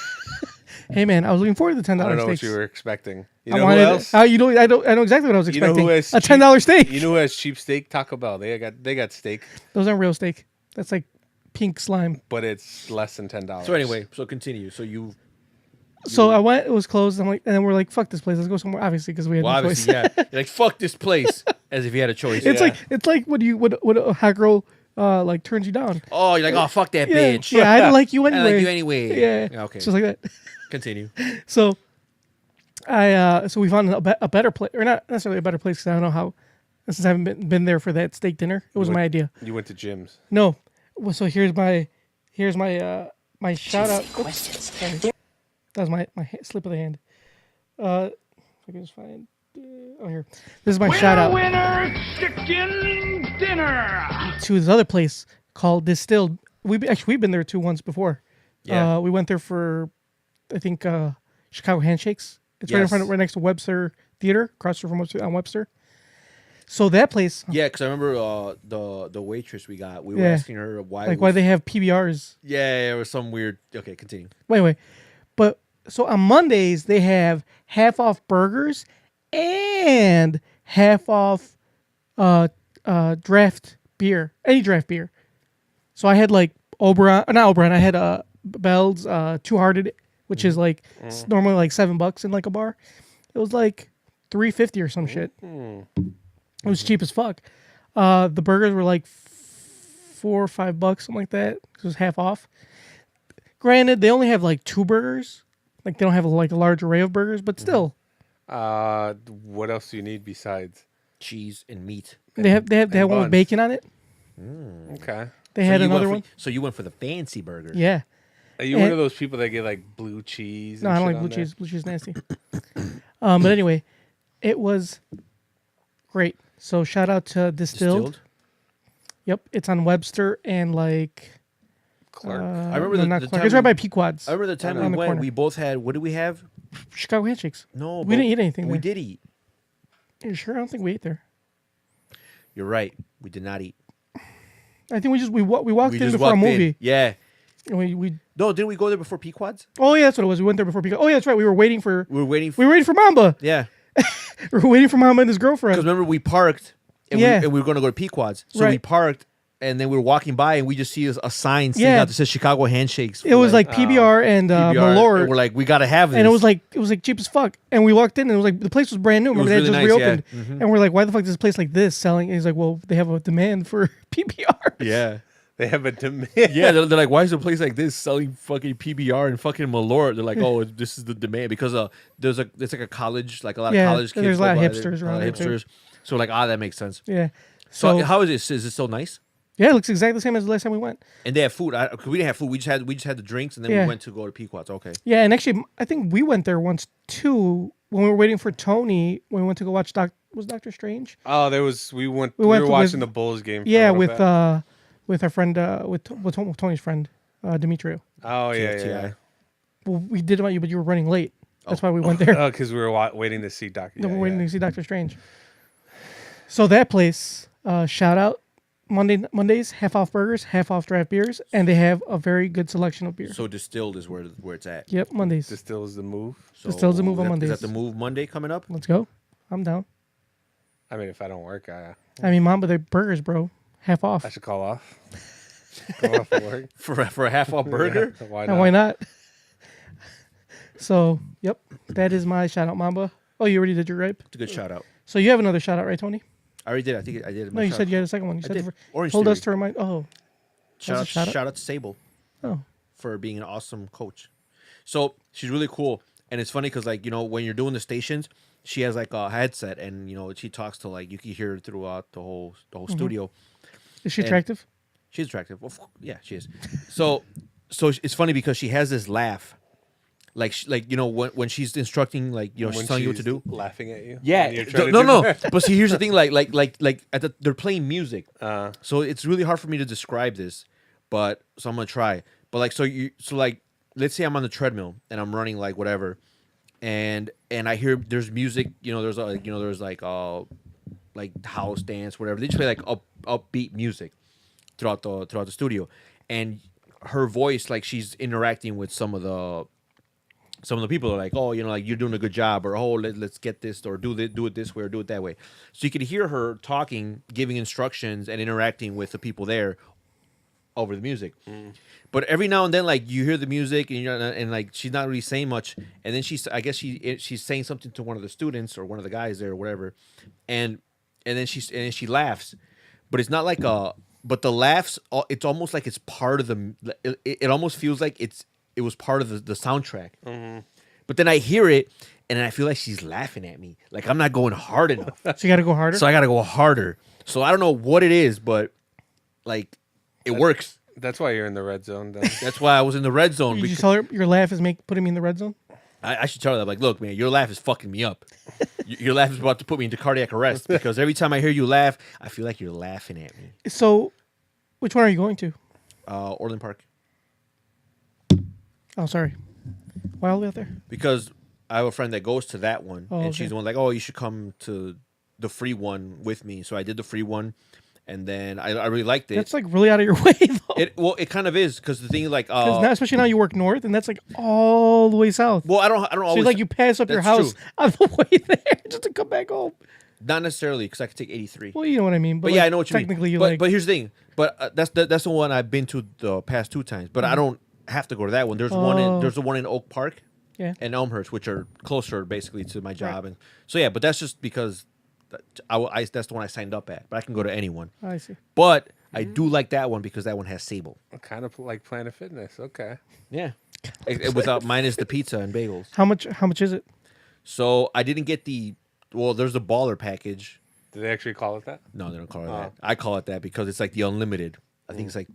Hey man, I was looking forward to the $10 I don't know steaks. what you were expecting. You I know wanted. who else? I know exactly what I was You know expecting. who has A cheap- $10 steak. You know who has cheap steak? Taco Bell. They got steak, Those aren't real steak. That's like pink slime. but it's less than $10. So anyway, so continue. So you, So I went. It was closed. I'm like, and then we're like, "Fuck this place. Let's go somewhere." Obviously, because we had well, no choice. obviously, yeah. You're like, fuck this place, as if you had a choice. It's like when a hot girl turns you down. Oh, you're like, oh, fuck that Yeah, bitch. yeah, I didn't like you I anyway. like you anyway. Yeah, Okay. just like that. Continue. So, so we found a better place, or not necessarily a better place, because I don't know how. Since I haven't been there for that steak dinner, it was my idea. You went to Jim's. No, well, so here's my my shout out. Oops, sorry. That was my slip of the hand. If I can just find. Oh, here. This is my shout out Winner, chicken dinner. to this other place called Distilled. We've been there once before. Yeah. We went there for, I think, Chicago Handshakes. It's right in Yes. front, right next to Webster Theater, across from Webster on Webster. So that place, Yeah, because I remember the waitress we got. We were Yeah. asking her why. like why they have PBRs. Yeah, it was some weird. Okay, continue. Wait. But so on Mondays they have half off burgers and half off draft beer, any draft beer. So I had like Oberon, not Oberon. I had Bell's Two Hearted, which is like normally like $7 in like a bar. It was like $3.50 or some shit. It was cheap as fuck. The burgers were like $4 or $5, something like that. It was half off. Granted, they only have like 2 burgers. Like they don't have like a large array of burgers, but still, What else do you need besides? Cheese and meat. they have one with buns. bacon on it. Okay. They had you another went one. So you went for the fancy burger. Yeah. Are you one of those people that get like blue cheese? No, and I don't shit like blue on there? cheese. Blue cheese is nasty. But anyway, it was great. So shout out to Distilled. Yep, it's on Webster and like Clark. I remember not the Clark. time It's right we- by Pequod's. I remember the time On we the went. corner. We both had. What did we have? Chicago handshakes. No, we but didn't eat anything. We there. did eat. You sure? I don't think we ate there. You're right. We did not eat. I think we walked We in just before a walked movie. in. Yeah. And we No, didn't we go there before Pequod's? oh yeah, that's what it was. We went there before Pequod's. Oh yeah, that's right. We were waiting for We were waiting. we were waiting for Mamba. Yeah. We were waiting for Mamba and his Because girlfriend. remember we parked. And Yeah. we were going to go to Pequod's. So we Right. parked, and then we were walking by, and we just see a sign sticking Yeah. out that says Chicago Handshakes. It was like PBR and PBR, Malort. and we're like, we got to have this. And it was like cheap as fuck. And we walked in and it was like the place was brand new. Remember was they had really just nice, yeah. reopened. And we're like, why the fuck is this place like this selling? And he's like, well, they have a demand for PBR. yeah. They have a demand. Yeah, they're like, why is a place like this selling fucking PBR and fucking Malort? They're like, oh, this is the demand because it's like a college, like a lot of Yeah, college kids. there's a lot of go by there, hipsters a lot around of there, too. hipsters. So like, that makes sense. Yeah. So, So how is this? Is it still nice? yeah, it looks exactly the same as the last time we went. And they have food. Cause we didn't have food. We just had the drinks, and then Yeah. we went to go to Pequod's. Okay. Yeah, and actually I think we went there once too when we were waiting for Tony when we went to go watch was Doctor Strange. Oh, there was. We were went watching with- the Bulls game. For a Yeah, little bit. with our friend with Tony's friend Demetrio. Oh yeah, TFTI. yeah. Well, we did about you, but you were running late. That's why we went there. Oh, because we were waiting to see Doctor. No, Yeah, we're waiting yeah. to see Doctor Strange. So that place, shout out Mondays, half off burgers, half off draft beers, and they have a very good selection of beer. So Distilled is where it's at. Yep, Mondays. This still is the move. So Distill's the move on is Mondays. that the move Monday coming up? Let's go. I'm down. I mean, if I don't work, I I mean, Mom, but they're burgers, bro. Half off. should call off. Go off at work. For a half off burger? Yeah, why And not? why not? So, yep, that is my shout out, Mamba. Oh, you already did your gripe? It's a good shout out. So you have another shout out, right, Tony? I already did. I think I did. No, you said you had a second one. You said did. Orange told us Theory. to remind. Oh, Shout out, Shout out? shout out to Sable oh, for being an awesome coach. So she's really cool, and it's funny because like when you're doing the stations, she has like a headset, and she talks to like you can hear her throughout the whole studio. is she And- attractive? She's attractive. Well, yeah, she is. So it's funny because she has this laugh, like when she's instructing, like she's When telling you what to she's do. laughing at you. Yeah, and you're trying to no. do- But see, here's the thing: they're playing music, so it's really hard for me to describe this. But so I'm gonna try. But like, let's say I'm on the treadmill and I'm running like whatever, and I hear there's music. There's like house dance, whatever. They just play like upbeat music throughout the studio, and her voice, like she's interacting with some of the people are like, oh, like you're doing a good job, or oh, let's get this, or do it this way, or do it that way. So you could hear her talking, giving instructions, and interacting with the people there over the music. But every now and then, like you hear the music, and like she's not really saying much, and then she's saying something to one of the students or one of the guys there or whatever, and then she laughs, but it's not like but the laughs, it's almost like it's part of the. It almost feels like it was part of the soundtrack. But then I hear it, and I feel like she's laughing at me. Like I'm not going hard enough. So you got to go harder. So I got to go harder. So I don't know what it is, but like it works. That's why you're in the red zone. Then. That's why I was in the red zone. you because just tell her your laugh is putting me in the red zone. I should tell her that, like, look, man, your laugh is fucking me up. Your laugh is about to put me into cardiac arrest because every time I hear you laugh, I feel like you're laughing at me. So, which one are you going to? Orland Park. Oh, sorry. Why all the way out there? Because I have a friend that goes to that one, Oh, and okay. she's the one like, oh, you should come to the free one with me, so I did the free one, and then I really liked it. That's like really out of your way though. It kind of is because the thing like Because now, especially now you work north, and that's like all the way south. well I don't So always like you pass up your that's house true. on the way there just to come back home. Not necessarily because I could take 83. Well, you know what I mean. But like, yeah, I know what you mean. technically you but, like. But here's the thing. But that's the one I've been to the past 2 times. But I don't have to go to that one. There's the one in Oak Park, Yeah. and Elmhurst, which are closer basically to my job. And so yeah, but that's just because that's the one I signed up at. But I can go to any one. I see. But I do like that one because that one has Sable. Kind of like Planet Fitness. Okay. Yeah, without minus the pizza and bagels. How much is it? So I didn't get there's the baller package. Do they actually call it that? No, they don't call it that. I call it that because it's like the unlimited. I think it's like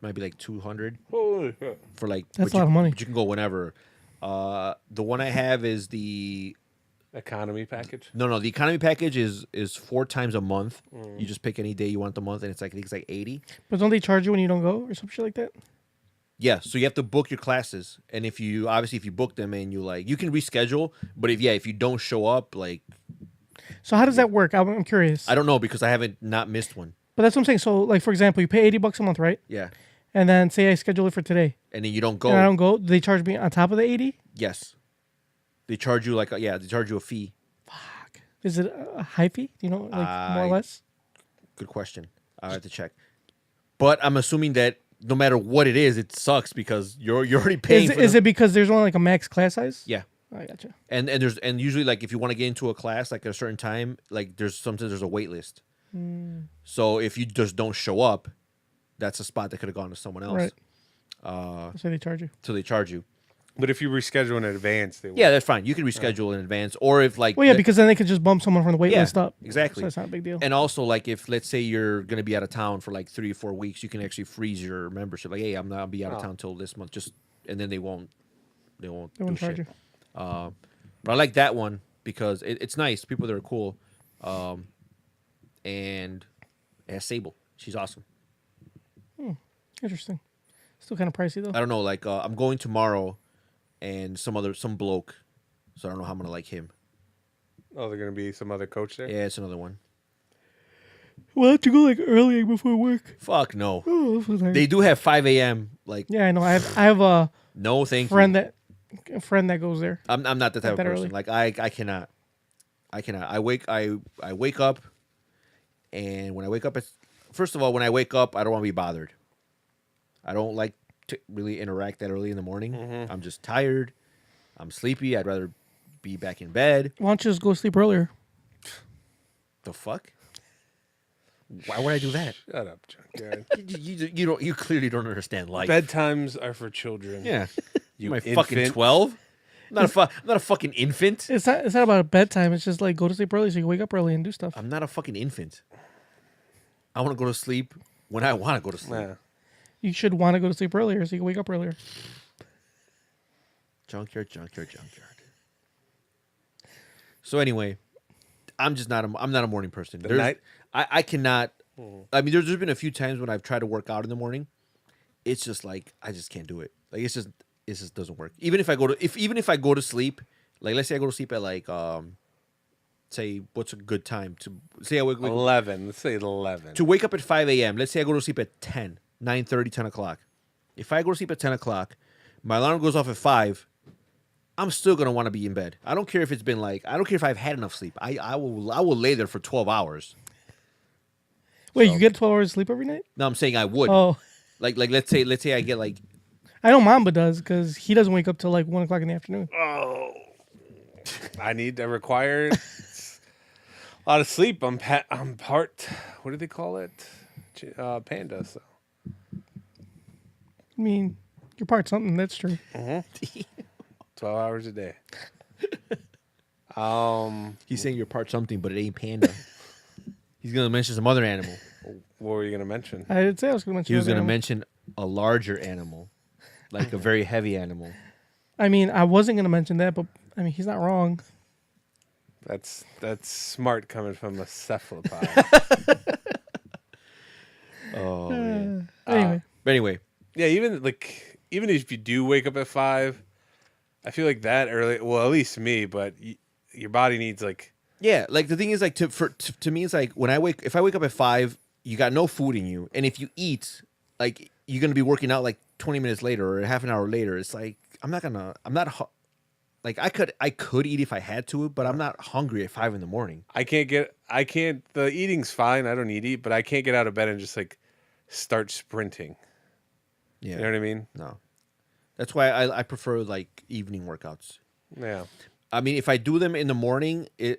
might be like 200 Holy shit. for like. That's but a lot of money. But you can go whenever. The one I have is the Economy package? no. The economy package is 4 times a month. You just pick any day you want the month, and it's like I think it's like 80. But don't they charge you when you don't go or some shit like that? Yeah, so you have to book your classes, and if you book them and you can reschedule. But if you don't show up, like So how does that work? I'm curious. I don't know because I haven't not missed one. But that's what I'm saying. So like for example, you pay $80 a month, right? Yeah, And then say I schedule it for today, and then you don't go. and I don't go. Do they charge me on top of the 80? Yes, they charge you they charge you a fee. Is it a high fee? Do you know, like more or less? Good question. I have to check. But I'm assuming that no matter what it is, it sucks because you're already paying. Is it because there's only like a max class size? Yeah. I gotcha. And usually like if you want to get into a class like at a certain time, like sometimes there's a wait list. So if you just don't show up, that's a spot that could have gone to someone else. Right. So they charge you. So they charge you. But if you reschedule in advance, they will. Yeah, that's fine. You can reschedule in advance, or if like Well, yeah, because then they could just bump someone from the wait Yeah, list up. exactly. So that's not a big deal. And also, like, if let's say you're gonna be out of town for like 3 or 4 weeks, you can actually freeze your membership. Like, hey, I'll be out of town till this month. And then they won't They do won't charge shit. you. But I like that one because it's nice. People that are cool, and it has Sable. She's awesome. Interesting. Still kind of pricey though. I don't know. Like, I'm going tomorrow, and some bloke. So I don't know how I'm gonna like him. Oh, they're going to be some other coach there? Yeah, it's another one. We'll have to go like early before work. Fuck no. Oh, this was nice. They do have 5 a.m. Like, Yeah, I know. I have a no, thank friend you. that goes there. I'm not the type of that person. early. Like I cannot. I wake up, and when I wake up, first of all, when I wake up, I don't want to be bothered. I don't like to really interact that early in the morning. I'm just tired. I'm sleepy. I'd rather be back in bed. Why don't you just go sleep earlier? The fuck? Why would I do that? Shut up, Junkyard. You clearly don't understand life. Bedtimes are for children. Yeah. You My fucking infant. 12? I'm not a fucking infant. It's not about a bedtime. It's just like go to sleep early so you can wake up early and do stuff. I'm not a fucking infant. I want to go to sleep when I want to go to sleep. Yeah. You should want to go to sleep earlier so you can wake up earlier. Junkyard. So anyway, I'm not a morning person. night? I cannot. I mean, there's been a few times when I've tried to work out in the morning. It's just like I just can't do it. Like it just doesn't work. Even if I go to sleep, like let's say I go to sleep at like say what's a good time to say I wake 11. Let's say 11. to wake up at 5 a.m. Let's say I go to sleep at 10, 9:30, 10 o'clock. If I go to sleep at 10 o'clock, my alarm goes off at 5. I'm still gonna want to be in bed. I don't care if it's been like I don't care if I've had enough sleep. I will lay there for 12 hours. Wait, So- you get 12 hours of sleep every night? No, I'm saying I would. Oh, Like let's say I get like I know Mamba does because he doesn't wake up till like 1 o'clock in the afternoon. I need to require a lot of sleep. I'm part, what do they call it? Panda. So I mean, you're part something. That's true. 12 hours a day. he's saying you're part something, but it ain't panda. He's gonna mention some other animal. What were you going to mention? I did say I was going to mention. He was another gonna animal. mention a larger animal, like a very heavy animal. I mean, I wasn't going to mention that, but I mean, he's not wrong. That's smart coming from a cephalopod. Oh man. Anyway, But anyway, Yeah, even if you do wake up at 5, I feel like that early. Well, at least me, but your body needs like Yeah, like the thing is, like to me, it's like if I wake up at 5, you got no food in you, and if you eat, like you're gonna be working out like 20 minutes later or half an hour later. It's like I'm not like I could eat if I had to, but I'm not hungry at 5 in the morning. I can't. The eating's fine. I don't need to eat, but I can't get out of bed and just like start sprinting. Yeah, You know what I mean? No, that's why I prefer like evening workouts. Yeah. I mean, if I do them in the morning, I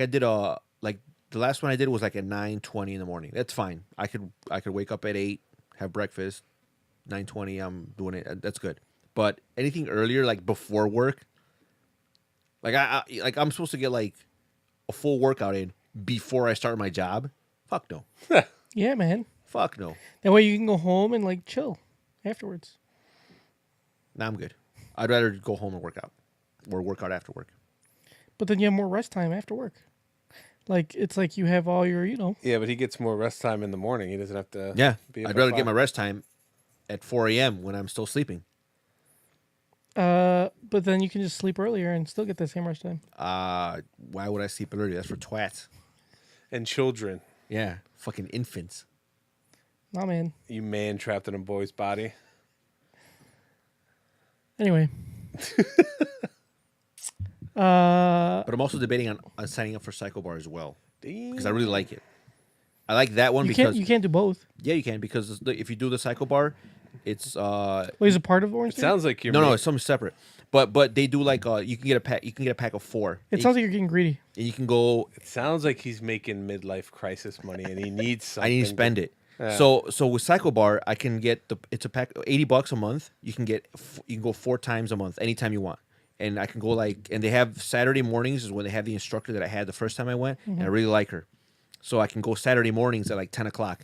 did like the last one I did was like at 9:20 in the morning. That's fine. I could wake up at 8, have breakfast, 9:20. I'm doing it. That's good. But anything earlier, like before work, like I'm supposed to get like a full workout in before I start my job. Fuck no. Yeah, man. Fuck no. That way you can go home and like chill afterwards. Nah, I'm good. I'd rather go home and work out or work out after work. But then you have more rest time after work. Like it's like you have all your, Yeah, but he gets more rest time in the morning. He doesn't have to. Yeah, Be up I'd at rather get 5. my rest time at 4 a.m. when I'm still sleeping. But then you can just sleep earlier and still get the same rest time. Why would I sleep early? That's for twats. And children, Yeah, fucking infants. Nah, man. you man trapped in a boy's body. Anyway. But I'm also debating on signing up for Psycho Bar as well because I really like it. I like that one because You can't do both. yeah, you can because if you do the Psycho Bar, it's Wait, is it part of Orange It Theory? sounds like you're no, it's something separate. But they do like you can get a pack. You can get a pack of 4. It sounds like you're getting greedy. and you can go. It sounds like he's making midlife crisis money, and he needs something. I need to spend it. Yeah. So with Psycho Bar, I can get it's a pack $80 a month. You can go 4 times a month anytime you want. And I can go and they have Saturday mornings is when they have the instructor that I had the first time I went, and I really like her. So I can go Saturday mornings at like 10 o'clock.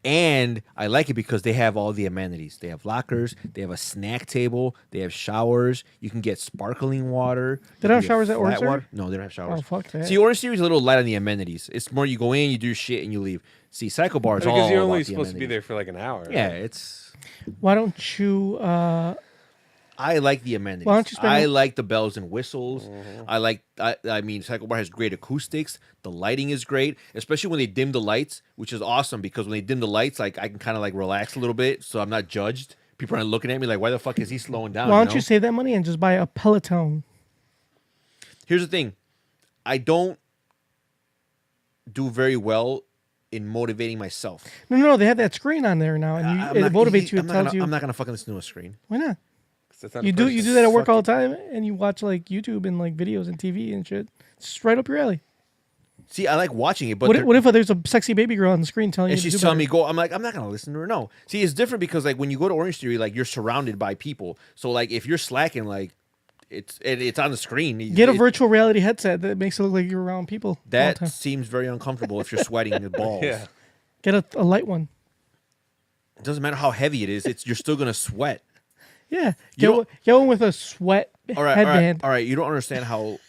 And I like it because they have all the amenities. They have lockers, they have a snack table, they have showers. You can get sparkling water. They don't have showers at Orange Theory? No, they don't have showers. Oh, fuck that. See, Orange Theory is a little light on the amenities. It's more you go in, you do your shit, and you leave. See, Psycho Bar is all because you're about only the supposed to be amenities. there for like an hour. Yeah, right? it's... Why don't you I like the amenities. Why don't you spend- I like the bells and whistles. I mean, Psycho Bar has great acoustics. The lighting is great, especially when they dim the lights, which is awesome because when they dim the lights, like I can kind of like relax a little bit, so I'm not judged. People aren't looking at me like, why the fuck is he slowing down? why don't you save that money and just buy a Peloton? Here's the thing, I don't do very well in motivating myself. No, they have that screen on there now, and it motivates you. It tells you. I'm not gonna fucking listen to a screen. Why not? 'Cause that's not You a do person. that at work all the time, and you watch like YouTube and like videos and TV and shit. It's just right up your alley. See, I like watching it, but What if there's a sexy baby girl on the screen telling you? and to she's do telling me better? go. I'm like, I'm not gonna listen to her. No. See, it's different because like when you go to Orange Theory, like you're surrounded by people. So like if you're slacking, like it's on the screen. Get a It- virtual reality headset that makes it look like you're around people. all the That time. seems very uncomfortable if you're sweating your balls. Yeah. Get a light one. It doesn't matter how heavy it is. You're still gonna sweat. Yeah, You get one with a sweat All right, headband. all right. You don't understand how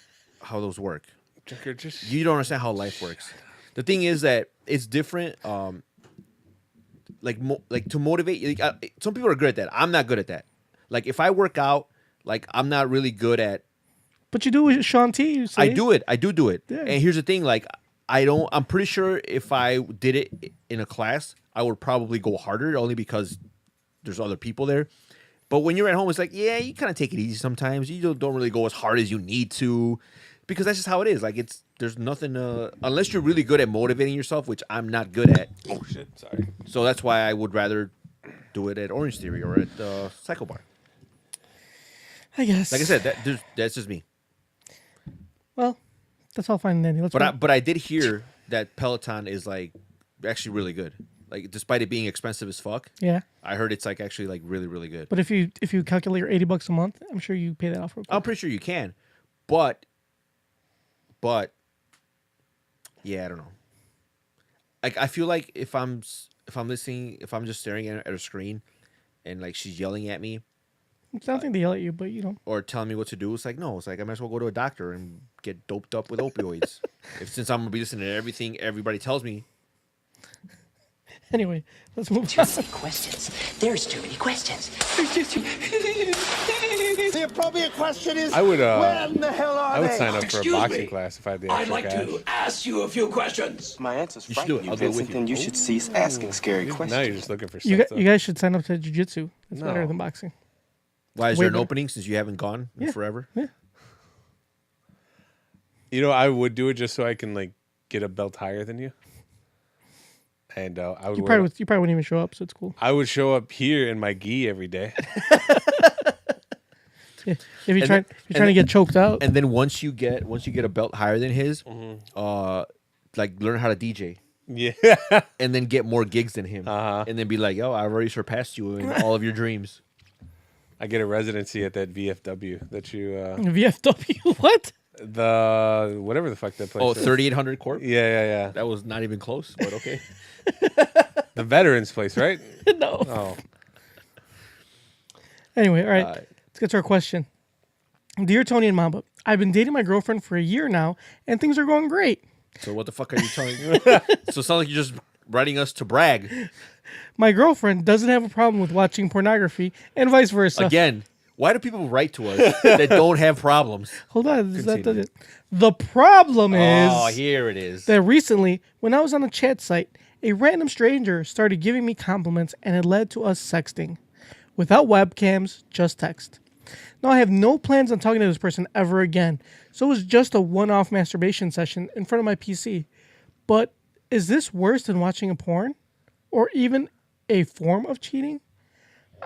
those work. Junker, just You don't understand how life works. The thing is that it's different. Like to motivate. Like, some people are good at that. I'm not good at that. Like if I work out, like I'm not really good at. But you do with Sean T. You say. I do it. I do it. Yeah. And here's the thing. Like I'm pretty sure if I did it in a class, I would probably go harder only because there's other people there. But when you're at home, it's like, yeah, you kind of take it easy sometimes. You don't really go as hard as you need to because that's just how it is. Like there's nothing unless you're really good at motivating yourself, which I'm not good at. oh shit, sorry. So that's why I would rather do it at Orange Theory or at Psycho Bar. I guess. Like I said, that's just me. Well, that's all fine and dandy. Let's. But I did hear that Peloton is like actually really good. Like despite it being expensive as fuck, yeah, I heard it's like actually like really really good. but if you calculate your $80 a month, I'm sure you pay that off real quick. I'm pretty sure you can, but yeah, I don't know. Like I feel like if I'm listening, if I'm just staring at a screen, and like she's yelling at me It's nothing to yell at you, but you know. or telling me what to do, it's like no, it's like I might as well go to a doctor and get doped up with opioids. Since I'm gonna be listening to everything everybody tells me. Anyway, let's move Too on. many questions. There's too many questions. The appropriate question is, I would when the hell are I would they? sign up for a Excuse boxing me. class if I had the I'd extra like cash. to ask you a few questions. My answer's You should do it. frightening I'll you, do it with Vincent. you. Then you should cease asking scary Now questions. you're just looking for You, stuff. you guys should sign up to jiu-jitsu. It's better No. than boxing. Why is Way there an better. opening since you haven't gone in Yeah. forever? You know, I would do it just so I can like get a belt higher than you. And I would You wear, probably wouldn't even show up, so it's cool. I would show up here in my gi every day. Yeah. If you're And trying, then- if you're trying to get choked out. And then once you get a belt higher than his, Mm-hmm. like learn how to DJ. Yeah. And then get more gigs than him. Uh-huh. And then be like, yo, I've already surpassed you in all of your dreams. I get a residency at that VFW that you VFW, what? the whatever the fuck that place Oh, is. 3800 Corp? Yeah. That was not even close, but okay. The veterans place, right? No. Oh. Anyway, all right. Uh, Let's get to our question. Dear Tony and Mamba, I've been dating my girlfriend for a year now, and things are going great. So what the fuck are you telling me? So it sounds like you're just writing us to brag. My girlfriend doesn't have a problem with watching pornography, and vice versa. Again, why do people write to us that don't have problems? Hold on. Is that Continue. the problem is Oh, here it is. that recently, when I was on a chat site, a random stranger started giving me compliments, and it led to us sexting. Without webcams, just text. Now, I have no plans on talking to this person ever again, so it was just a one-off masturbation session in front of my PC. But is this worse than watching a porn? Or even a form of cheating?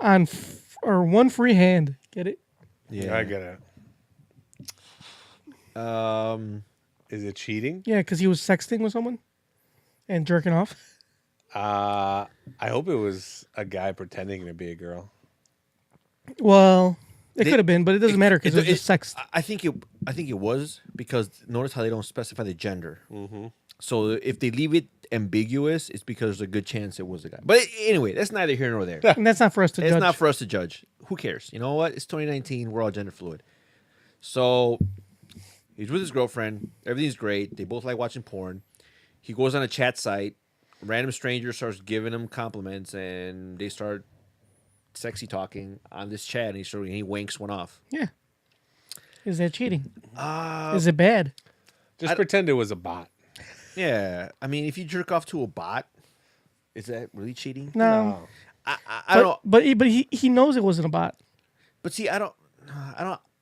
Or one free hand. Get it? Yeah. I get it. Is it cheating? Yeah, because he was sexting with someone and jerking off. I hope it was a guy pretending to be a girl. Well, it could have been, but it doesn't matter because it was just sex. I think it was because notice how they don't specify the gender. Mm-hmm. So if they leave it ambiguous, it's because there's a good chance it was a guy. But anyway, that's neither here nor there. And that's not for us to It's judge. not for us to judge. Who cares? You know what? It's 2019. We're all gender fluid. So he's with his girlfriend. Everything's great. They both like watching porn. He goes on a chat site. A random stranger starts giving him compliments, and they start sexy talking on this chat. And he wanks one off. Yeah. Is that cheating? Is it bad? Just pretend it was a bot. Yeah, I mean, if you jerk off to a bot, is that really cheating? No. I don't know. But he knows it wasn't a bot. But see, I don't.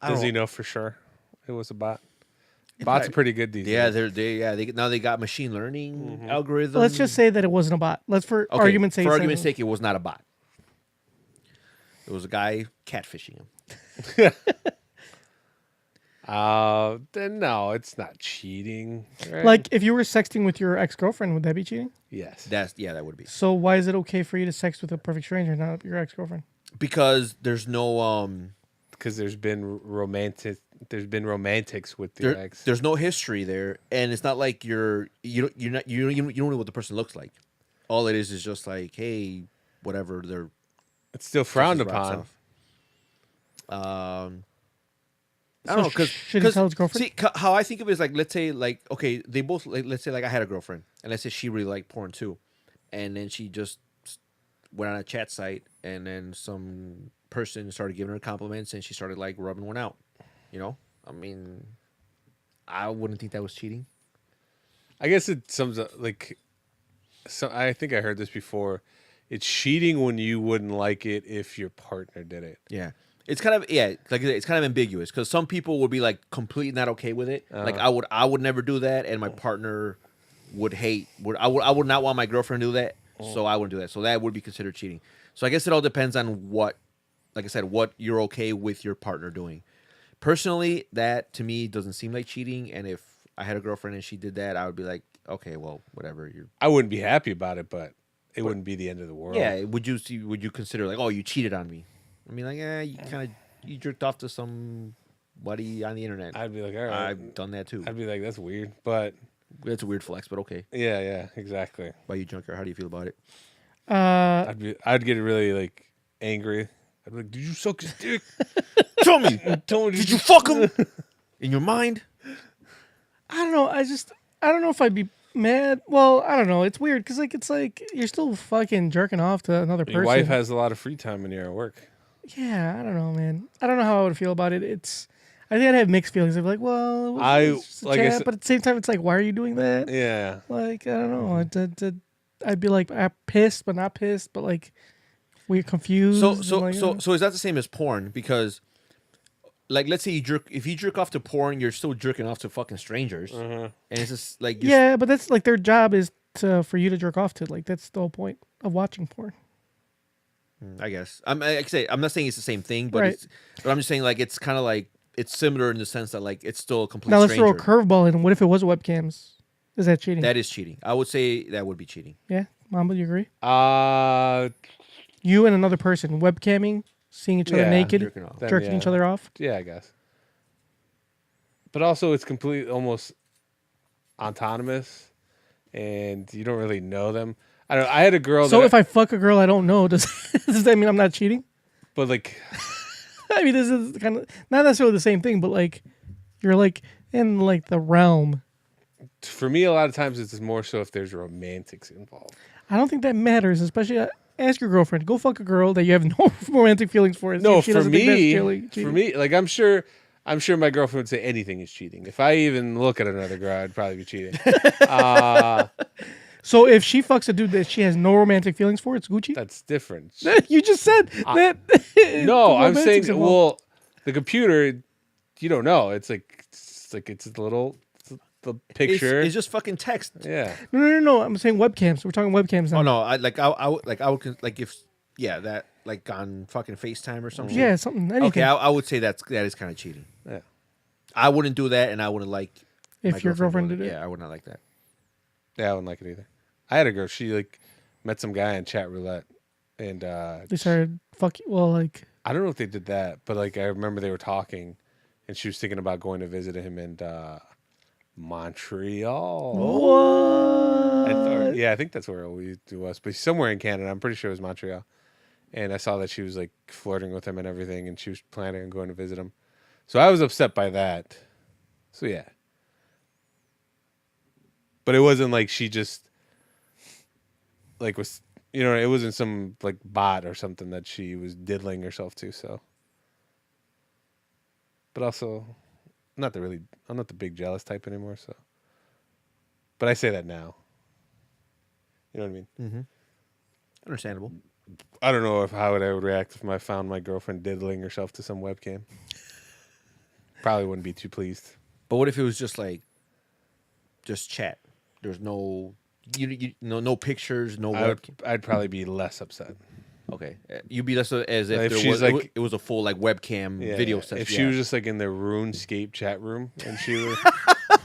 Does he know for sure it was a bot? Bots are pretty good these Yeah, days. they now they got machine learning algorithms. Let's just say that it wasn't a bot. Let's for Okay, argument's sake. For say- argument's sake, it was not a bot. It was a guy catfishing him. Then no, it's not cheating. Right? Like if you were sexting with your ex-girlfriend, would that be cheating? yes. That would be So why is it okay for you to sex with a perfect stranger, not your ex-girlfriend? because there's no Because there's been romantics with your ex. there's no history there, and it's not like you don't know what the person looks like. All it is just like, hey, whatever. They're It's still frowned Just rocks upon. off. I don't know, because should he tell his girlfriend? See, how I think of it is like, let's say, like, okay, they both, like, let's say, like, I had a girlfriend, and let's say she really liked porn too, and then she just went on a chat site, and then some person started giving her compliments, and she started like rubbing one out. You know, I mean, I wouldn't think that was cheating. I guess it sums up like. So I think I heard this before. It's cheating when you wouldn't like it if your partner did it. Yeah. It's kind of like it's kind of ambiguous because some people would be like completely not okay with it. Like I would never do that, and my partner would hate. I would not want my girlfriend to do that, so I wouldn't do that. So that would be considered cheating. So I guess it all depends on what, like I said, what you're okay with your partner doing. Personally, that to me doesn't seem like cheating. And if I had a girlfriend and she did that, I would be like, okay, well, whatever. I wouldn't be happy about it, but it wouldn't be the end of the world. Yeah. Would you consider like, oh, you cheated on me? I mean, like, you jerked off to somebody on the internet. I'd be like, all right. I've done that too. I'd be like, that's weird, but That's a weird flex, but okay. yeah, exactly. By you, Junker, how do you feel about it? I'd get really like angry. I'd be like, did you suck his dick? Tell me, did you fuck him? In your mind? I don't know. I don't know if I'd be mad. Well, I don't know. It's weird because it's like you're still fucking jerking off to another person. Your wife has a lot of free time when you're at work. Yeah, I don't know, man. I don't know how I would feel about it. I think I'd have mixed feelings. I'd be like, well, it's just a like I chat, said- but at the same time, it's like, why are you doing that? Yeah. Like, I don't know. I'd be like, I'm pissed, but not pissed, but like, we're confused. So is that the same as porn? Because, like, let's say if you jerk off to porn, you're still jerking off to fucking strangers, and it's just like yeah, but that's like their job is for you to jerk off to. Like, that's the whole point of watching porn. I guess I'm not saying it's the same thing, but Right. but I'm just saying like it's kind of like it's similar in the sense that like it's still a complete Now let's stranger. throw a curveball in. What if it was webcams? Is that cheating? That is cheating. I would say that would be cheating. Yeah, Mamba, you agree? Uh, You and another person webcamming, seeing each other Yeah, naked, jerking off. jerking Then, each yeah. other off. yeah, I guess. But also, it's completely almost autonomous, and you don't really know them. I don't. I had a girl. So that if I fuck a girl I don't know, does that mean I'm not cheating? but like, I mean, this is kind of not necessarily the same thing, but like you're like in like the realm. for me, a lot of times it's more so if there's romantics involved. I don't think that matters, especially ask your girlfriend. Go fuck a girl that you have no romantic feelings for. and see No, if she for doesn't think that's me, cheating. like I'm sure my girlfriend would say anything is cheating. If I even look at another girl, I'd probably be cheating. So if she fucks a dude that she has no romantic feelings for, it's Gucci. That's different. You just said that. No, the I'm saying, romantics involved. well, the computer, you don't know. It's the little the picture. It's just fucking text. Yeah. No. I'm saying webcams. We're talking webcams now. Oh no, I would like if that like on fucking FaceTime or something. Yeah, something. Anything. Okay, I would say that is kind of cheating. Yeah. I wouldn't do that, and I wouldn't like If my your girlfriend doing did it? Yeah, I would not like that. Yeah, I wouldn't like it either. I had a girl. She like met some guy in chat roulette, and They started fucking. Well, like I don't know if they did that, but like I remember they were talking, and she was thinking about going to visit him in Montreal. what? Yeah, I think that's where it was, but somewhere in Canada. I'm pretty sure it was Montreal. And I saw that she was like flirting with him and everything, and she was planning on going to visit him. So I was upset by that. So yeah. But it wasn't like she just like was, it wasn't some like bot or something that she was diddling herself to. So, but also, I'm not the big jealous type anymore. So, but I say that now. You know what I mean? Understandable. I don't know how I would react if I found my girlfriend diddling herself to some webcam. Probably wouldn't be too pleased. But what if it was just like, just chat? There's no, no pictures, no webcam. I'd probably be less upset. Okay, you'd be less as if, If there she's was like- it was a full like webcam video session. If she was just like in the RuneScape chat room and she was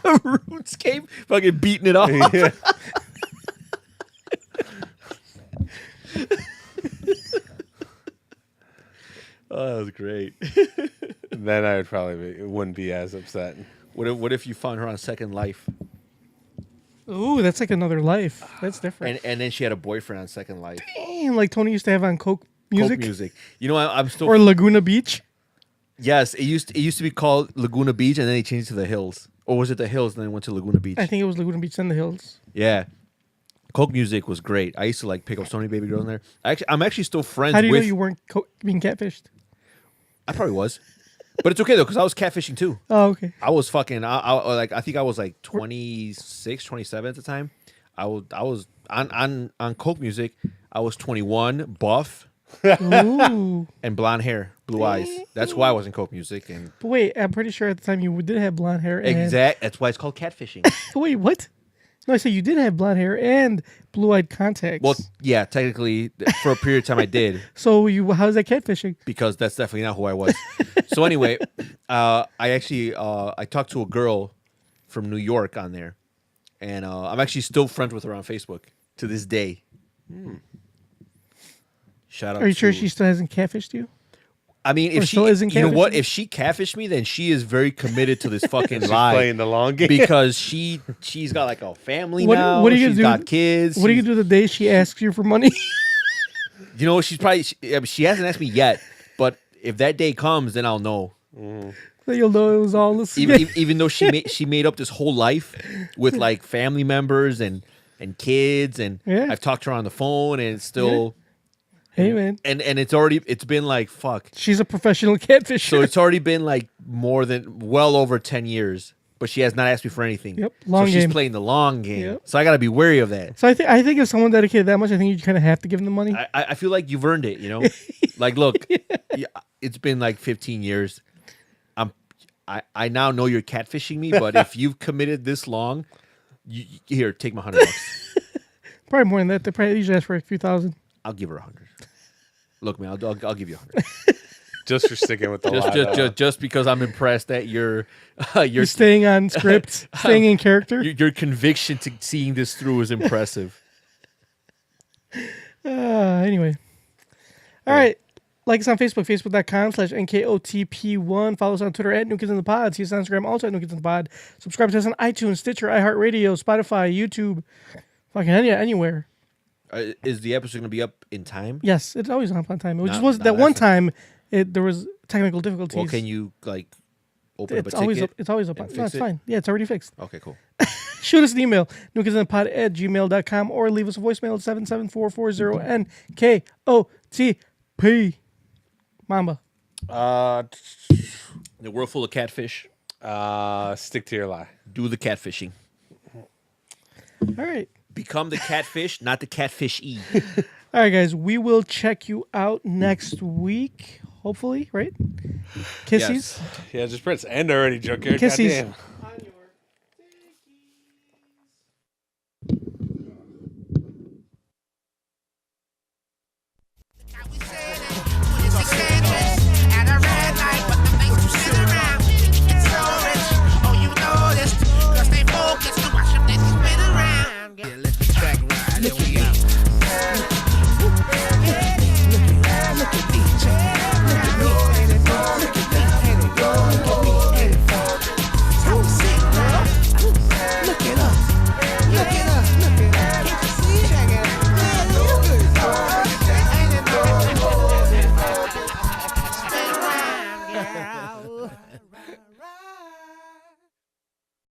RuneScape, fucking beating it off. yeah. Oh, that was great. Then I would probably wouldn't be as upset. What if you found her on Second Life, Ooh, that's like another life. That's different. and then she had a boyfriend on Second Life? And like Tony used to have on Coke music, Coke music. You know, I'm still. or Laguna Beach. Yes, it used to be called Laguna Beach, and then they changed it to the Hills, or was it the Hills and then it went to Laguna Beach? I think it was Laguna Beach and the Hills. Yeah. Coke music was great. I used to like pick up so many baby girls in there. I'm actually still friends How do you with. know you weren't being catfished? I probably was, but it's okay though because I was catfishing too. Oh, okay. I was fucking. I think I was like 26, 27 at the time. I was on Coke music. I was 21, buff, Ooh. and blonde hair, blue eyes. That's why I was in Coke music. And But wait, I'm pretty sure at the time you did have blonde hair. And... That's why it's called catfishing. Wait, what? No, I said you did have blonde hair and blue-eyed contacts. Well, yeah, technically for a period of time I did. So how's that catfishing? Because that's definitely not who I was. So anyway, I actually I talked to a girl from New York on there, and I'm actually still friends with her on Facebook to this day. Shout out. Are you sure to- she still hasn't catfished you? I mean, or if she, still isn't you know what, catfishing? if she catfished me, then she is very committed to this fucking lie. playing the long game. Because she's got like a family What now. are you gonna She's do? got kids. What are you gonna do the day she asks you for money? You know, she's probably she hasn't asked me yet, but if that day comes, then I'll know. So you'll know it was all this. Even though she made up this whole life with like family members and kids, and Yeah. I've talked to her on the phone, and it's still. Hey man, And it's been like fuck. she's a professional catfisher. So it's already been like well over 10 years, but she has not asked me for anything. Yep, long so game. she's playing the long game. Yep. So I got to be wary of that. So I think if someone dedicated that much, I think you kind of have to give them the money. I feel like you've earned it, you know? Like, look, it's been like 15 years. I now know you're catfishing me, but if you've committed this long, here, take my $100. Probably more than that. They probably usually ask for a few thousand. I'll give her 100. Look, man, I'll give you 100. Just for sticking with the lie. Just because I'm impressed that you're Staying on script, staying in character. your conviction to seeing this through is impressive. Anyway. All right. Like us on Facebook, facebook.com/NKOTP1. Follow us on Twitter at New Kids in the Pod. See us on Instagram, also at New Kids in the Pod. Subscribe to us on iTunes, Stitcher, iHeartRadio, Spotify, YouTube, fucking anywhere. Is the episode going to be up in time? Yes, it's always on time. It just Not- was not that one after. time there was technical difficulties. Well, can you like open it's up a always ticket? up. It's always up. and No, fix it's it? fine. Yeah, it's already fixed. Okay, cool. Shoot us an email, newkidsinthepod@gmail.com, or leave us a voicemail at 77440-NKOTP. Mamba. In a world full of catfish, Stick to your lie. do the catfishing. All right. Become the catfish, not the catfish E. All right, guys. We will check you out next week, hopefully, right? Kissies. Yes. Yeah, just press end already, Joker. Kissies. Goddamn.